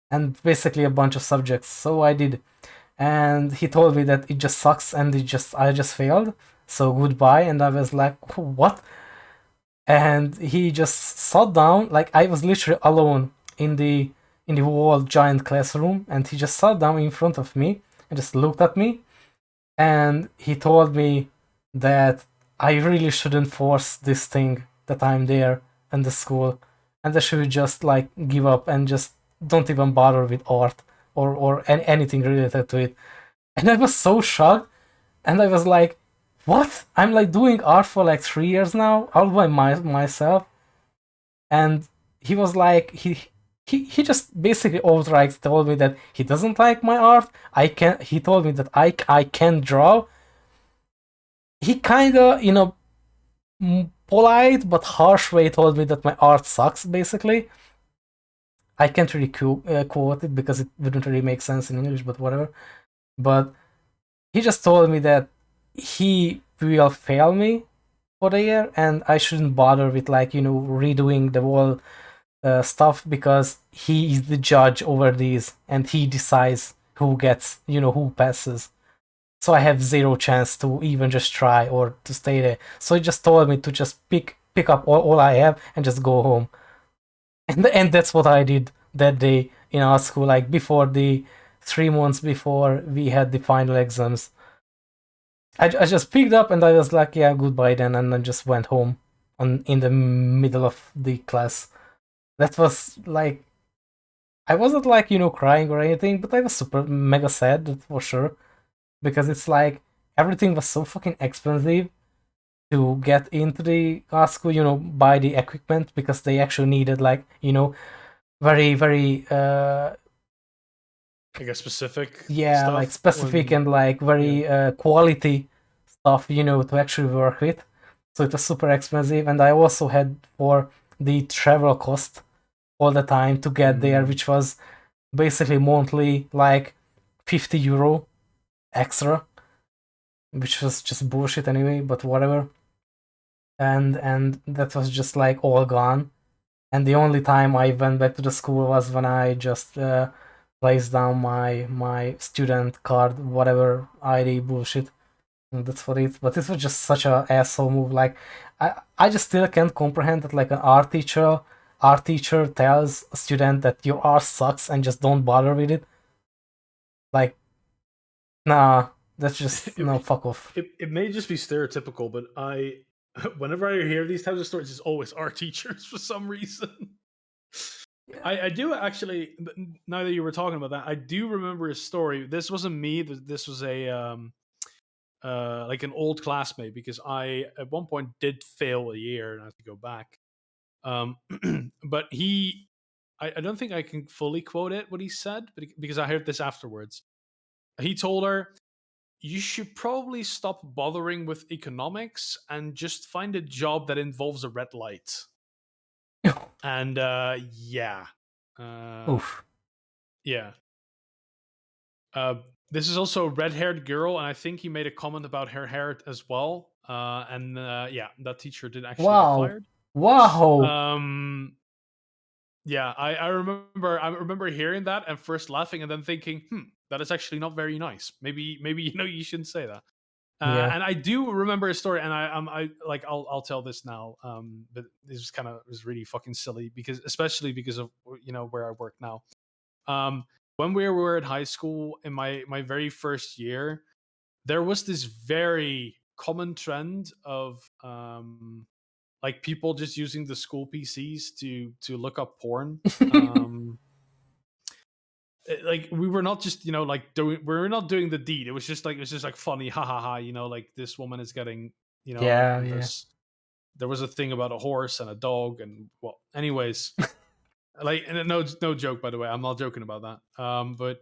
and basically a bunch of subjects. So I did, and he told me that it just sucks and I just failed, so goodbye. And I was like, what? And he just sat down, like I was literally alone in the whole giant classroom, and he just sat down in front of me and just looked at me, and he told me that I really shouldn't force this thing, that I'm there in the school, and I should just like give up and just don't even bother with art or anything related to it. And I was so shocked, and I was like, what? I'm like doing art for like 3 years now, all by myself. And he was like, he just basically outright told me that he doesn't like my art. He told me that I can draw. He kind of, polite but harsh way told me that my art sucks, basically. I can't really quote it because it wouldn't really make sense in English, but whatever. But he just told me that he will fail me for the year, and I shouldn't bother with like redoing the whole stuff, because he is the judge over these and he decides who gets who passes. So I have zero chance to even just try or to stay there. So he just told me to just pick up all I have and just go home. And that's what I did that day in art school, like before the 3 months before we had the final exams. I just picked up and I was like, yeah, goodbye then, and then just went home in the middle of the class. That was like, I wasn't like, crying or anything, but I was super mega sad for sure, because it's like everything was so fucking expensive to get into the art school, buy the equipment, because they actually needed like, very, very Like a specific yeah, stuff. like specific and like very quality stuff, to actually work with. So it was super expensive, and I also had for the travel cost all the time to get there, which was basically monthly like 50 euro extra, which was just bullshit anyway, but whatever. And that was just like all gone. And the only time I went back to the school was when I just placed down my student card, whatever ID bullshit. And that's what it. But this was just such a asshole move. Like, I just still can't comprehend that like an art teacher tells a student that your art sucks and just don't bother with it. Like, nah, that's just no, fuck off. It may just be stereotypical, but whenever I hear these types of stories, it's always art teachers for some reason. I do actually. Now that you were talking about that, I do remember a story. This wasn't me. This was a like an old classmate, because I at one point did fail a year and I have to go back. But I don't think I can fully quote it what he said, but because I heard this afterwards. He told her, "You should probably stop bothering with economics and just find a job that involves a red light." And yeah, Oof. yeah. This is also a red-haired girl, and I think he made a comment about her hair as well. And yeah, that teacher did actually get Wow. fired. Wow. Yeah, I remember hearing that and first laughing and then thinking, that is actually not very nice. Maybe you shouldn't say that. Yeah. And I do remember a story, and I'll tell this now. But this was really fucking silly, because especially because of where I work now. When we were at high school in my very first year, there was this very common trend of like people just using the school PCs to look up porn. Like we were not just like we're not doing the deed. It was just like funny, ha ha ha. Like this woman is getting Yeah, and yeah. there was a thing about a horse and a dog, and well, anyways, like, and no joke, by the way, I'm not joking about that. But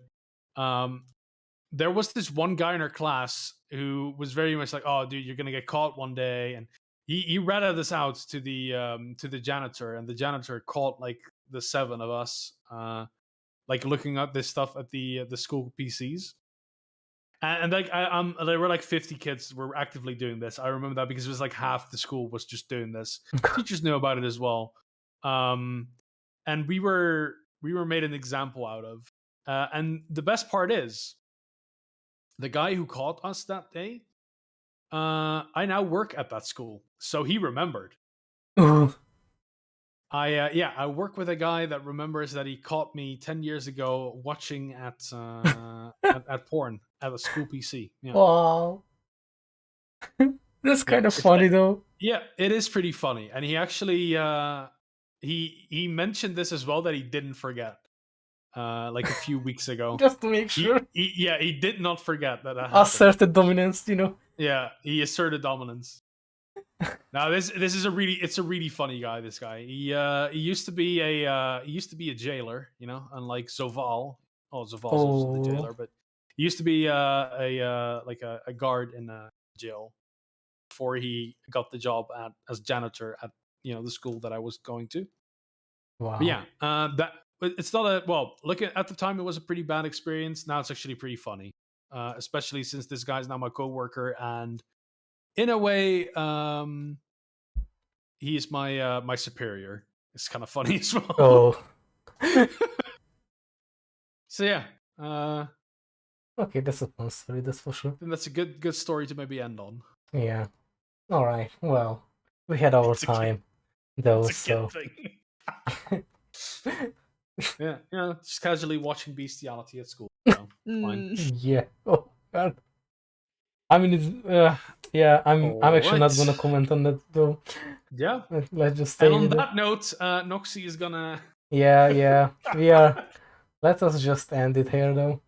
there was this one guy in our class who was very much like, "Oh, dude, you're gonna get caught one day," and he ratted this out to the janitor, and the janitor caught like the 7 of us like looking at this stuff at the school PCs. And like there were like 50 kids were actively doing this. I remember that because it was like half the school was just doing this. Teachers knew about it as well. And we were made an example out of. And the best part is, the guy who caught us that day, I now work at that school, so he remembered. Ooh. I work with a guy that remembers that he caught me 10 years ago watching at porn at a school PC. Yeah. Wow. That's kind of funny though. Yeah, it is pretty funny, and he actually he mentioned this as well, that he didn't forget. Like a few weeks ago, Just to make sure. He did not forget that happened. Asserted dominance, Yeah, he asserted dominance. Now this is a really funny guy. This guy, he used to be a jailer, unlike Zoval. Oh, Zoval's also the jailer, but he used to be a guard in a jail before he got the job as janitor at the school that I was going to. Wow. But yeah, that it's not a well. Look at the time, it was a pretty bad experience. Now it's actually pretty funny, especially since this guy's now my coworker, and in a way, he's my superior. It's kind of funny as well. Oh. So yeah. Okay, that's a fun story, that's for sure. And that's a good story to maybe end on. Yeah. All right. Well, we had our time, though. It's a good thing. Yeah, just casually watching bestiality at school. So fine. Yeah. Oh God. I mean, it's yeah. I'm actually not Alright. gonna comment on that though. Yeah. Let's just And stay on with it. that note, Noxxi is gonna. Yeah. We are. Let us just end it here though.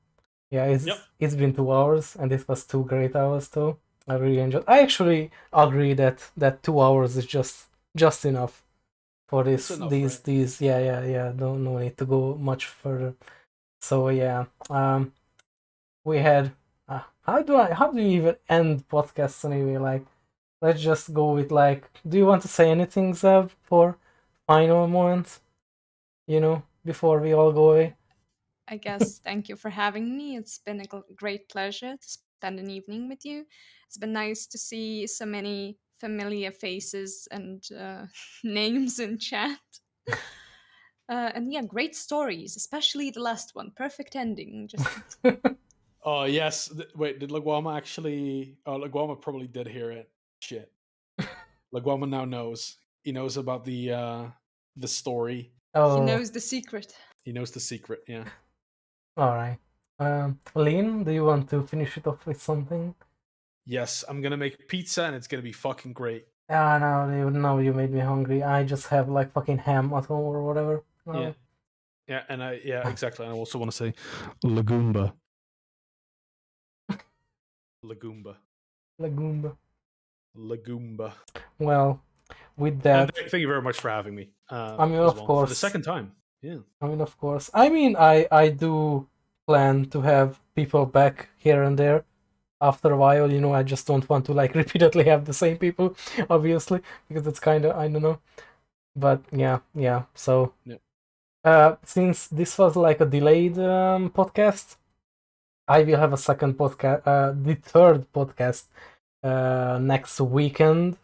Yeah, Yep. it's been 2 hours, and it was 2 great hours too. I really enjoyed. I actually agree that 2 hours is just enough for It's this. enough, right? These. Yeah. Don't no need to go much further. So yeah. We had. How do you even end podcasts anyway? Like, let's just go with like. Do you want to say anything, Zeb, for final moments? Before we all go away. I guess thank you for having me. It's been a great pleasure to spend an evening with you. It's been nice to see so many familiar faces and names in chat. And yeah, great stories, especially the last one. Perfect ending. Just Oh yes. Wait, did Laguama actually? Oh, Laguama probably did hear it. Shit. Laguama now knows. He knows about the story. he Oh, knows the secret. He knows the secret. Yeah. all right. Lyn, do you want to finish it off with something? Yes, I'm gonna make pizza and it's gonna be fucking great. Ah, no, you made me hungry. I just have like fucking ham at home or whatever. Yeah. No. Yeah, and exactly. I also want to say Lagumba. Lagumba. Legume. Lagumba. Well, with And that, thank you very much for having me. I mean, As of well for the course. second time. Yeah. I mean, of course. I mean, I do plan to have people back here and there after a while. I just don't want to like repeatedly have the same people, obviously, because it's kind of I don't know. But yeah. So, since this was like a delayed podcast, I will have a second podcast, the third podcast, next weekend.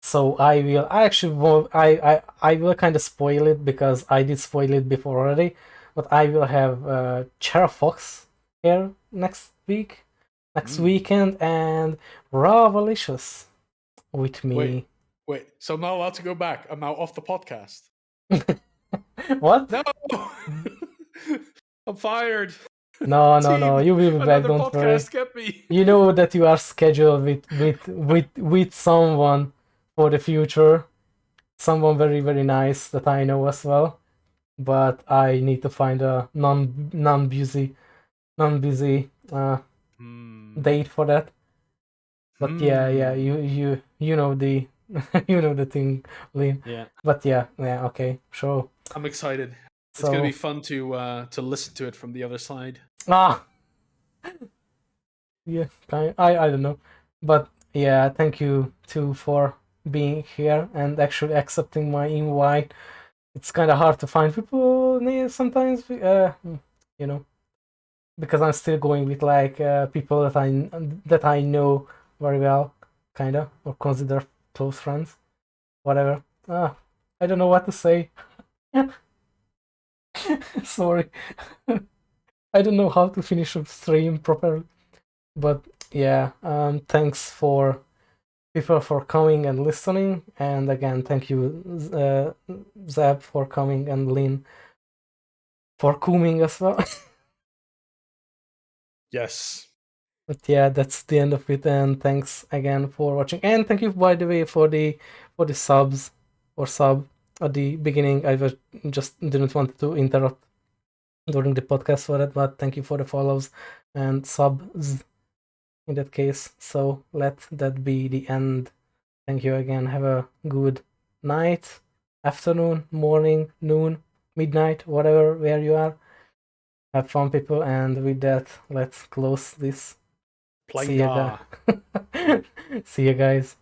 So I actually will I will kind of spoil it because I did spoil it before already, but I will have Chera Fox here next weekend, and Ravalicious with me. Wait. So I'm not allowed to go back. I'm now off the podcast. What? No. I'm fired. No, Team, you will be back. another Don't worry. podcast. Get me. You know that you are scheduled with someone for the future, someone very very nice that I know as well. But I need to find a non-busy date for that. But yeah, you know the you know the thing, Lyn. Yeah. But yeah, okay, sure. I'm excited. It's So gonna be fun to listen to it from the other side. Yeah, I don't know, but yeah, thank you too for being here and actually accepting my invite. It's kind of hard to find people near sometimes, because I'm still going with like people that I know very well, kind of, or consider close friends, whatever. I don't know what to say. Sorry. I don't know how to finish a stream properly. But yeah, thanks for people for coming and listening, and again, thank you, Zeb, for coming, and Lyn for coming as well. Yes. But yeah, that's the end of it, and thanks again for watching, and thank you, by the way, for the subs or sub at the beginning. I was just didn't want to interrupt during the podcast for that, but thank you for the follows and subs in that case. So let that be the end. Thank you again. Have a good night, afternoon, morning, noon, midnight, whatever, where you are. Have fun, people, and with that, let's close this. See you, Planga. See you guys.